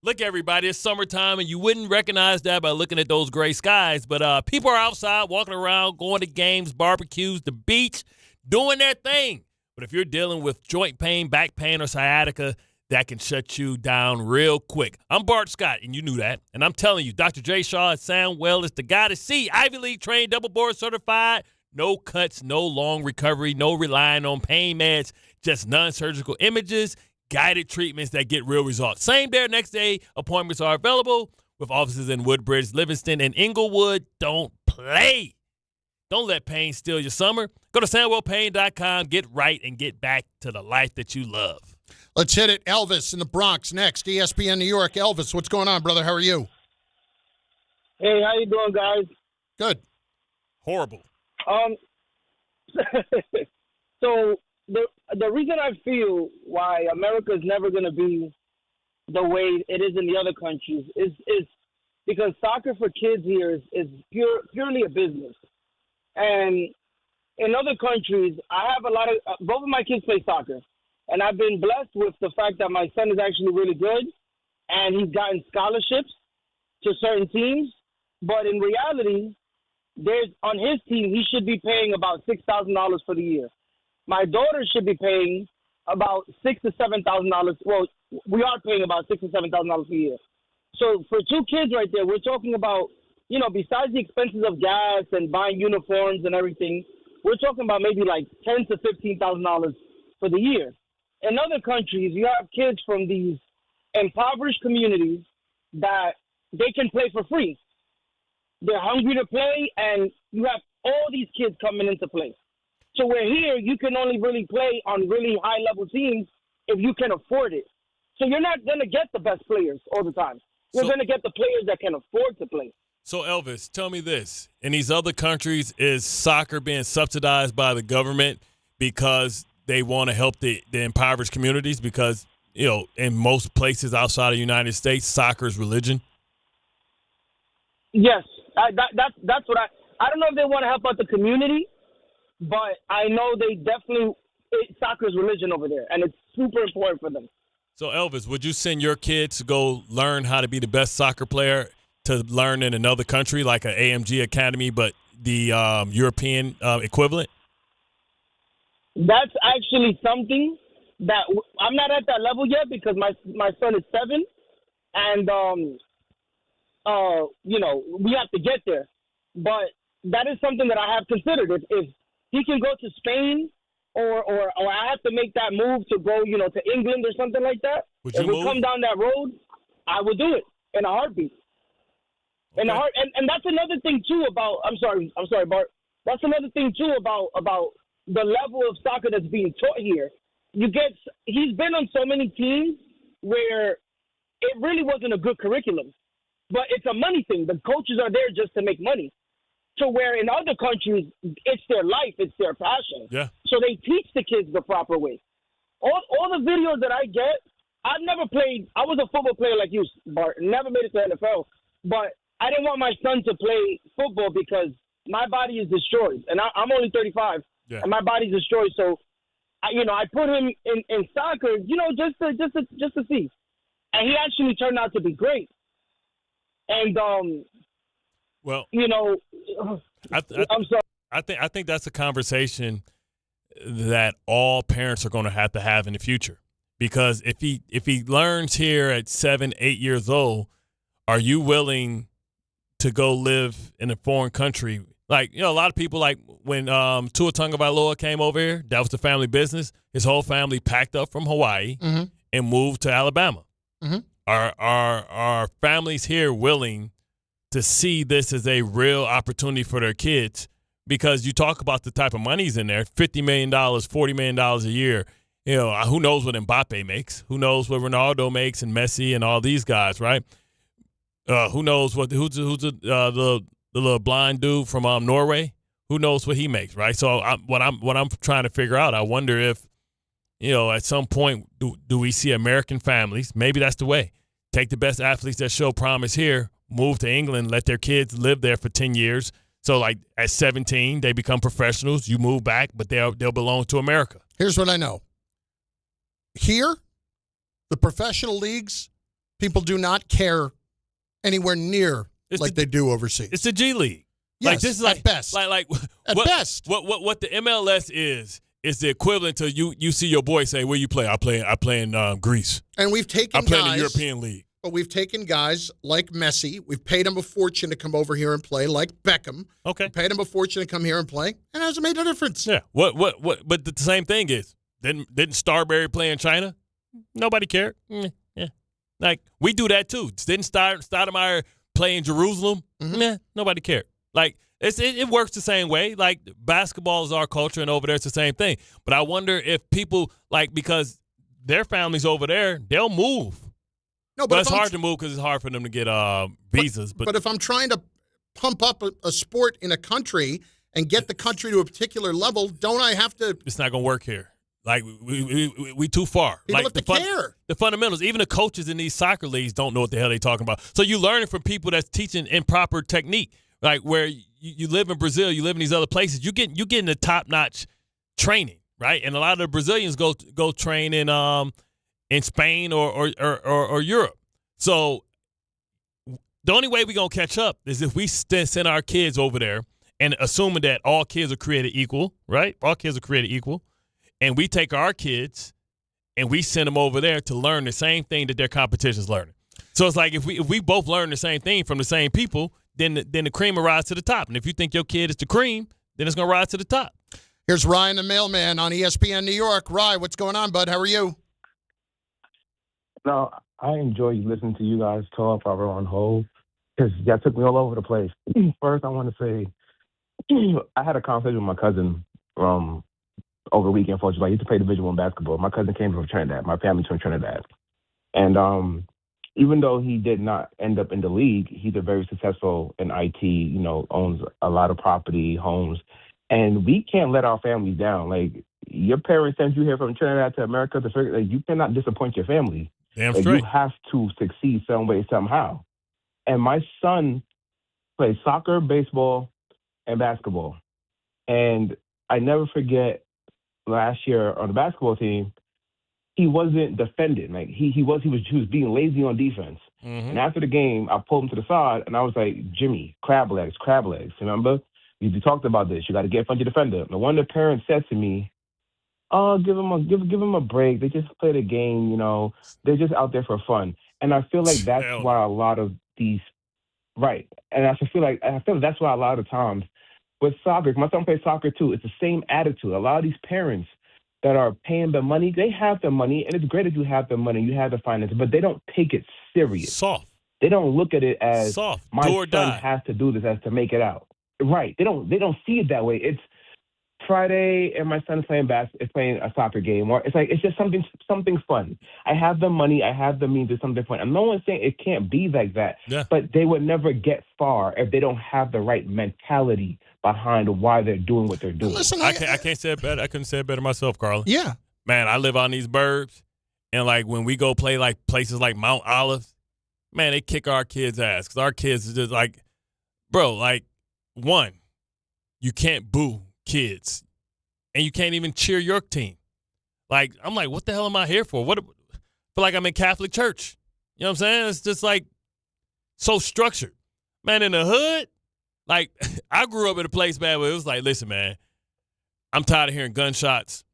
Look, everybody, it's summertime, and you wouldn't recognize that by looking at those gray skies. But people are outside, walking around, going to games, barbecues, the beach, doing their thing. But if you're dealing with joint pain, back pain, or sciatica, that can shut you down real quick. I'm Bart Scott, and you knew that. And I'm telling you, Dr. J. Shaw at Soundwell is the guy to see. Ivy League trained, double board certified. No cuts, no long recovery, no relying on pain meds, just non-surgical images, guided treatments that get real results. Same day or next day, appointments are available with offices in Woodbridge, Livingston, and Inglewood. Don't play. Don't let pain steal your summer. Go to SandwellPain.com, get right, and get back to the life that you love. Let's hit it. Elvis in the Bronx next. ESPN New York. Elvis, what's going on, brother? How are you? Hey, how you doing, guys? Good. Horrible. So the reason I feel why America is never going to be the way it is in the other countries is because soccer for kids here is purely a business. And in other countries, I have both of my kids play soccer. And I've been blessed with the fact that my son is actually really good. And he's gotten scholarships to certain teams. But in reality, on his team, he should be paying about $6,000 for the year. My daughter should be paying about $6,000 to $7,000. Well, we are paying about $6,000 to $7,000 a year. So for two kids right there, we're talking about, besides the expenses of gas and buying uniforms and everything, we're talking about maybe like $10,000 to $15,000 for the year. In other countries, you have kids from these impoverished communities that they can play for free. They're hungry to play, and you have all these kids coming into play. So where here, you can only really play on really high-level teams if you can afford it. So you're not going to get the best players all the time. You're going to get the players that can afford to play. So, Elvis, tell me this. In these other countries, is soccer being subsidized by the government because they want to help the impoverished communities? Because, in most places outside of the United States, soccer is religion? Yes. That's what I don't know if they want to help out the community, but I know they definitely soccer is religion over there, and it's super important for them. So, Elvis, would you send your kids to go learn how to be the best soccer player to learn in another country, like an AMG Academy, but the European equivalent? That's actually something that I'm not at that level yet because my son is 7, and we have to get there. But that is something that I have considered. If he can go to Spain or I have to make that move to go, to England or something like that, if we come down that road, I would do it in a heartbeat. Okay. And that's another thing too about. I'm sorry, Bart. That's another thing too about the level of soccer that's being taught here. He's been on so many teams where it really wasn't a good curriculum. But it's a money thing. The coaches are there just to make money. So where in other countries, it's their life, it's their passion. Yeah. So they teach the kids the proper way. All the videos that I get, I've never played. I was a football player like you, Bart. Never made it to the NFL. But I didn't want my son to play football because my body is destroyed. And I'm only 35, and my body's destroyed. So, I put him in soccer, just to see. And he actually turned out to be great. And I'm sorry. I think that's a conversation that all parents are going to have in the future, because if he learns here at 7, 8 years old, are you willing to go live in a foreign country? Like, a lot of people, like when Tua Tagovailoa came over here, that was the family business. His whole family packed up from Hawaii and moved to Alabama. Mm-hmm. Are families here willing to see this as a real opportunity for their kids? Because you talk about the type of money's in there, $50 million, $40 million a year. Who knows what Mbappe makes? Who knows what Ronaldo makes and Messi and all these guys, right? Who knows who's the little blind dude from Norway? Who knows what he makes, right? So what I'm trying to figure out, I wonder if, at some point, do we see American families? Maybe that's the way. Take the best athletes that show promise here, move to England, let their kids live there for 10 years. So, like, at 17, they become professionals. You move back, but they'll belong to America. Here's what I know. Here, the professional leagues, people do not care anywhere near they do overseas. It's the G League. Yes, this is at best. Best. What the MLS is the equivalent to you see your boy say, where you play? I play in Greece. And we've taken I play in the European League. But we've taken guys like Messi. We've paid him a fortune to come over here and play, like Beckham. Okay. We paid him a fortune to come here and play, and it hasn't made a difference. Yeah. What? But the same thing is, didn't Starberry play in China? Nobody cared. Yeah. Like, we do that too. Didn't Stoudemire play in Jerusalem? Mm-hmm. Nobody cared. Like, it works the same way. Like, basketball is our culture, and over there it's the same thing. But I wonder if people, because their families over there, they'll move. No, but it's hard to move because it's hard for them to get visas. But if I'm trying to pump up a sport in a country and get the country to a particular level, don't I have to? It's not going to work here. Like, we too far. People like have to care. The fundamentals, even the coaches in these soccer leagues don't know what the hell they're talking about. So you're learning from people that's teaching improper technique, like where you live in Brazil, you live in these other places, you getting the top-notch training, right? And a lot of the Brazilians go train in Spain or Europe. So the only way we're going to catch up is if we send our kids over there, and assuming that all kids are created equal, right? All kids are created equal. And we take our kids and we send them over there to learn the same thing that their competition's learning. So it's like if we both learn the same thing from the same people, then the cream will rise to the top. And if you think your kid is the cream, then it's going to rise to the top. Here's Ryan, the mailman on ESPN New York. Ryan, what's going on, bud? How are you? No, I enjoy listening to you guys talk while we're on hold because that took me all over the place. First, I want to say I had a conversation with my cousin over the weekend for July. He used to play Division I basketball. My cousin came from Trinidad. My family's from Trinidad. And even though he did not end up in the league, he's a very successful in IT, owns a lot of property, homes. And we can't let our families down. Like, your parents sent you here from Trinidad to America to figure, like, you cannot disappoint your family. Damn like, straight. You have to succeed some way, somehow. And my son plays soccer, baseball, and basketball. And I never forget last year on the basketball team, he wasn't defending. Like he was being lazy on defense. Mm-hmm. And after the game, I pulled him to the side and I was like, Jimmy, crab legs. Remember? We talked about this. You got to get in front of your defender. And one of the parents said to me, "Oh, give him a break. They just play the game. They're just out there for fun." And I feel like that's why a lot of these, right? And I feel like that's why a lot of times with soccer, my son plays soccer too. It's the same attitude. A lot of these parents that are paying the money, they have the money, and it's great if you have the money, you have the finances, but they don't take it serious. Soft. They don't look at it as soft. My son has to do this as to make it out. Right. They don't see it that way. It's Friday and my son is playing a soccer game, or it's just something fun. I have the money, I have the means, it's something fun. And no one's saying it can't be like that. Yeah. But they would never get far if they don't have the right mentality behind why they're doing what they're doing. Listen, I can't say it better. I couldn't say it better myself, Carlin. Yeah. Man, I live on these burbs, and like when we go play like places like Mount Olive, man, they kick our kids' ass because our kids is just like, bro, like, one, you can't boo kids, and you can't even cheer your team. Like, I'm like, what the hell am I here for? Feel like I'm in Catholic church. You know what I'm saying? It's just like so structured. Man, in the hood, like, I grew up in a place, man, where it was like, listen, man, I'm tired of hearing gunshots.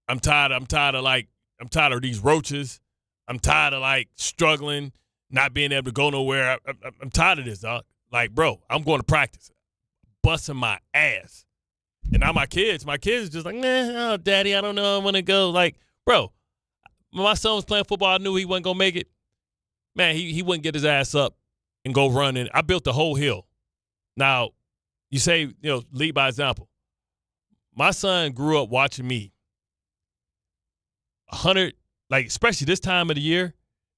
I'm tired of these roaches. I'm tired of, like, struggling, not being able to go nowhere. I'm tired of this, dog. Like, bro, I'm going to practice, busting my ass. And now my kids just like, nah, oh, daddy, I don't know, I want to go. Like, bro, when my son was playing football, I knew he wasn't going to make it. Man, he wouldn't get his ass up and go running. I built the whole hill. Now, you say, lead by example. My son grew up watching me. 100, like, especially this time of the year,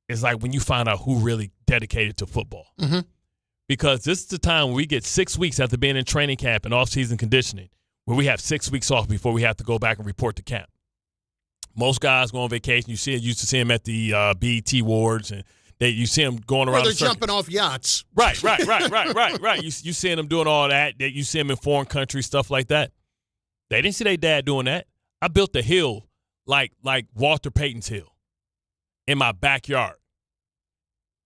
is like when you find out who really dedicated to football. Mm-hmm. Because this is the time when we get 6 weeks after being in training camp and off-season conditioning, where we have 6 weeks off before we have to go back and report to camp. Most guys go on vacation. You used to see them at the BET Awards, and you see them going around. They're jumping off yachts. Right. You see them doing all that. You see them in foreign countries, stuff like that. They didn't see their dad doing that. I built a hill like Walter Payton's hill in my backyard.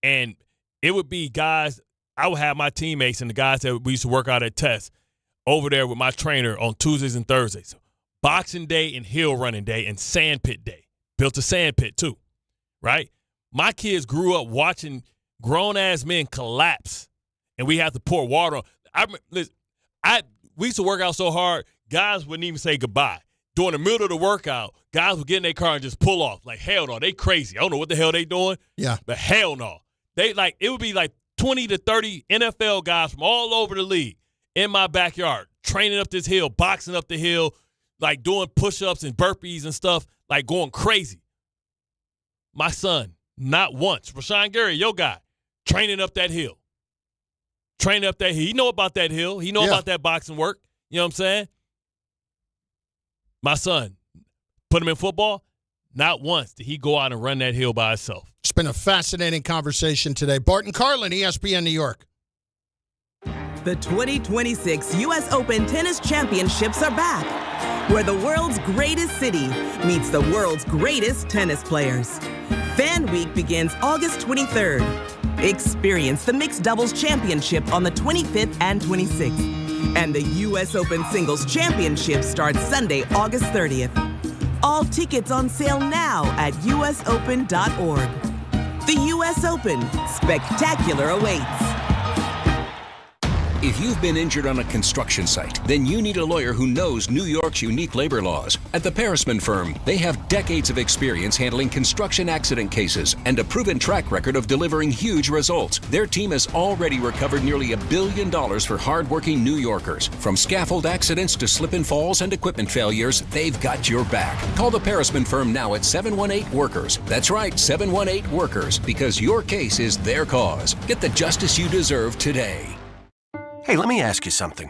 And it would be guys, I would have my teammates and the guys that we used to work out at Test over there with my trainer on Tuesdays and Thursdays. Boxing day and hill running day and sand pit day. Built a sand pit too, right? My kids grew up watching grown-ass men collapse, and we have to pour water on. We used to work out so hard, guys wouldn't even say goodbye. During the middle of the workout, guys would get in their car and just pull off. Like, hell no, they crazy. I don't know what the hell they doing. Yeah. But hell no. It would be like 20 to 30 NFL guys from all over the league in my backyard, training up this hill, boxing up the hill, like doing push-ups and burpees and stuff, like going crazy. My son, not once. Rashawn Gary, your guy, training up that hill. Training up that hill. He know about that hill. He know about that boxing work. You know what I'm saying? My son, put him in football, not once did he go out and run that hill by himself. It's been a fascinating conversation today. Bart Carlin, ESPN New York. The 2026 U.S. Open Tennis Championships are back, where the world's greatest city meets the world's greatest tennis players. Fan Week begins August 23rd. Experience the Mixed Doubles Championship on the 25th and 26th. And the U.S. Open Singles Championship starts Sunday, August 30th. All tickets on sale now at usopen.org. The U.S. Open. Spectacular awaits. If you've been injured on a construction site, then you need a lawyer who knows New York's unique labor laws. At the Parisman Firm, they have decades of experience handling construction accident cases and a proven track record of delivering huge results. Their team has already recovered nearly $1 billion for hardworking New Yorkers. From scaffold accidents to slip and falls and equipment failures, they've got your back. Call the Parisman Firm now at 718-WORKERS. That's right, 718-WORKERS, because your case is their cause. Get the justice you deserve today. Hey, let me ask you something.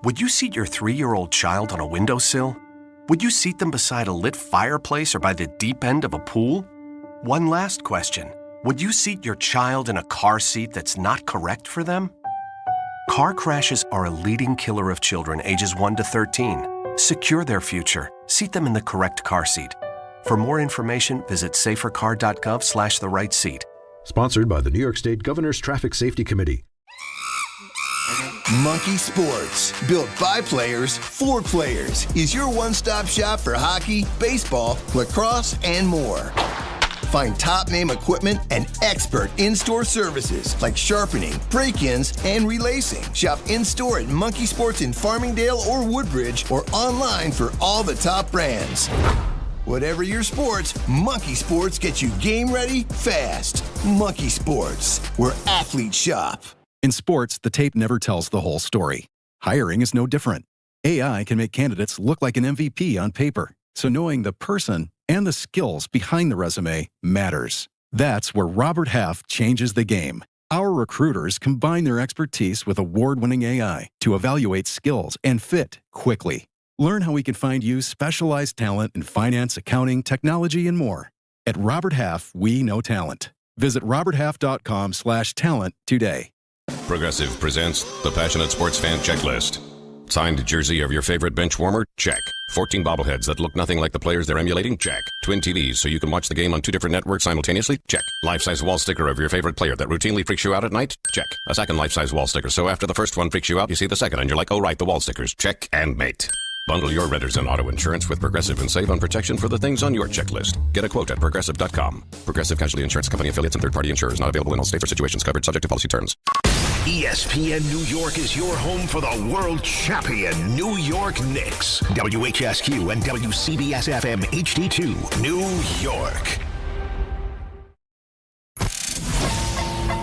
Would you seat your 3-year-old child on a windowsill? Would you seat them beside a lit fireplace or by the deep end of a pool? One last question. Would you seat your child in a car seat that's not correct for them? Car crashes are a leading killer of children ages 1 to 13. Secure their future. Seat them in the correct car seat. For more information, visit safercar.gov/the-right seat. Sponsored by the New York State Governor's Traffic Safety Committee. Monkey Sports, built by players for players, is your one-stop shop for hockey, baseball, lacrosse, and more. Find top-name equipment and expert in-store services like sharpening, break-ins, and relacing. Shop in-store at Monkey Sports in Farmingdale or Woodbridge, or online for all the top brands. Whatever your sports, Monkey Sports gets you game ready fast. Monkey Sports, where athletes shop. In sports, the tape never tells the whole story. Hiring is no different. AI can make candidates look like an MVP on paper, so knowing the person and the skills behind the resume matters. That's where Robert Half changes the game. Our recruiters combine their expertise with award-winning AI to evaluate skills and fit quickly. Learn how we can find you specialized talent in finance, accounting, technology, and more. At Robert Half, we know talent. Visit roberthalf.com/talent today. Progressive presents the Passionate Sports Fan Checklist. Signed jersey of your favorite bench warmer? Check. 14 bobbleheads that look nothing like the players they're emulating? Check. Twin TVs so you can watch the game on 2 different networks simultaneously? Check. Life-size wall sticker of your favorite player that routinely freaks you out at night? Check. A second life-size wall sticker so after the first one freaks you out, you see the second and you're like, oh right, the wall stickers. Check and mate. Bundle your renters and auto insurance with Progressive and save on protection for the things on your checklist. Get a quote at Progressive.com. Progressive Casualty Insurance Company affiliates and third-party insurers not available in all states or situations covered subject to policy terms. ESPN New York is your home for the world champion New York Knicks. WHSQ and WCBS-FM HD2, New York.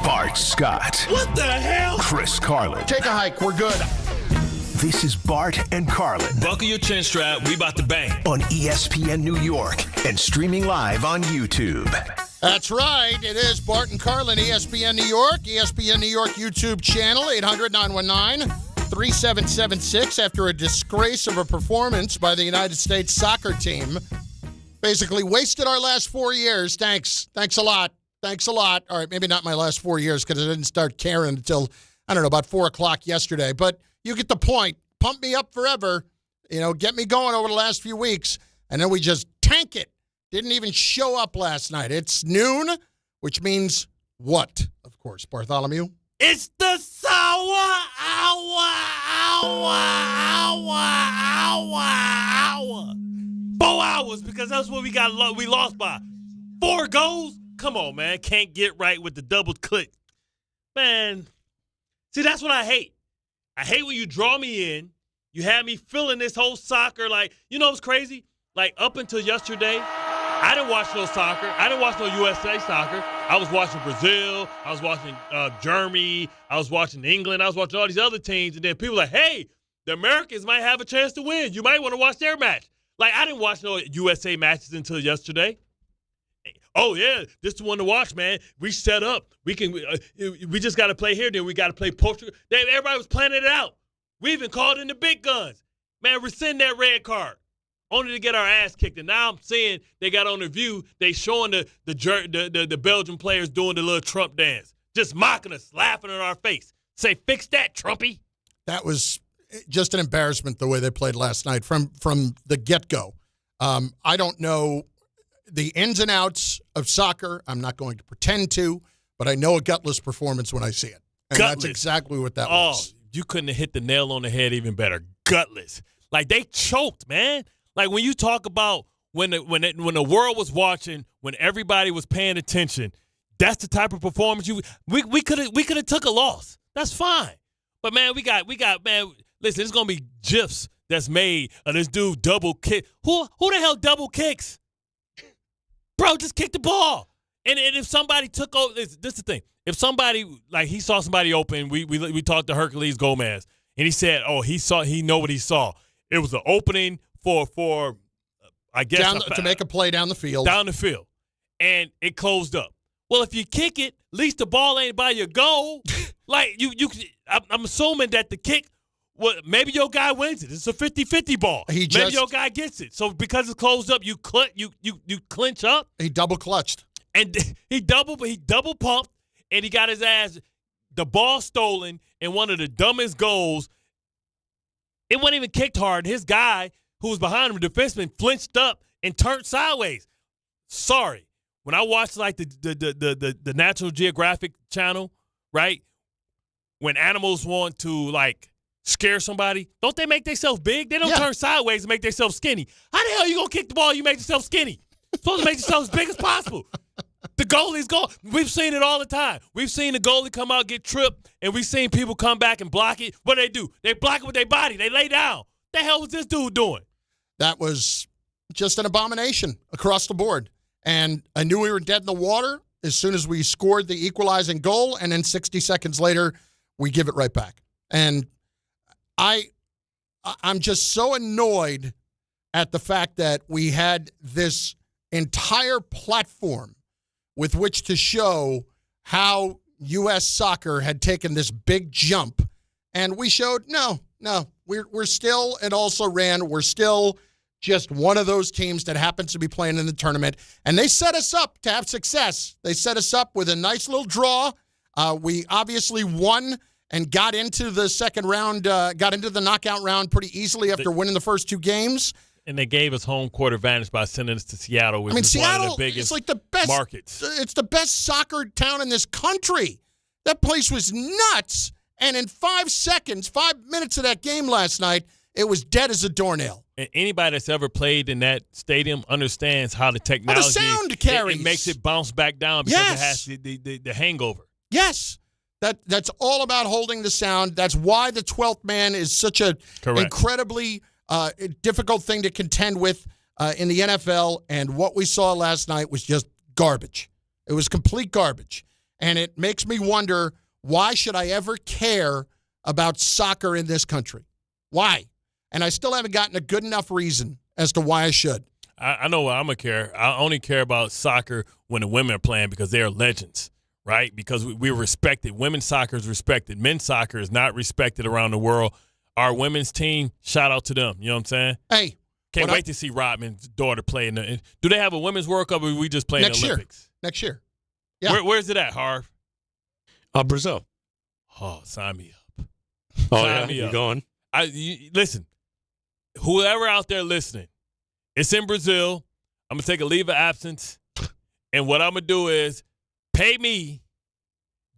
Bart Scott. What the hell? Chris Carlin. Take a hike. We're good. This is Bart and Carlin. Buckle your chin strap. We about to bang. On ESPN New York and streaming live on YouTube. That's right. It is Bart and Carlin, ESPN New York, ESPN New York YouTube channel, 800-919-3776. After a disgrace of a performance by the United States soccer team, basically wasted our last 4 years. Thanks a lot. Thanks a lot. All right, maybe not my last 4 years because I didn't start caring until, I don't know, about 4 o'clock yesterday. But you get the point. Pump me up forever. You know, get me going over the last few weeks. And then we just tank it. Didn't even show up last night. It's noon, which means what? Of course, Bartholomew. It's the sour hour. 4 hours because that's what we got. We lost by 4 goals. Come on, man. Can't get right with the double click. Man, see, that's what I hate. I hate when you draw me in. You have me feeling this whole soccer like, you know what's crazy? Like up until yesterday, I didn't watch no soccer. I didn't watch no USA soccer. I was watching Brazil. I was watching Germany. I was watching England. I was watching all these other teams. And then people like, hey, the Americans might have a chance to win. You might want to watch their match. Like, I didn't watch no USA matches until yesterday. Oh, yeah, this is the one to watch, man. We set up. We just got to play here. Then we got to play Portugal. Everybody was planning it out. We even called in the big guns. Man, rescind that red card. Only to get our ass kicked. And now I'm seeing they got on the View, they showing the Belgian players doing the little Trump dance. Just mocking us, laughing in our face. Say, fix that, Trumpy. That was just an embarrassment the way they played last night from the get-go. I don't know the ins and outs of soccer. I'm not going to pretend to, but I know a gutless performance when I see it. And Gutless. That's exactly what that was. You couldn't have hit the nail on the head even better. Gutless. Like, they choked, man. Like, when you talk about when the world was watching, when everybody was paying attention, that's the type of performance we could have took a loss. That's fine. But, man, we got man, listen, there's going to be GIFs that's made of this dude double kick. Who the hell double kicks? Bro, just kick the ball. And if somebody took over, this is the thing. If somebody, like, he saw somebody open, we talked to Herculez Gomez, and he said, he know what he saw. It was an opening for I guess. To make a play down the field. Down the field. And it closed up. Well, if you kick it, at least the ball ain't by your goal. Like, I'm assuming that the kick, well, maybe your guy wins it. It's a 50-50 ball. Maybe your guy gets it. So because it's closed up, you clinch up. He double clutched. And he double pumped, and he got his ass, the ball stolen in one of the dumbest goals. It wasn't even kicked hard. His guy, who was behind him, the defenseman, flinched up and turned sideways. Sorry. When I watched, like, the National Geographic channel, right, when animals want to, like, scare somebody, don't they make themselves big? They don't turn sideways and make themselves skinny. How the hell you going to kick the ball, you make yourself skinny? You're supposed to make yourself as big as possible. The goalie's goal. We've seen it all the time. We've seen the goalie come out, get tripped, and we've seen people come back and block it. What do? They block it with their body. They lay down. What the hell was this dude doing? That was just an abomination across the board. And I knew we were dead in the water as soon as we scored the equalizing goal, and then 60 seconds later, we give it right back. And I'm just so annoyed at the fact that we had this entire platform with which to show how U.S. soccer had taken this big jump. And we showed, no, we're still, and also we're still just one of those teams that happens to be playing in the tournament. And they set us up to have success. They set us up with a nice little draw. We obviously won and got into the second round, got into the knockout round pretty easily after winning the first two games. And they gave us home court advantage by sending us to Seattle, which is Seattle, one of the biggest it's like the best markets. It's the best soccer town in this country. That place was nuts. And in 5 minutes of that game last night, it was dead as a doornail. And anybody that's ever played in that stadium understands how the technology, the sound carries. It makes it bounce back down because it has the hangover. Yes. That's all about holding the sound. That's why the 12th man is such a incredibly difficult thing to contend with in the NFL. And what we saw last night was just garbage. It was complete garbage. And it makes me wonder, why should I ever care about soccer in this country? Why? And I still haven't gotten a good enough reason as to why I should. I know what I'm going to care. I only care about soccer when the women are playing because they are legends, right? Because we're respected. Women's soccer is respected. Men's soccer is not respected around the world. Our women's team, shout out to them. You know what I'm saying? Hey. Can't wait to see Rodman's daughter play. Do they have a women's World Cup or we just play in the Olympics? Next year. Yeah. Where's it at, Harv? Brazil. Oh, sign me up. Sign me up. Going? Listen, whoever out there listening, it's in Brazil. I'm going to take a leave of absence. And what I'm going to do is pay me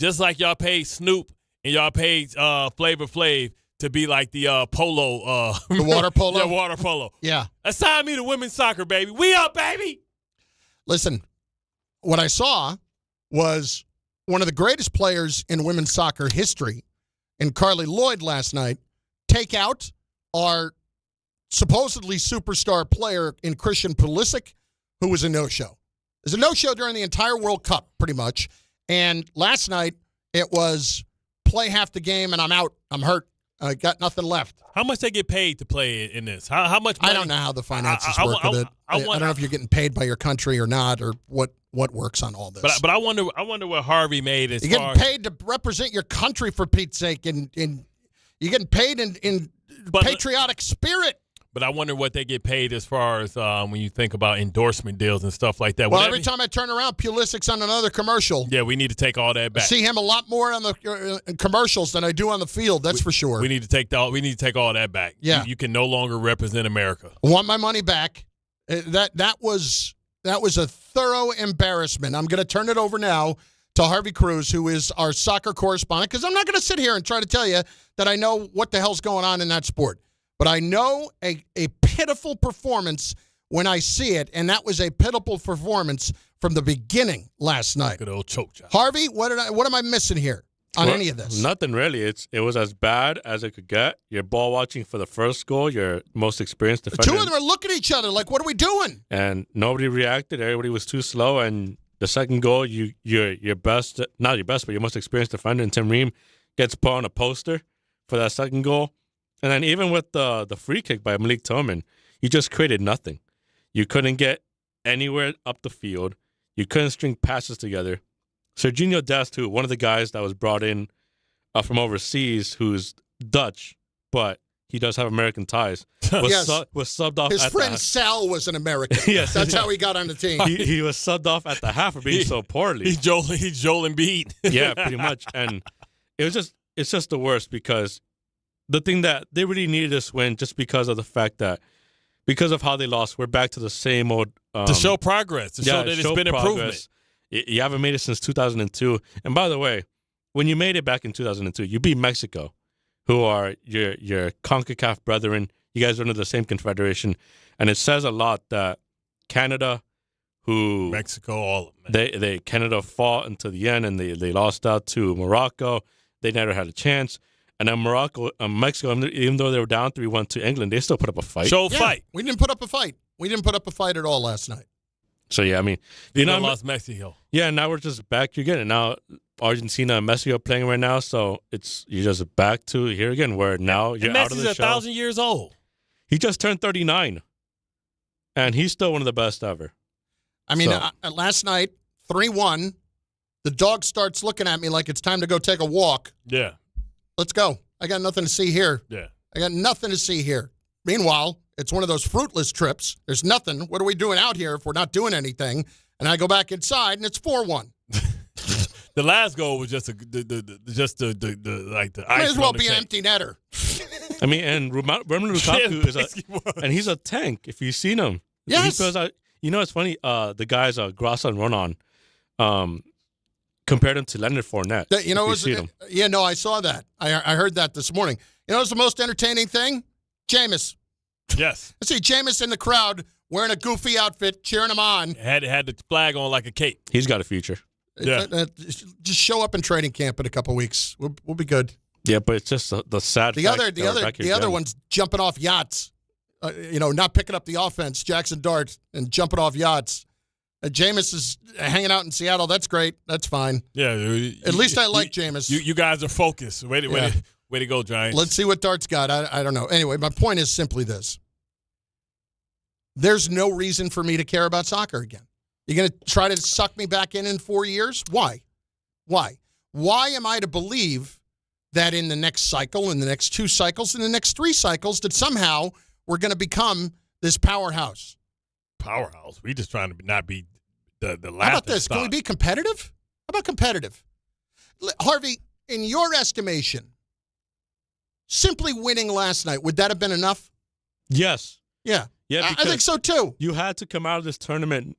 just like y'all paid Snoop and y'all paid Flavor Flav to be like the polo. The water polo? Yeah, water polo. Yeah. Assign me to women's soccer, baby. We up, baby. Listen, what I saw was one of the greatest players in women's soccer history in Carly Lloyd last night take out our supposedly superstar player in Christian Pulisic, who was a no-show. It was a no-show during the entire World Cup, pretty much. And last night, it was play half the game, and I'm out. I'm hurt. I got nothing left. How much they get paid to play in this? How much money? I don't know how the finances work with it. I don't know if you're getting paid by your country or not, or what works on all this. But I wonder what Harvey made as you're far getting paid to represent your country, for Pete's sake, and you're getting paid in patriotic spirit. But I wonder what they get paid as far as when you think about endorsement deals and stuff like that. Well, every time I turn around, Pulisic's on another commercial. Yeah, we need to take all that back. I see him a lot more on the commercials than I do on the field. That's for sure. We need to take all that back. Yeah. You can no longer represent America. I want my money back. That was a thorough embarrassment. I'm going to turn it over now to Harvey Cruz, who is our soccer correspondent, because I'm not going to sit here and try to tell you that I know what the hell's going on in that sport. But I know a pitiful performance when I see it, and that was a pitiful performance from the beginning last night. Good old choke job. Harvey, what am I missing here on any of this? Nothing really. It was as bad as it could get. You're ball watching for the first goal. Your most experienced defender. Two of them are looking at each other like, what are we doing? And nobody reacted. Everybody was too slow. And the second goal, your best, not your best, but your most experienced defender, Tim Ream, gets put on a poster for that second goal. And then even with the free kick by Malik Tillman, you just created nothing. You couldn't get anywhere up the field. You couldn't string passes together. Serginho Dest, who one of the guys that was brought in from overseas, who's Dutch, but he does have American ties, was subbed off. His friend Sal was an American. Yes, that's how he got on the team. He was subbed off at the half for being so poorly. He's Joel Embiid. Yeah, pretty much. And it's just the worst because the thing that they really needed this win just because of the fact that because of how they lost, we're back to the same old. To show progress, to show that it's been improvement. You haven't made it since 2002. And by the way, when you made it back in 2002, you beat Mexico, who are your CONCACAF brethren. You guys are under the same confederation. And it says a lot that Canada, who Mexico, all of them. Canada fought until the end, and they lost out to Morocco. They never had a chance. And then Mexico, even though they were down 3-1 to England, they still put up a fight. Fight. We didn't put up a fight. We didn't put up a fight at all last night. So, yeah, I mean. Lost Mexico. Yeah, now we're just back here again. And now Argentina and Messi are playing right now. So you're just back to here again where now you're out of the show. Messi's 1,000 years old. He just turned 39. And he's still one of the best ever. I mean, last night, 3-1, the dog starts looking at me like it's time to go take a walk. Yeah. Let's go. I got nothing to see here. Yeah. I got nothing to see here. Meanwhile, it's one of those fruitless trips. There's nothing. What are we doing out here if we're not doing anything? And I go back inside, and it's 4-1. The last goal was just the might as well be an empty netter. I mean, and Romelu Lukaku and he's a tank. If you've seen him, yes. It's funny. The guys Grasa and Ronan, compared him to Leonard Fournette. I saw that. I heard that this morning. You know what's the most entertaining thing? Jameis. Yes. I see Jameis in the crowd wearing a goofy outfit, cheering him on. Had the flag on like a cape. He's got a future. Yeah. Just show up in training camp in a couple weeks. We'll be good. Yeah, but it's just the sad. The other one's jumping off yachts. Not picking up the offense, Jackson Dart, and jumping off yachts. Jameis is hanging out in Seattle. That's great. That's fine. Yeah. At least I like Jameis. You guys are focused. Way to go, Giants. Let's see what Dart's got. I don't know. Anyway, my point is simply this. There's no reason for me to care about soccer again. You're going to try to suck me back in 4 years? Why? Why am I to believe that in the next cycle, in the next 2 cycles, in the next 3 cycles, that somehow we're going to become this powerhouse? Powerhouse. We just trying to not be the last. How about this? Can we be competitive? How about competitive? Harvey, in your estimation, simply winning last night, would that have been enough? Yes. Yeah. Yeah, I think so too. You had to come out of this tournament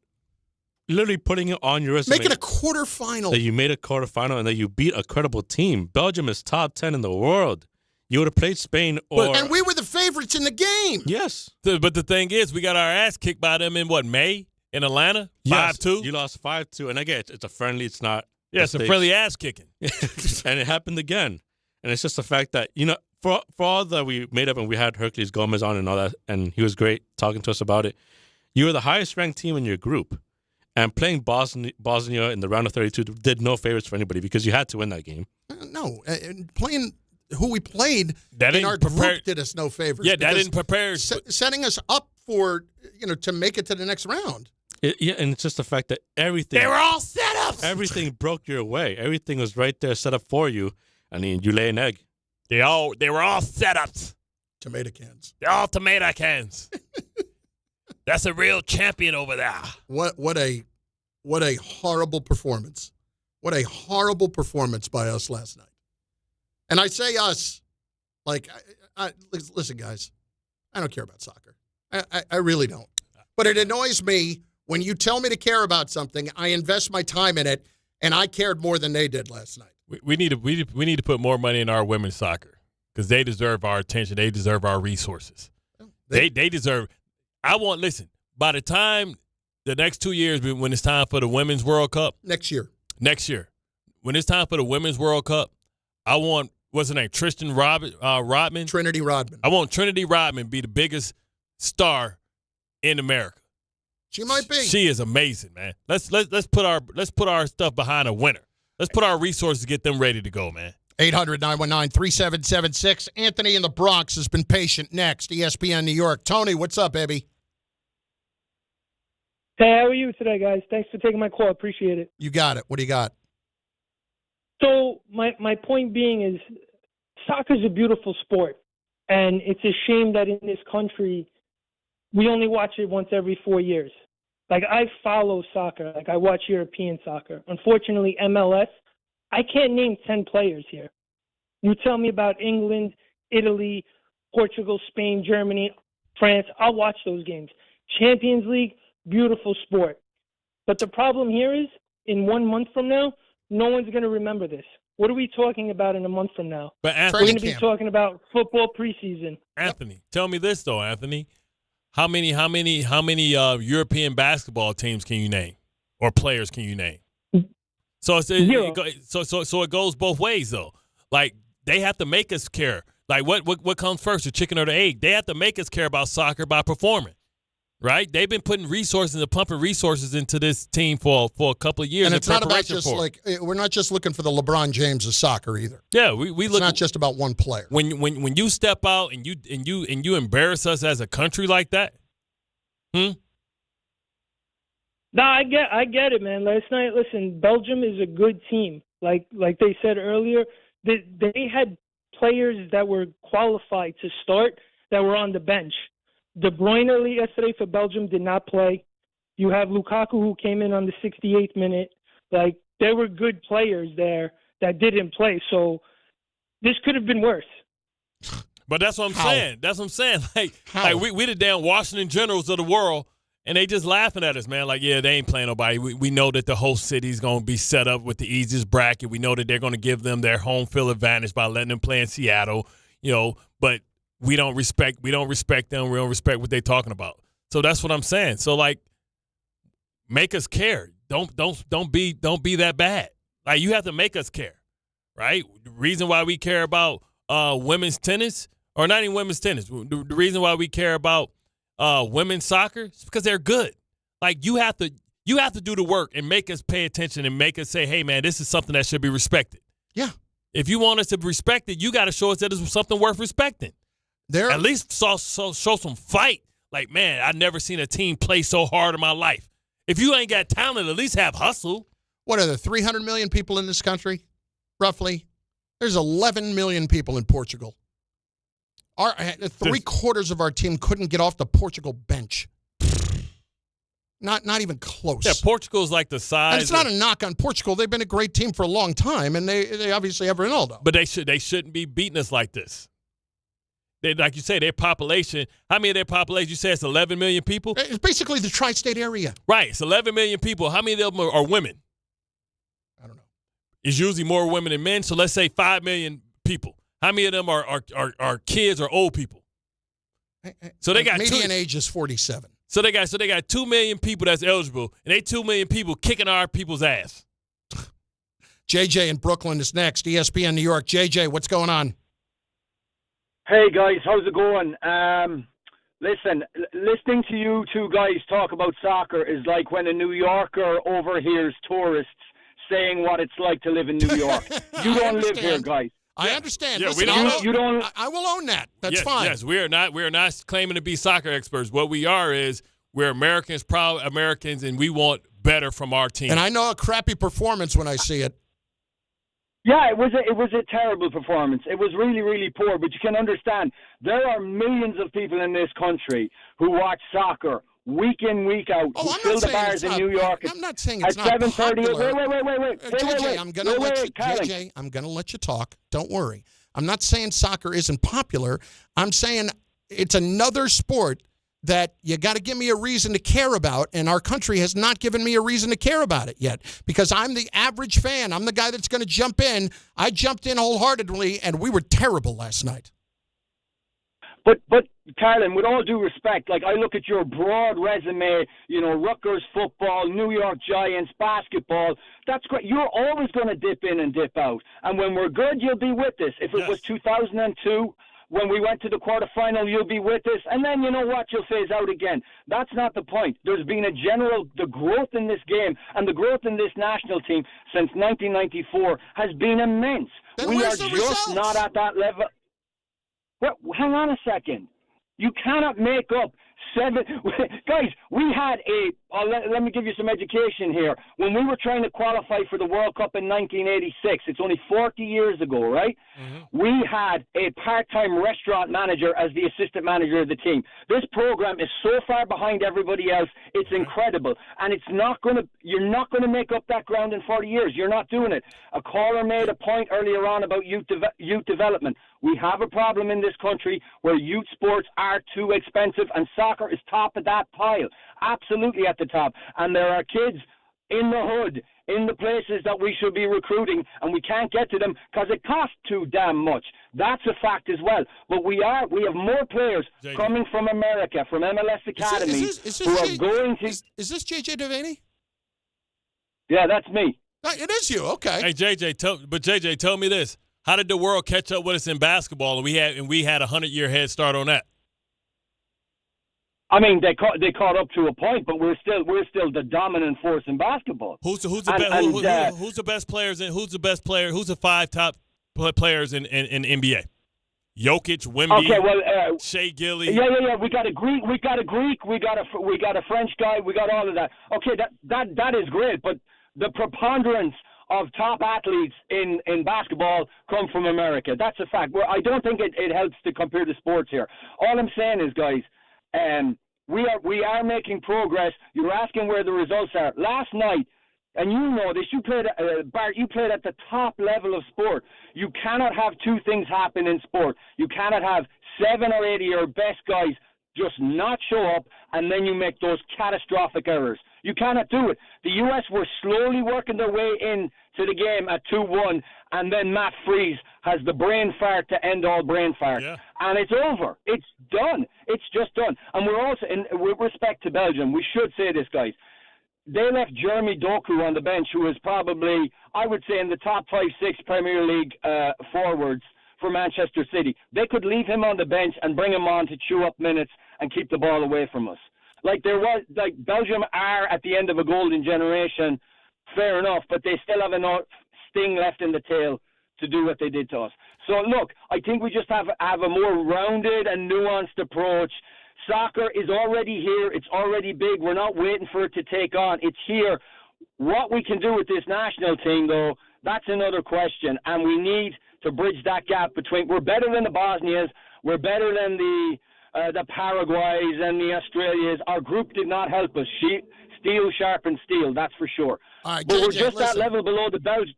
literally putting it on your resume. Making a quarterfinal. That you made a quarterfinal and that you beat a credible team. Belgium is top 10 in the world. You would have played Spain and we were the favorites in the game. Yes. But the thing is, we got our ass kicked by them in May in Atlanta? 5-2? You lost 5-2. And again, it's a friendly, it's not. Yeah, it's a friendly ass kicking. And it happened again. And it's just the fact that, for all that we made up and we had Herculez Gomez on and all that, and he was great talking to us about it, you were the highest ranked team in your group. And playing Bosnia in the round of 32 did no favors for anybody because you had to win that game. No, playing who we played in our group did us no favors. Yeah, that didn't prepare. Setting us up for, to make it to the next round. And it's just the fact that everything. They were all setups. Everything broke your way. Everything was right there set up for you. I mean, you lay an egg. They were all setups. Tomato cans. They're all tomato cans. That's a real champion over there. What a horrible performance. What a horrible performance by us last night. And I say us, like, listen, guys, I don't care about soccer. I really don't. But it annoys me when you tell me to care about something, I invest my time in it, and I cared more than they did last night. We need to put more money in our women's soccer because they deserve our attention. They deserve our resources. They deserve. Listen, by the time the next 2 years, when it's time for the Women's World Cup. Next year. When it's time for the Women's World Cup, I want, what's her name, Rodman? Trinity Rodman. I want Trinity Rodman to be the biggest star in America. She might be. She is amazing, man. Let's put our stuff behind a winner. Let's put our resources to get them ready to go, man. 800-919-3776. Anthony in the Bronx has been patient. Next, ESPN New York. Tony, what's up, baby? Hey, how are you today, guys? Thanks for taking my call. Appreciate it. You got it. What do you got? So my point being is soccer's a beautiful sport, and it's a shame that in this country we only watch it once every 4 years. Like, I follow soccer. Like, I watch European soccer. Unfortunately, MLS, I can't name 10 players here. You tell me about England, Italy, Portugal, Spain, Germany, France, I'll watch those games. Champions League, beautiful sport. But the problem here is, in 1 month from now, no one's going to remember this. What are we talking about in a month from now? But we're going to be talking about football preseason. Anthony, tell me this though, Anthony. How many European basketball teams can you name, or players can you name? So it goes both ways though. Like, they have to make us care. Like, what comes first, the chicken or the egg? They have to make us care about soccer by performing. Right? They've been putting resources and pumping resources into this team for a couple of years. And it's not about just we're not just looking for the LeBron James of soccer either. Yeah, we look. It's not just about one player. When you step out and you embarrass us as a country like that, No, I get it, man. Last night, listen, Belgium is a good team. Like they said earlier, they had players that were qualified to start that were on the bench. De Bruyne yesterday for Belgium did not play. You have Lukaku, who came in on the 68th minute. Like, there were good players there that didn't play. So this could have been worse. But that's what I'm saying. That's what I'm saying. Like we the damn Washington Generals of the world, and they just laughing at us, man. Like, yeah, they ain't playing nobody. We know that the whole city's going to be set up with the easiest bracket. We know that they're going to give them their home field advantage by letting them play in Seattle, but we don't respect them. We don't respect what they're talking about. So that's what I'm saying. So, like, make us care. Don't be that bad. Like, you have to make us care, right? The reason why we care about women's tennis, or not even women's tennis, the reason why we care about women's soccer is because they're good. Like, you have to do the work and make us pay attention and make us say, hey, man, this is something that should be respected. Yeah. If you want us to respect it, you got to show us that it's something worth respecting. At least show some fight. Like, man, I've never seen a team play so hard in my life. If you ain't got talent, at least have hustle. What are there, 300 million people in this country, roughly? There's 11 million people in Portugal. Three-quarters of our team couldn't get off the Portugal bench. Not even close. Yeah, Portugal's like the size. And it's not a knock on Portugal. They've been a great team for a long time, and they obviously have Ronaldo. But they shouldn't be beating us like this. Like you say, their population, how many of their population? You say it's 11 million people? It's basically the tri-state area. Right. It's 11 million people. How many of them are women? I don't know. It's usually more women than men. So let's say 5 million people. How many of them are kids or old people? So they got median age is 47. So they got 2 million people that's eligible, and they 2 million people kicking our people's ass. JJ in Brooklyn is next. ESPN New York. JJ, what's going on? Hey, guys, how's it going? Listen, listening to you two guys talk about soccer is like when a New Yorker overhears tourists saying what it's like to live in New York. You don't live here, guys. I understand. Yeah, Listen, I will own that. That's fine. Yes, we are not claiming to be soccer experts. What we are is we're Americans, proud Americans, and we want better from our team. And I know a crappy performance when I see it. Yeah, it was a terrible performance. It was really, really poor. But you can understand there are millions of people in this country who watch soccer week in, week out. Who fill the bars in New York. I'm not saying it's at not 7:30. popular. Wait. JJ, I'm going to let you talk. Don't worry. I'm not saying soccer isn't popular. I'm saying it's another sport that you got to give me a reason to care about, and our country has not given me a reason to care about it yet because I'm the average fan. I'm the guy that's going to jump in. I jumped in wholeheartedly, and we were terrible last night. But Carlin, with all due respect, like I look at your broad resume, Rutgers football, New York Giants basketball, that's great. You're always going to dip in and dip out. And when we're good, you'll be with us. If it was 2002, when we went to the quarterfinal, you'll be with us. And then, you know what, you'll phase out again. That's not the point. There's been the growth in this game and the growth in this national team since 1994 has been immense. Then we are where's the just results? not at that level. Well, hang on a second. You cannot make up 7. Guys, we had let me give you some education here. When we were trying to qualify for the World Cup in 1986, it's only 40 years ago, right? Mm-hmm. We had a part-time restaurant manager as the assistant manager of the team. This program is so far behind everybody else, it's incredible. And you're not going to make up that ground in 40 years. You're not doing it. A caller made a point earlier on about youth development. We have a problem in this country where youth sports are too expensive, and soccer is top of that pile, absolutely at the top. And there are kids in the hood, in the places that we should be recruiting, and we can't get to them because it costs too damn much. That's a fact as well. But we have more players coming from America, from MLS academies, who are going to. Is this JJ Devaney? Yeah, that's me. It is you. Okay. Hey JJ, tell me this. How did the world catch up with us in basketball, and we had a 100-year head start on that? I mean, they caught up to a point, but we're still the dominant force in basketball. Who's the best players? Who's the 5 top players in NBA? Jokic, Wemby, okay, well, Shea Gilly. Yeah. We got a Greek. We got a French guy. We got all of that. Okay, that is great, but the preponderance of top athletes in basketball come from America. That's a fact. I don't think it helps to compare the sports here. All I'm saying is, guys, we are making progress. You're asking where the results are. Last night, and you know this, you played, Bart, you played at the top level of sport. You cannot have two things happen in sport. You cannot have 7 or 8 of your best guys just not show up, and then you make those catastrophic errors. You cannot do it. The U.S. were slowly working their way in to the game at 2-1, and then Matt Freese has the brain fart to end all brain farts. Yeah. And it's over. It's done. It's just done. And we're also, with respect to Belgium, we should say this, guys. They left Jeremy Doku on the bench, who is probably, I would say, in the top 5-6 Premier League forwards for Manchester City. They could leave him on the bench and bring him on to chew up minutes and keep the ball away from us. Belgium are at the end of a golden generation, fair enough, but they still have enough sting left in the tail to do what they did to us. So look, I think we just have a more rounded and nuanced approach. Soccer is already here. It's already big. We're not waiting for it to take on. It's here. What we can do with this national team, though, that's another question. And we need to bridge that gap between. We're better than the Bosnias. We're better than the Paraguays and the Australias. Our group did not help us. Steel sharpens steel, that's for sure. All right, but JJ, we're just listen. that level below the Belgians.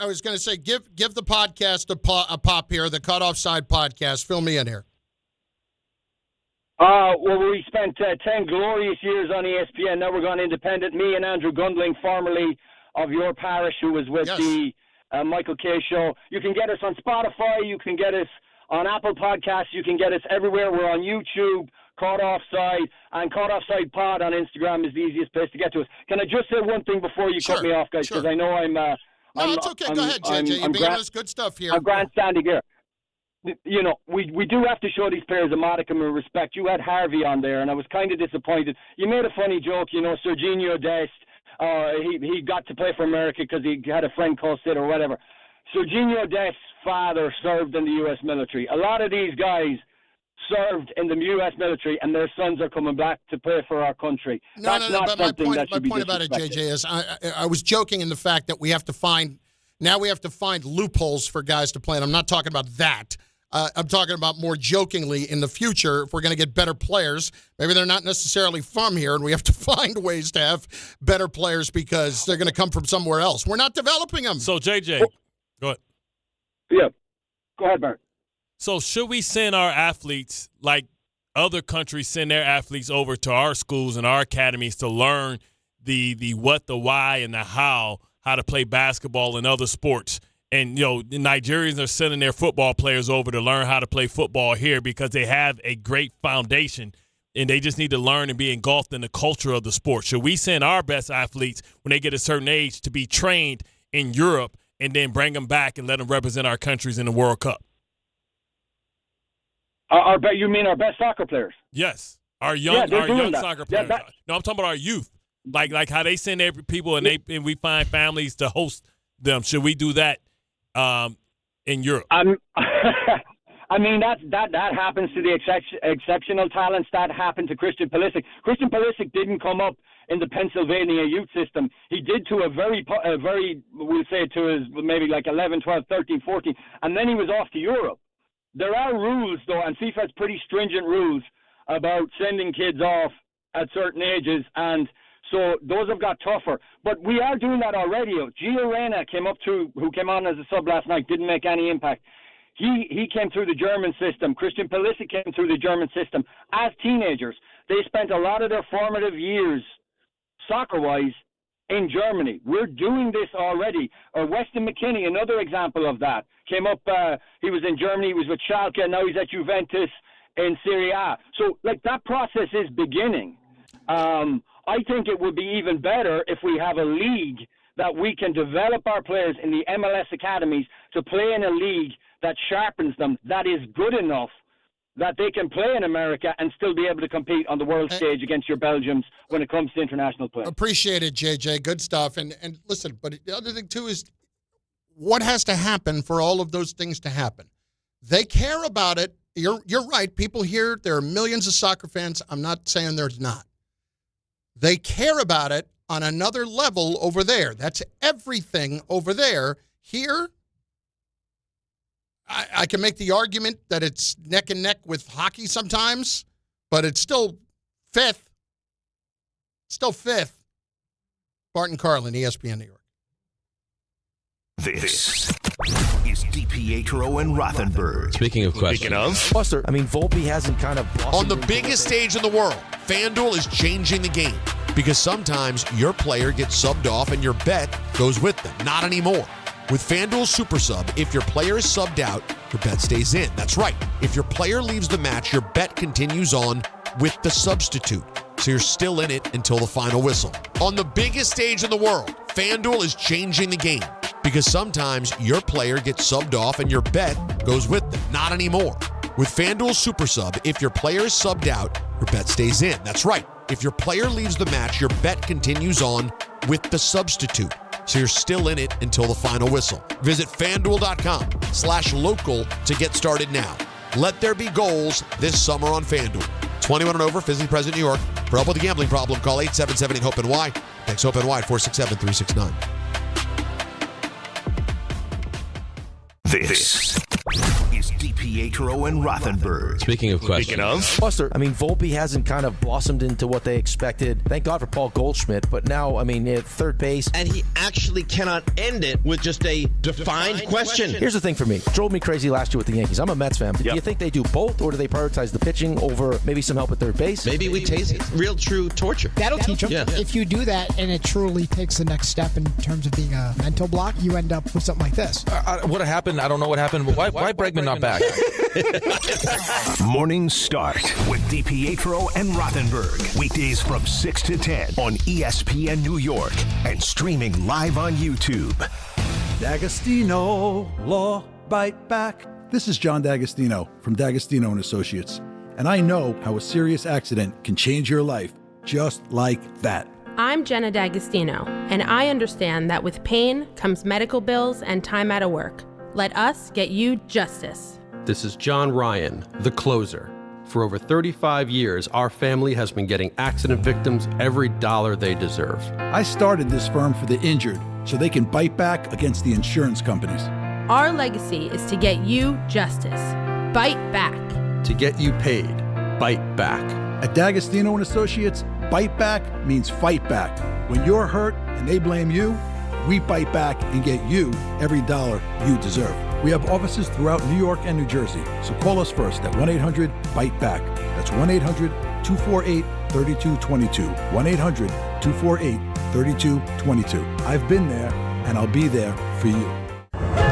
I was going to say, give the podcast a pop here, the Cut Offside podcast. Fill me in here. Well, we spent 10 glorious years on ESPN. Now we're going independent. Me and Andrew Gundling, formerly of your parish, who was with the Michael Kay show. You can get us on Spotify. You can get us on Apple Podcasts. You can get us everywhere. We're on YouTube, Caught Offside, and Caught Offside Pod on Instagram is the easiest place to get to us. Can I just say one thing before you cut me off, guys? Because I know I'm... No, it's okay. Go ahead, JJ. You're bringing us good stuff here. I'm grandstanding here. You know, we do have to show these players a modicum of respect. You had Harvey on there, and I was kind of disappointed. You made a funny joke, Serginho Dest. He got to play for America because he had a friend called Sid or whatever. Serginho Dest's father served in the U.S. military. A lot of these guys served in the U.S. military, and their sons are coming back to play for our country. But my point about it, JJ, is I was joking in the fact that we have to find Now we have to find loopholes for guys to play. And I'm not talking about that. I'm talking about more jokingly in the future, if we're going to get better players, maybe they're not necessarily from here, and we have to find ways to have better players because they're going to come from somewhere else. We're not developing them. So, JJ, go ahead. Yeah. Go ahead, Bart. So should we send our athletes, like other countries send their athletes over to our schools and our academies to learn the what, the why, and the how to play basketball and other sports? And, the Nigerians are sending their football players over to learn how to play football here because they have a great foundation, and they just need to learn and be engulfed in the culture of the sport. Should we send our best athletes when they get a certain age to be trained in Europe and then bring them back and let them represent our countries in the World Cup? You mean our best soccer players? Yes, our young soccer players. No, I'm talking about our youth, like how they send their people and we find families to host them. Should we do that in Europe? I mean, that happens to the exceptional talents. That happened to Christian Pulisic. Christian Pulisic didn't come up in the Pennsylvania youth system. He did to a very, we'll say to his maybe like 11, 12, 13, 14, and then he was off to Europe. There are rules, though, and FIFA has pretty stringent rules about sending kids off at certain ages, and so those have got tougher. But we are doing that already. Gio Reyna who came on as a sub last night, didn't make any impact. He came through the German system. Christian Pulisic came through the German system as teenagers. They spent a lot of their formative years, soccer-wise, in Germany. We're doing this already. Weston McKennie, another example of that, came up. He was in Germany. He was with Schalke. Now he's at Juventus in Serie A. So, that process is beginning. I think it would be even better if we have a league that we can develop our players in the MLS academies to play in a league that sharpens them, that is good enough that they can play in America and still be able to compete on the world stage against your Belgiums when it comes to international play. Appreciate it, JJ. Good stuff. And listen, but the other thing, too, is what has to happen for all of those things to happen? They care about it. You're right. People here, there are millions of soccer fans. I'm not saying there's not. They care about it on another level over there. That's everything over there. Here, I can make the argument that it's neck and neck with hockey sometimes, but it's still fifth. Still fifth. Bart Carlin, ESPN New York. This is DiPietro and Rothenberg. Speaking of questions. Buster, Volpe hasn't kind of on the biggest stage in the world, FanDuel is changing the game because sometimes your player gets subbed off and your bet goes with them. Not anymore. With FanDuel Super Sub, if your player is subbed out, your bet stays in. That's right. If your player leaves the match, your bet continues on with the substitute. So you're still in it until the final whistle. On the biggest stage in the world, FanDuel is changing the game because sometimes your player gets subbed off and your bet goes with them. Not anymore. With FanDuel Super Sub, if your player is subbed out, your bet stays in. That's right. If your player leaves the match, your bet continues on with the substitute. So you're still in it until the final whistle. Visit FanDuel.com/local to get started now. Let there be goals this summer on FanDuel. 21 and over, physically present, New York. For help with a gambling problem, call 877-8-HOPE-NY. Thanks, HOPE-NY, 467-369. This is DiPietro and Rothenberg. Speaking of questions. Buster, Volpe hasn't kind of blossomed into what they expected. Thank God for Paul Goldschmidt, but now, at third base. And he actually cannot end it with just a defined question. Here's the thing for me. It drove me crazy last year with the Yankees. I'm a Mets fan. Do you think they do both, or do they prioritize the pitching over maybe some help at third base? Maybe we taste real true torture. That'll teach them. Yeah. If you do that and it truly takes the next step in terms of being a mental block, you end up with something like this. What happened? I don't know what happened, but why Bregman not back? Morning Start with DiPietro and Rothenberg. Weekdays from 6 to 10 on ESPN New York and streaming live on YouTube. D'Agostino, Law Bite Back. This is John D'Agostino from D'Agostino & Associates, and I know how a serious accident can change your life just like that. I'm Jenna D'Agostino, and I understand that with pain comes medical bills and time out of work. Let us get you justice. This is John Ryan, the closer. For over 35 years, our family has been getting accident victims every dollar they deserve. I started this firm for the injured, so they can bite back against the insurance companies. Our legacy is to get you justice. Bite back. To get you paid. Bite back. At D'Agostino and Associates, bite back means fight back. When you're hurt and they blame you, we bite back and get you every dollar you deserve. We have offices throughout New York and New Jersey, so call us first at 1-800-BITE-BACK. That's 1-800-248-3222. 1-800-248-3222. I've been there, and I'll be there for you.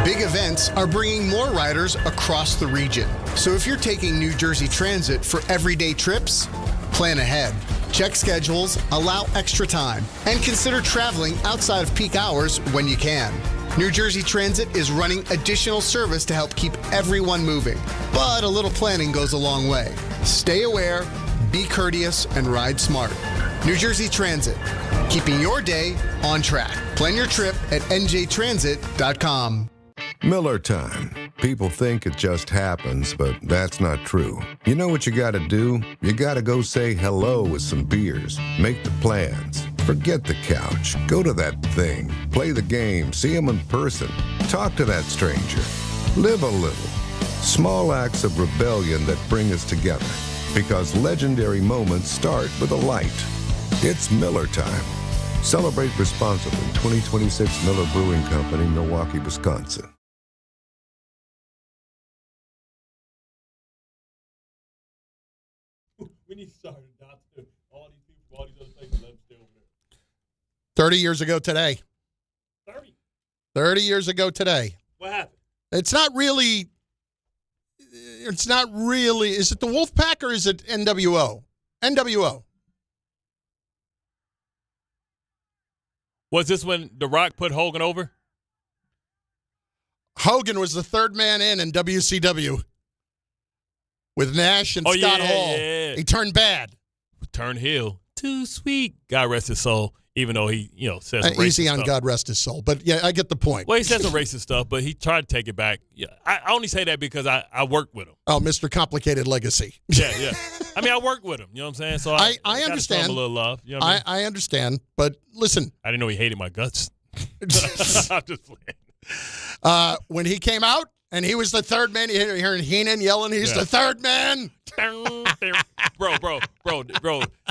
Big events are bringing more riders across the region. So if you're taking New Jersey Transit for everyday trips, plan ahead. Check schedules, allow extra time, and consider traveling outside of peak hours when you can. New Jersey Transit is running additional service to help keep everyone moving. But a little planning goes a long way. Stay aware, be courteous, and ride smart. New Jersey Transit, keeping your day on track. Plan your trip at njtransit.com. Miller time. People think it just happens, but that's not true. You know what you gotta do? You gotta go say hello with some beers. Make the plans. Forget the couch. Go to that thing. Play the game. See them in person. Talk to that stranger. Live a little. Small acts of rebellion that bring us together. Because legendary moments start with a light. It's Miller time. Celebrate responsibly. 2026 Miller Brewing Company, Milwaukee, Wisconsin. We need to start adopting all these people from all these other places. Let them stay over there. 30 years ago today. 30? 30 years ago today. What happened? It's not really. Is it the Wolfpack or is it NWO? NWO. Was this when The Rock put Hogan over? Hogan was the third man in WCW. With Nash and Scott Hall. Yeah. He turned bad. Turned heel. Too sweet. God rest his soul. Even though he, says some racist easy on stuff. God rest his soul. But, yeah, I get the point. Well, he said some racist stuff, but he tried to take it back. Yeah, I only say that because I worked with him. Oh, Mr. Complicated Legacy. Yeah. I mean, I worked with him. You know what I'm saying? So I understand. Show him a little love. You know what I understand. But, listen. I didn't know he hated my guts. I'm just playing. When he came out, and he was the third man. You're hearing Heenan yelling, he's the third man. Bro.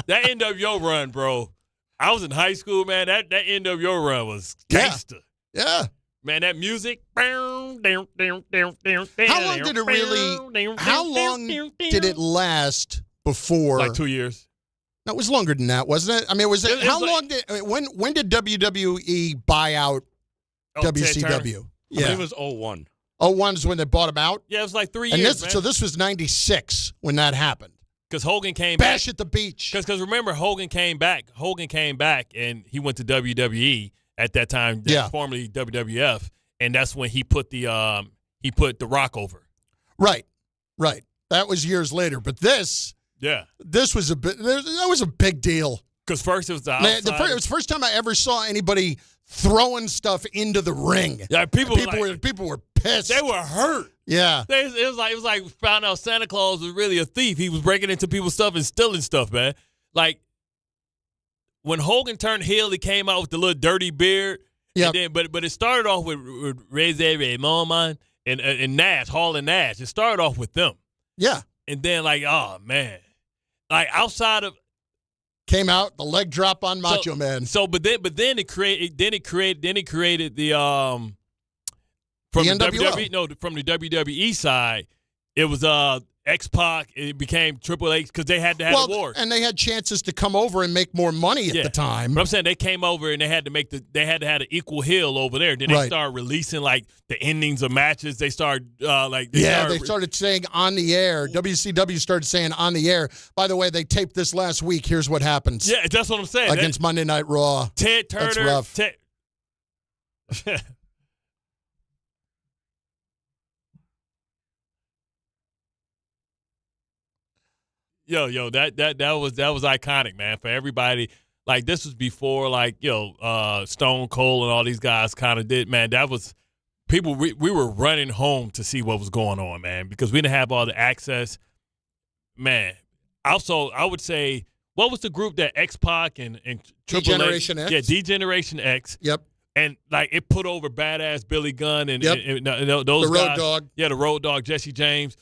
That NWO run, bro. I was in high school, man. That NWO run was gangster. Yeah. Man, that music. How long did it last before? Like 2 years. No, it was longer than that, wasn't it? I mean, when did WWE buy out WCW? Yeah. I believe it was 01. 01 is when they bought him out? Yeah, it was like 3 years, man. So this was 96 when that happened. Because Hogan came back. Bash at the beach. Because remember, Hogan came back, and he went to WWE at that time, formerly WWF, and that's when he put the Rock over. Right. That was years later. But this was that was a big deal. Because first it was it was the first time I ever saw anybody throwing stuff into the ring. Yeah, people were pissed. They were hurt. Yeah. It was like found out Santa Claus was really a thief. He was breaking into people's stuff and stealing stuff, man. Like when Hogan turned heel, he came out with the little dirty beard. Yeah. But it started off with Ramon and Nash, Hall and Nash. It started off with them. Yeah. And then oh man. Like outside of came out the leg drop on Macho Man. So but then it created the from the WWE, from the WWE side, it was X-Pac. It became Triple H because they had to have a war, and they had chances to come over and make more money at the time. But I'm saying they came over and they had to have an equal heel over there. Then they started releasing like the endings of matches. They started they started saying on the air. WCW started saying on the air. By the way, they taped this last week. Here's what happens. Yeah, that's what I'm saying. Against Monday Night Raw. Ted Turner. That's rough. Yo, that was iconic, man, for everybody. Like this was before Stone Cold and all these guys kind of did, man. That was people. We were running home to see what was going on, man, because we didn't have all the access, man. Also, I would say, what was the group that X-Pac and Triple D-Generation H? X? Yeah, D-Generation X. Yep. And, like, it put over badass Billy Gunn and, Yep. and those The Road guys. Dogg. Yeah, the Road Dogg, Jesse James.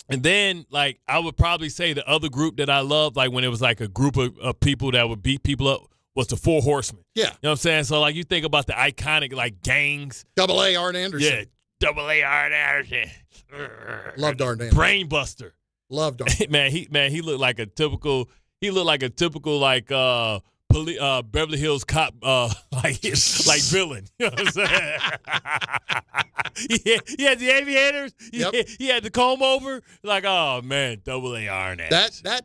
And then, like, I would probably say the other group that I loved, like, when it was, like, a group of people that would beat people up, was the Four Horsemen. Yeah. You know what I'm saying? So, like, you think about the iconic, like, gangs. Double A Arn Anderson. Yeah, Double A Arn Anderson. Loved Arn Anderson. Brainbuster. Loved Arn. He looked like a typical like Beverly Hills cop like villain. You know what I'm saying? he had the aviators. He had the comb over. Like, oh man, Double A Arn Anderson.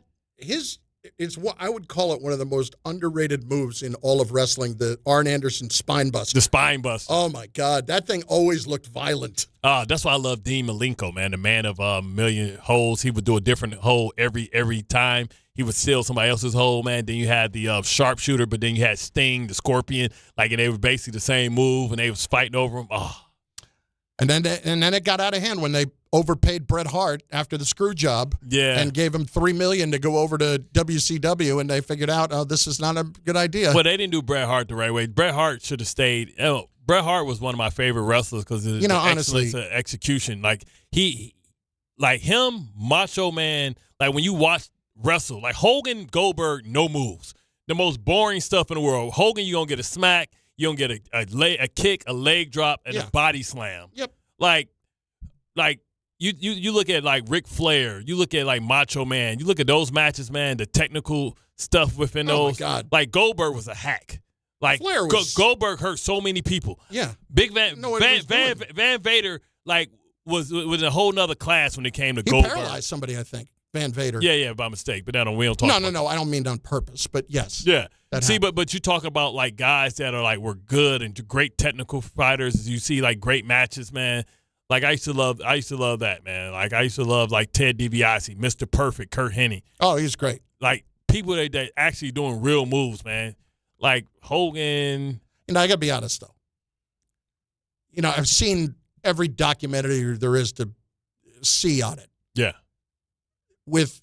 It's what I would call it one of the most underrated moves in all of wrestling, the Arn Anderson spine buster. The spine buster. Oh my God, that thing always looked violent. That's why I love Dean Malenko, man, the man of a million holes. He would do a different hole every time. He would steal somebody else's hole, man. Then you had the sharpshooter, but then you had Sting, the Scorpion, and they were basically the same move, and they was fighting over him. Oh. And then it got out of hand when they overpaid Bret Hart after the screw job, and gave him $3 million to go over to WCW, and they figured out, oh, this is not a good idea. Well, they didn't do Bret Hart the right way. Bret Hart should have stayed. Bret Hart was one of my favorite wrestlers because of the excellence of execution. Like him, Macho Man. Like when you watch wrestle, like Hogan, Goldberg, no moves. The most boring stuff in the world. Hogan, you're gonna get a smack. You're going to get a kick, a leg drop, and a body slam. Yep. Like you look at, like, Ric Flair. You look at, like, Macho Man. You look at those matches, man, the technical stuff within those. Oh, my God. Like, Goldberg was a hack. Like, Flair was... Goldberg hurt so many people. Yeah. Big Van Vader, like, was in a whole nother class when it came to Goldberg. He paralyzed somebody, I think. Van Vader. Yeah, by mistake. But we don't talk about No, I don't mean on purpose, but yes. Yeah. See, but you talk about, like, guys that are, like, were good and great technical fighters. You see, like, great matches, man. Like, I used to love that, man. Like, I used to love, like, Ted DiBiase, Mr. Perfect, Kurt Hennig. Oh, he's great. Like, people that actually doing real moves, man. Like, Hogan. I got to be honest, though. I've seen every documentary there is to see on it. Yeah. With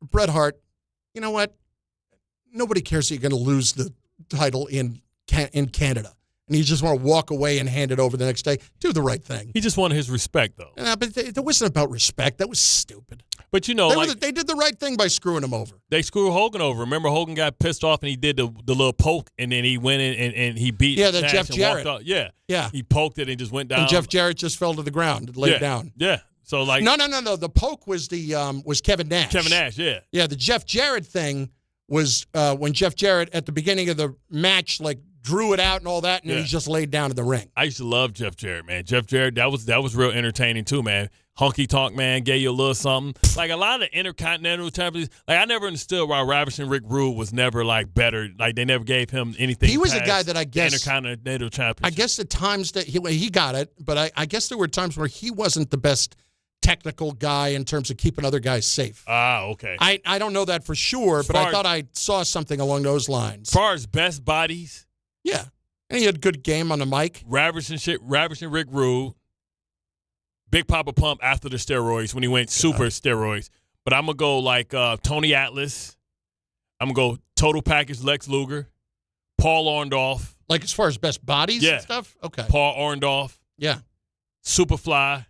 Bret Hart, you know what? Nobody cares that you're going to lose the title in Canada. And you just want to walk away and hand it over the next day. Do the right thing. He just wanted his respect, though. But it wasn't about respect. That was stupid. But, they did the right thing by screwing him over. They screwed Hogan over. Remember, Hogan got pissed off and he did the little poke, and then he went in and he beat Nash Jeff and Jarrett. walked off. Yeah. He poked it and just went down. And Jeff Jarrett just fell to the ground and laid down. Yeah. So, like, no. The poke was was Kevin Nash. Kevin Nash, yeah. Yeah, the Jeff Jarrett thing was when Jeff Jarrett at the beginning of the match, like, drew it out and all that, and then he just laid down in the ring. I used to love Jeff Jarrett, man. Jeff Jarrett, that was real entertaining too, man. Honky Tonk Man gave you a little something. Like, a lot of Intercontinental champions. Like, I never understood why Ravishing Rick Rude was never, like, better. Like, they never gave him anything. He was a guy that I guess Intercontinental champion. I guess the times that he got it, but I guess there were times where he wasn't the best technical guy in terms of keeping other guys safe. Okay. I don't know that for sure, but I thought I saw something along those lines. As far as best bodies. Yeah. And he had a good game on the mic. Ravishing Rick Rude. Big Papa Pump after the steroids when he went super steroids. But I'm going to go like Tony Atlas. I'm going to go total package Lex Luger. Paul Orndorff. Like as far as best bodies and stuff? Okay. Paul Orndorff. Yeah. Superfly.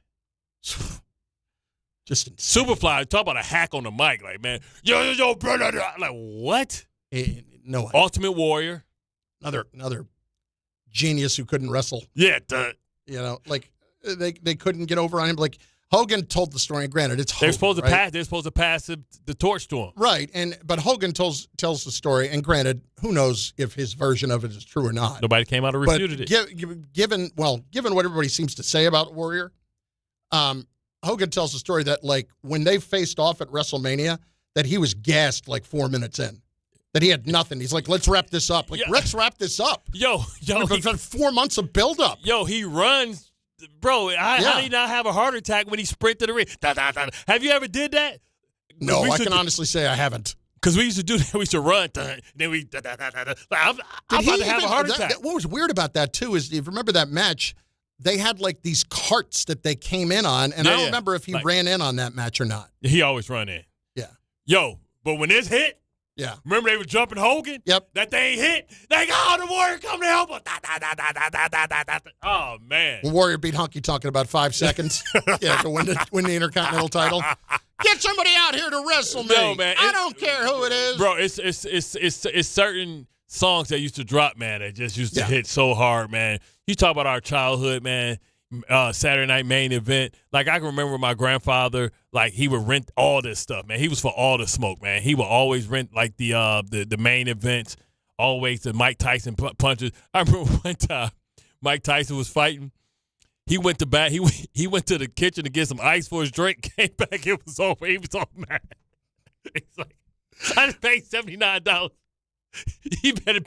Just Superfly. Talk about a hack on the mic. Like, man, yo, brother. Like, what? No. Ultimate Warrior. Another genius who couldn't wrestle. Yeah. Like they couldn't get over on him. Like Hogan told the story. And granted, it's Hogan, they're supposed to pass the torch to him. Right. But Hogan tells the story. And granted, who knows if his version of it is true or not. Nobody came out and refuted it. Given what everybody seems to say about Warrior, Hogan tells the story that, like, when they faced off at WrestleMania, that he was gassed like 4 minutes in. That he had nothing. He's like, let's wrap this up. Like, let's wrap this up. Yo. It's been 4 months of buildup. Yo, he runs. Bro, how did he not have a heart attack when he sprinted to the ring? Have you ever did that? No, I can honestly say I haven't. Because we used to do that. We used to run. Then we. I'm about to have a heart attack. What was weird about that, too, is if you remember that match, they had, like, these carts that they came in on, and I don't remember if he ran in on that match or not. He always run in. Yeah. Yo, but when this hit, Yeah. Remember they were jumping Hogan? Yep. That they ain't hit. They got the Warrior come to help us. Oh, man. When Warrior beat Hunky Tonk in about 5 seconds. Yeah, to win the Intercontinental title. Get somebody out here to wrestle me. No, man. I don't care who it is. Bro, it's certain songs that used to drop, man, that just used to hit so hard, man. You talk about our childhood, man. Saturday Night Main Event. Like, I can remember my grandfather, like, he would rent all this stuff, man. He was for all the smoke, man. He would always rent, like, the main events, always the Mike Tyson punches. I remember one time Mike Tyson was fighting. He went to bat. He went to the kitchen to get some ice for his drink. Came back, it was over. He was all mad. He's like, I just paid $79. You better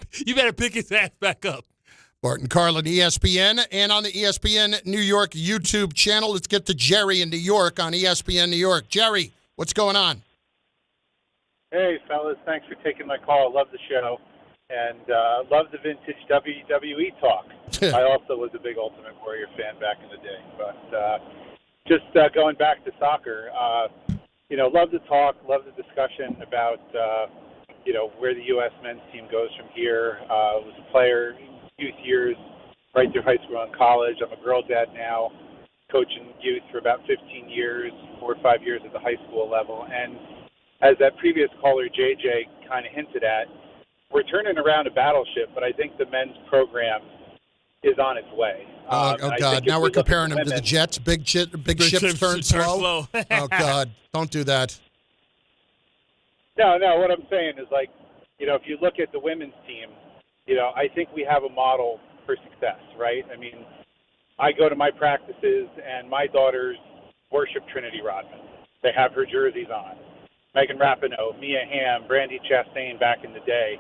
pick his ass back up. Bart Carlin, ESPN, and on the ESPN New York YouTube channel. Let's get to Jerry in New York on ESPN New York. Jerry, what's going on? Hey, fellas. Thanks for taking my call. Love the show. And love the vintage WWE talk. I also was a big Ultimate Warrior fan back in the day. But just going back to soccer, love the talk, love the discussion about, where the U.S. men's team goes from here. I was a player youth years, right through high school and college. I'm a girl dad now, coaching youth for about 15 years, 4 or 5 years at the high school level. And as that previous caller, JJ, kind of hinted at, we're turning around a battleship, but I think the men's program is on its way. Oh, God. Now we're comparing them to the Jets. Big ships turn slow. Oh, God. Don't do that. No. What I'm saying is, like, if you look at the women's team, I think we have a model for success, right? I mean, I go to my practices, and my daughters worship Trinity Rodman. They have her jerseys on. Megan Rapinoe, Mia Hamm, Brandi Chastain back in the day.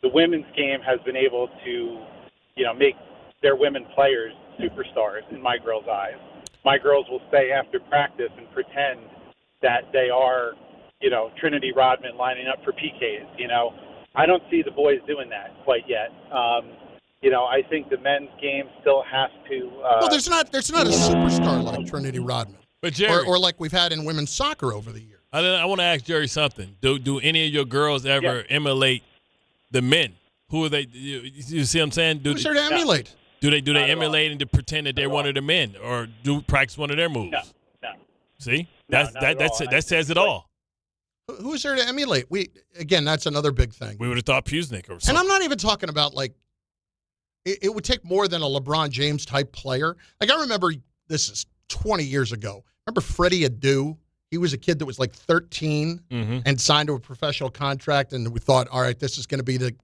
The women's game has been able to, make their women players superstars in my girls' eyes. My girls will stay after practice and pretend that they are, Trinity Rodman lining up for PKs, I don't see the boys doing that quite yet. I think the men's game still has to. Well, there's not a superstar like Trinity Rodman, but Jerry, or like we've had in women's soccer over the years. I want to ask Jerry something. Do any of your girls ever emulate the men? Who are they? You see what I'm saying? Who's there to emulate? Do they emulate and to pretend that they're one of the men, or do practice one of their moves? No. See, that says it all. Who's there to emulate? That's another big thing. We would have thought Pusnik or something. And I'm not even talking about, like, it would take more than a LeBron James type player. Like, I remember, this is 20 years ago. Remember Freddie Adu? He was a kid that was like 13 and signed to a professional contract, and we thought, all right, this is going to be the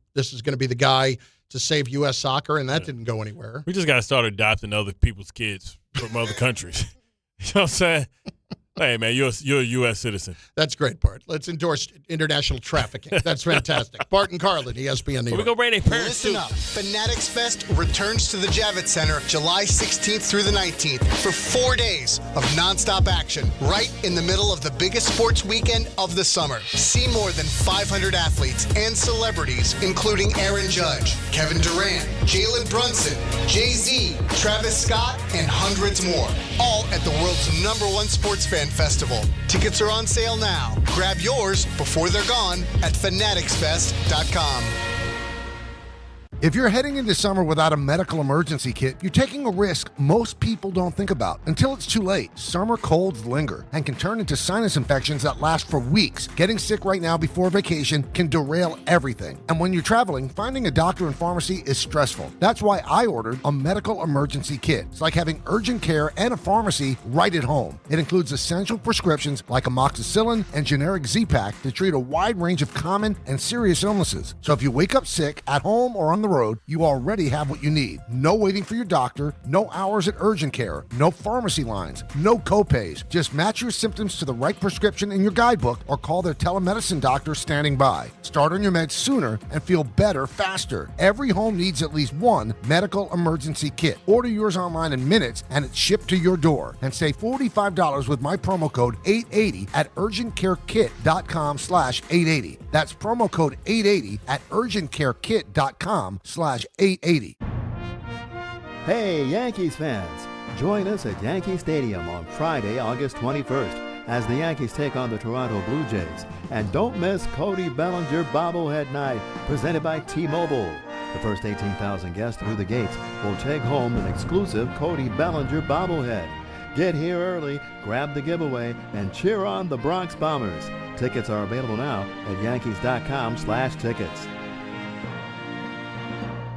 guy to save U.S. soccer, and that didn't go anywhere. We just got to start adopting other people's kids from other countries. You know what I'm saying? Hey, man, you're a U.S. citizen. That's great, Bart. Let's endorse international trafficking. That's fantastic. Bart and Carlin, ESPN New York. We go bring their parents Listen up. Fanatics Fest returns to the Javits Center July 16th through the 19th for 4 days of nonstop action right in the middle of the biggest sports weekend of the summer. See more than 500 athletes and celebrities, including Aaron Judge, Kevin Durant, Jalen Brunson, Jay-Z, Travis Scott, and hundreds more. All at the world's #1 sports fan festival. Tickets are on sale now. Grab yours before they're gone at fanaticsfest.com. If you're heading into summer without a medical emergency kit, you're taking a risk most people don't think about until it's too late. Summer colds linger and can turn into sinus infections that last for weeks. Getting sick right now before vacation can derail everything. And when you're traveling, finding a doctor and pharmacy is stressful. That's why I ordered a medical emergency kit. It's like having urgent care and a pharmacy right at home. It includes essential prescriptions like amoxicillin and generic Z-Pak to treat a wide range of common and serious illnesses. So if you wake up sick at home or on the road, you already have what you need. No waiting for your doctor, no hours at urgent care, no pharmacy lines, no copays. Just match your symptoms to the right prescription in your guidebook or call their telemedicine doctor standing by. Start on your meds sooner and feel better faster. Every home needs at least one medical emergency kit. Order yours online in minutes and it's shipped to your door. And save $45 with my promo code 880 at urgentcarekit.com/880. That's promo code 880 at urgentcarekit.com/880. Hey, Yankees fans! Join us at Yankee Stadium on Friday, August 21st as the Yankees take on the Toronto Blue Jays. And don't miss Cody Bellinger Bobblehead Night, presented by T-Mobile. The first 18,000 guests through the gates will take home an exclusive Cody Bellinger bobblehead. Get here early, grab the giveaway, and cheer on the Bronx Bombers. Tickets are available now at Yankees.com/tickets.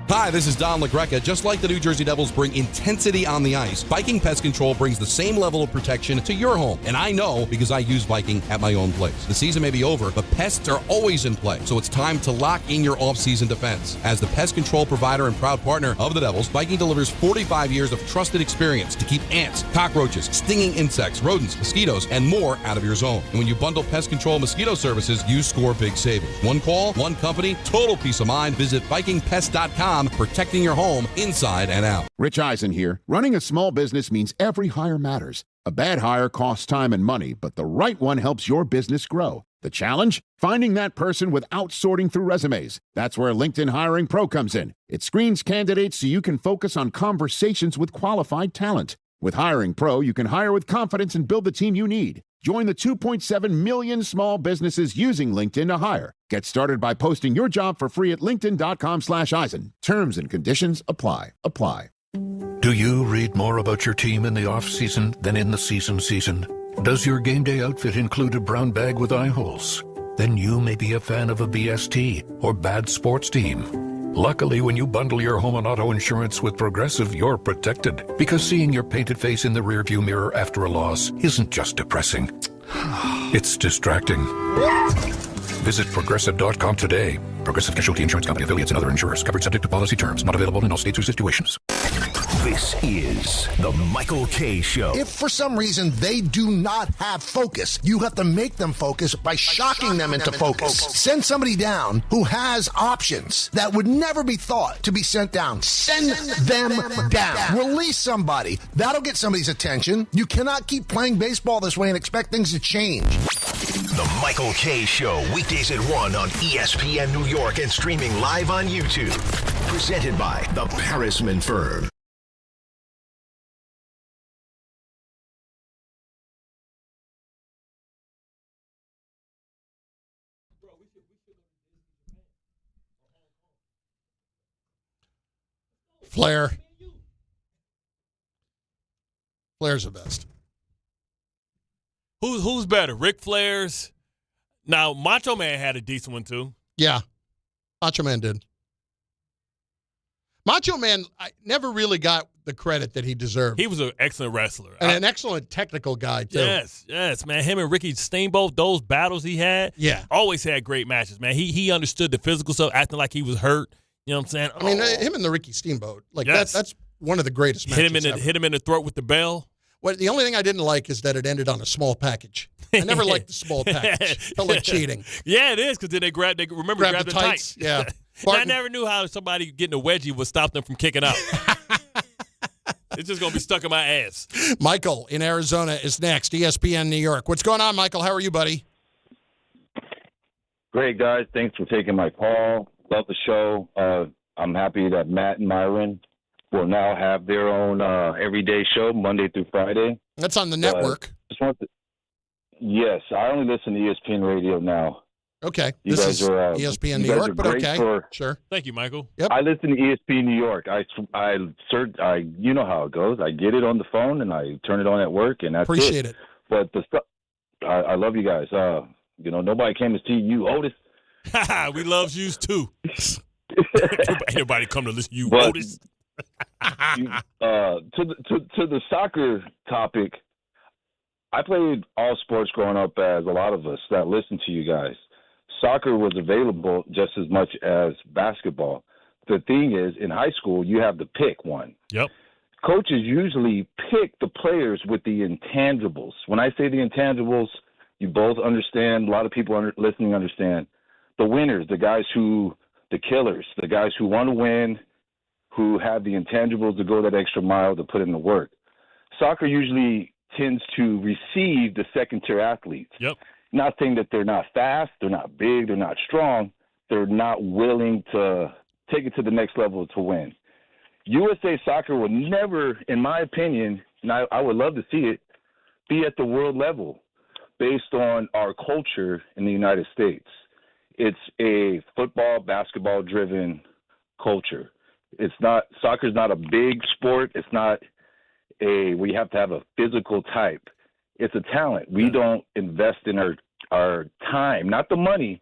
Hi, this is Don LaGreca. Just like the New Jersey Devils bring intensity on the ice, Viking Pest Control brings the same level of protection to your home. And I know because I use Viking at my own place. The season may be over, but pests are always in play. So it's time to lock in your off-season defense. As the pest control provider and proud partner of the Devils, Viking delivers 45 years of trusted experience to keep ants, cockroaches, stinging insects, rodents, mosquitoes, and more out of your zone. And when you bundle pest control mosquito services, you score big savings. One call, one company, total peace of mind. Visit VikingPest.com. Protecting your home inside and out. Rich Eisen here. Running a small business means every hire matters. A bad hire costs time and money, but the right one helps your business grow. The challenge? Finding that person without sorting through resumes. That's where LinkedIn Hiring Pro comes in. It screens candidates so you can focus on conversations with qualified talent. With Hiring Pro, you can hire with confidence and build the team you need. Join the 2.7 million small businesses using LinkedIn to hire. Get started by posting your job for free at linkedin.com/Eisen. Terms and conditions apply. Do you read more about your team in the off-season than in the season? Does your game day outfit include a brown bag with eye holes? Then you may be a fan of a BST or bad sports team. Luckily, when you bundle your home and auto insurance with Progressive, you're protected. Because seeing your painted face in the rearview mirror after a loss isn't just depressing. It's distracting. Visit Progressive.com today. Progressive Casualty Insurance Company, affiliates, and other insurers. Covered subject to policy terms. Not available in all states or situations. This is the Michael K. Show. If for some reason they do not have focus, you have to make them focus by shocking them into focus. Send somebody down who has options that would never be thought to be sent down. Send them down. Release somebody. That'll get somebody's attention. You cannot keep playing baseball this way and expect things to change. The Michael K. Show, weekdays at 1 on ESPN New York and streaming live on YouTube. Presented by the Parisman Firm. Flair's the best. Who's better, Ric Flair's? Now, Macho Man had a decent one too. Yeah, Macho Man did. Macho Man, I never really got the credit that he deserved. He was an excellent wrestler. And an excellent technical guy, too. Yes, man. Him and Ricky Steamboat, those battles he had, always had great matches, man. He understood the physical stuff, acting like he was hurt. You know what I'm saying? I mean, him and the Ricky Steamboat, that's one of the greatest matches ever. Hit him in the throat with the bell. Well, the only thing I didn't like is that it ended on a small package. I never liked the small package. Felt like cheating. Yeah, it is, because then they grabbed the tights. Yeah. I never knew how somebody getting a wedgie would stop them from kicking out. It's just going to be stuck in my ass. Michael in Arizona is next, ESPN New York. What's going on, Michael? How are you, buddy? Great, guys. Thanks for taking my call. Love the show. I'm happy that Matt and Myron will now have their own everyday show, Monday through Friday. That's on the network. Yes, I only listen to ESPN Radio now. Okay. You this guys is are, ESPN you New guys York, are but great okay. Sure. Thank you, Michael. Yep. I listen to ESPN New York. I you know how it goes. I get it on the phone and I turn it on at work, and that's Appreciate it. But the stuff, I love you guys. Nobody came to see you, Otis. We love yous too. Anybody come to listen to you, Otis? To the soccer topic, I played all sports growing up, as a lot of us that listen to you guys. Soccer was available just as much as basketball. The thing is, in high school, you have to pick one. Yep. Coaches usually pick the players with the intangibles. When I say the intangibles, you both understand, a lot of people listening understand. The winners, the killers, the guys who want to win, who have the intangibles to go that extra mile to put in the work. Soccer usually tends to receive the second-tier athletes. Yep. Not saying that they're not fast, they're not big, they're not strong. They're not willing to take it to the next level to win. USA Soccer will never, in my opinion, and I would love to see it, be at the world level. based on our culture in the United States. It's a football, basketball-driven culture. Soccer's not a big sport. It's not we have to have a physical type. It's a talent. We don't invest in our time, not the money.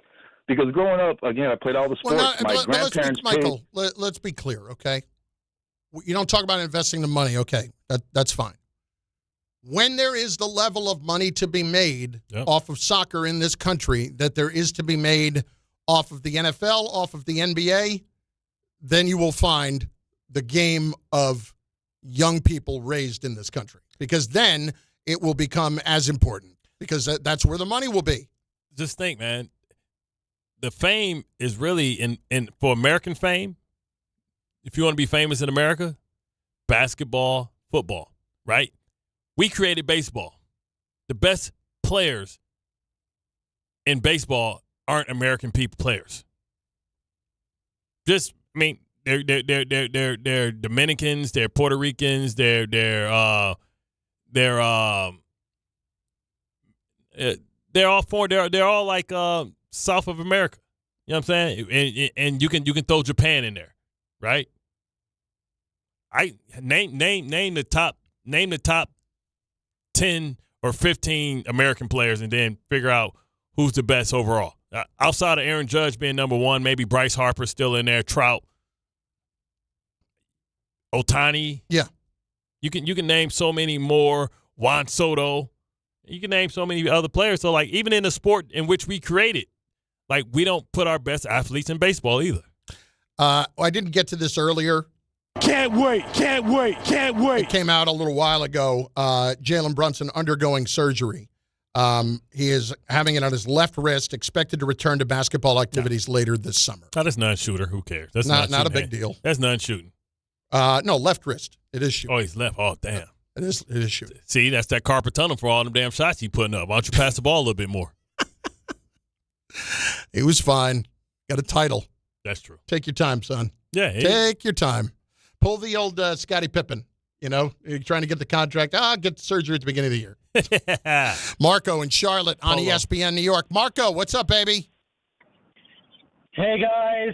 Because growing up, again, I played all the sports. My grandparents Michael, let's be clear, okay? You don't talk about investing the money, okay? That's fine. When there is the level of money to be made off of soccer in this country that there is to be made off of the NFL, off of the NBA, then you will find the game of young people raised in this country. Because then it will become as important. Because that's where the money will be. Just think, man. The fame is really in for American fame. If you want to be famous in America, basketball, football, right? We created baseball. The best players in baseball aren't American players. They're Dominicans, they're Puerto Ricans, they're all like South of America. You know what I'm saying? And you can throw Japan in there, right? I name the top 10 or 15 American players and then figure out who's the best overall. Outside of Aaron Judge being number one, maybe Bryce Harper's still in there, Trout, Ohtani. Yeah. You can name so many more, Juan Soto. You can name so many other players. So, like, even in the sport in which we created, like, we don't put our best athletes in baseball either. I didn't get to this earlier. Can't wait. It came out a little while ago. Jalen Brunson undergoing surgery. He is having it on his left wrist, expected to return to basketball activities later this summer. That's non-shooter. Who cares? That's not a big deal. That's non-shooting. No, left wrist. It is shooting. Oh, he's left. Oh, damn. It is shooting. See, that's that carpet tunnel for all them damn shots he's putting up. Why don't you pass the ball a little bit more? He was fine. Got a title. That's true. Take your time, son. Yeah. Take your time. Pull the old Scottie Pippen. You know, you're trying to get the contract. Get the surgery at the beginning of the year. Marco in Charlotte on ESPN New York. Marco, what's up, baby? Hey, guys.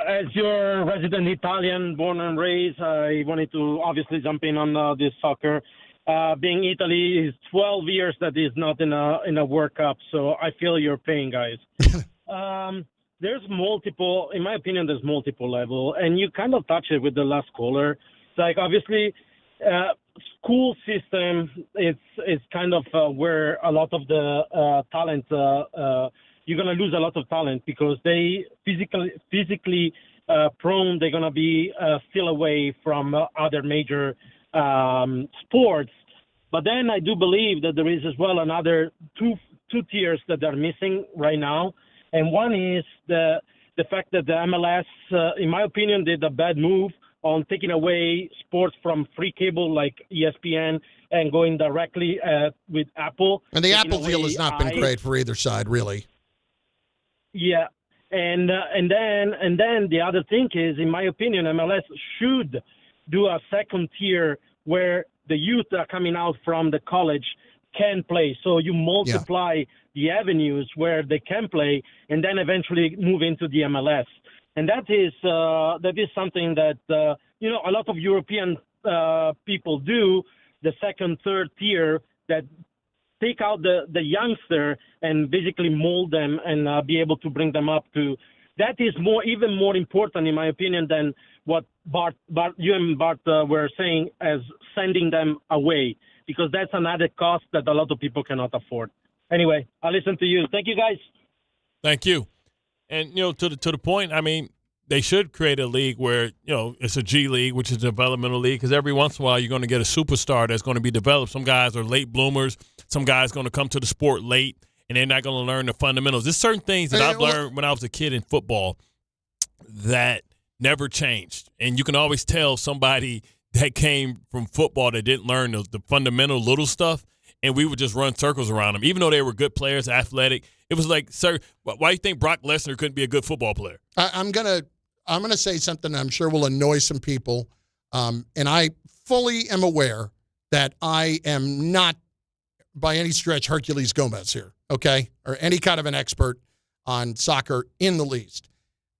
As your resident Italian, born and raised, I wanted to obviously jump in on this soccer. Being Italy is 12 years that is not in a World Cup, so I feel your pain, guys. There's multiple, in my opinion, there's multiple level, and you kind of touch it with the last caller. It's like, obviously, school system, it's kind of where a lot of the talent, you're going to lose a lot of talent because they physically prone, they're going to be still away from other major sports. But then I do believe that there is as well another two tiers that are missing right now. And one is the fact that the MLS, in my opinion, did a bad move on taking away sports from free cable like ESPN and going directly with Apple. And the Apple deal has not been great for either side, really. Yeah. And then the other thing is, in my opinion, MLS should do a second tier where the youth that are coming out from the college can play. So you multiply the avenues where they can play and then eventually move into the MLS. And that is something that, a lot of European people do, the second, third tier, that take out the youngster and basically mold them and be able to bring them up to. That is even more important, in my opinion, than what you and Bart were saying as sending them away, because that's an added cost that a lot of people cannot afford. Anyway, I'll listen to you. Thank you, guys. Thank you. And, to the point, I mean, they should create a league where, it's a G League, which is a developmental league, because every once in a while you're going to get a superstar that's going to be developed. Some guys are late bloomers. Some guys are going to come to the sport late, and they're not going to learn the fundamentals. There's certain things that I've learned when I was a kid in football that never changed. And you can always tell somebody that came from football that didn't learn the fundamental little stuff, and we would just run circles around them. Even though they were good players, athletic, it was like, sir, why do you think Brock Lesnar couldn't be a good football player? I'm gonna say something I'm sure will annoy some people, and I fully am aware that I am not by any stretch Herculez Gomez here, okay? Or any kind of an expert on soccer in the least.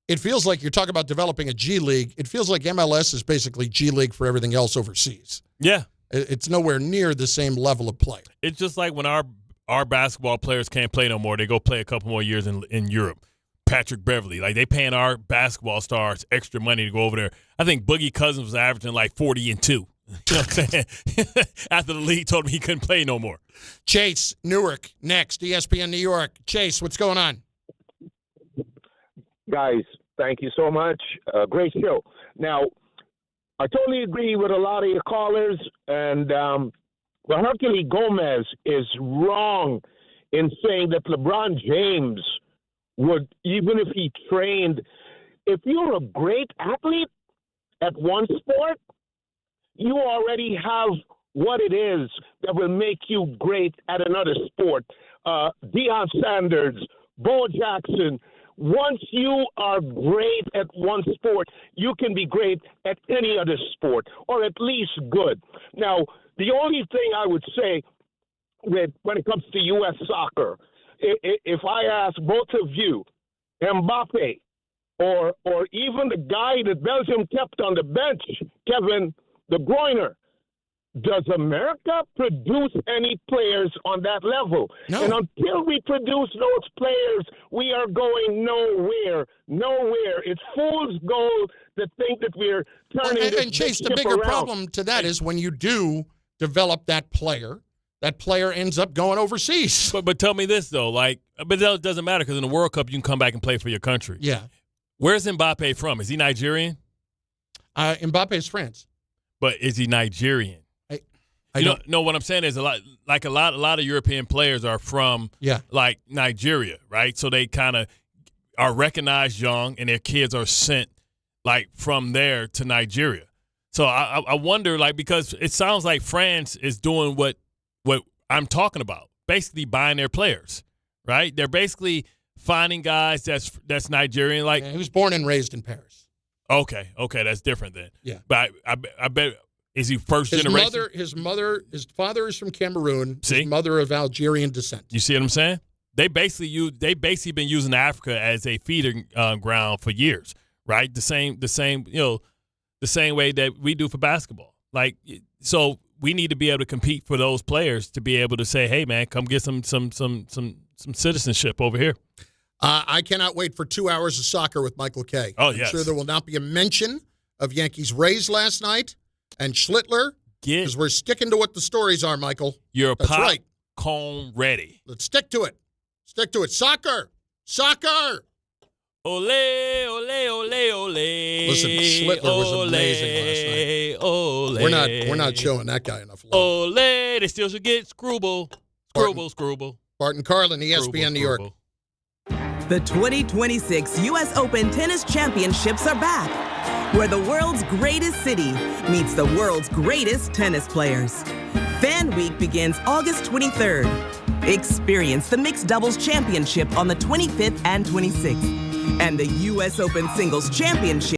It feels like you're talking about developing a G League. It feels like MLS is basically G League for everything else overseas. Yeah. It's nowhere near the same level of play. It's just like when our basketball players can't play no more, they go play a couple more years in Europe. Patrick Beverly, like they paying our basketball stars extra money to go over there. I think Boogie Cousins was averaging like 40-2. You know what I'm saying? After the league told him he couldn't play no more. Chase, Newark, next, ESPN New York. Chase, what's going on? Guys, thank you so much. Great show. Now, I totally agree with a lot of your callers, and Herculez Gomez is wrong in saying that LeBron James would, even if he trained, if you're a great athlete at one sport, you already have what it is that will make you great at another sport. Deion Sanders, Bo Jackson. Once you are great at one sport, you can be great at any other sport, or at least good. Now, the only thing I would say when it comes to U.S. soccer, if I ask both of you, Mbappe, or even the guy that Belgium kept on the bench, Kevin De Bruyne, does America produce any players on that level? No. And until we produce those players, we are going nowhere. Nowhere. It's fool's gold to think that we're turning this And Chase, the ship bigger around. problem to that is when you do develop that player ends up going overseas. But tell me this, though. But that doesn't matter because in the World Cup, you can come back and play for your country. Yeah. Where's Mbappe from? Is he Nigerian? Mbappe is France. But is he Nigerian? No, what I'm saying is a lot of European players are from like Nigeria, right? So they kind of are recognized young, and their kids are sent like from there to Nigeria. So I wonder, like, because it sounds like France is doing what I'm talking about, basically buying their players, right? They're basically finding guys that's Nigerian, like he was born and raised in Paris. Okay, that's different then. Yeah, but I bet. Is he first generation? His father is from Cameroon. See? His mother of Algerian descent. You see what I'm saying? They basically been using Africa as a feeding ground for years, right? The same way that we do for basketball. Like, so we need to be able to compete for those players to be able to say, hey man, come get some citizenship over here. I cannot wait for 2 hours of soccer with Michael Kay. Oh, I'm yes. sure there will not be a mention of Yankees-Rays last night. And Schlittler, because we're sticking to what the stories are, Michael. You're That's right. Popcorn ready. Let's stick to it. Stick to it. Soccer. Ole, ole, ole, ole. Listen, Schlittler was amazing last night. Ole. We're not showing that guy enough love. Ole, they still should get Screwball. Bart Carlin, ESPN New York. The 2026 U.S. Open Tennis Championships are back, where the world's greatest city meets the world's greatest tennis players. Fan Week begins August 23rd. Experience the Mixed Doubles Championship on the 25th and 26th, and the U.S. Open Singles Championship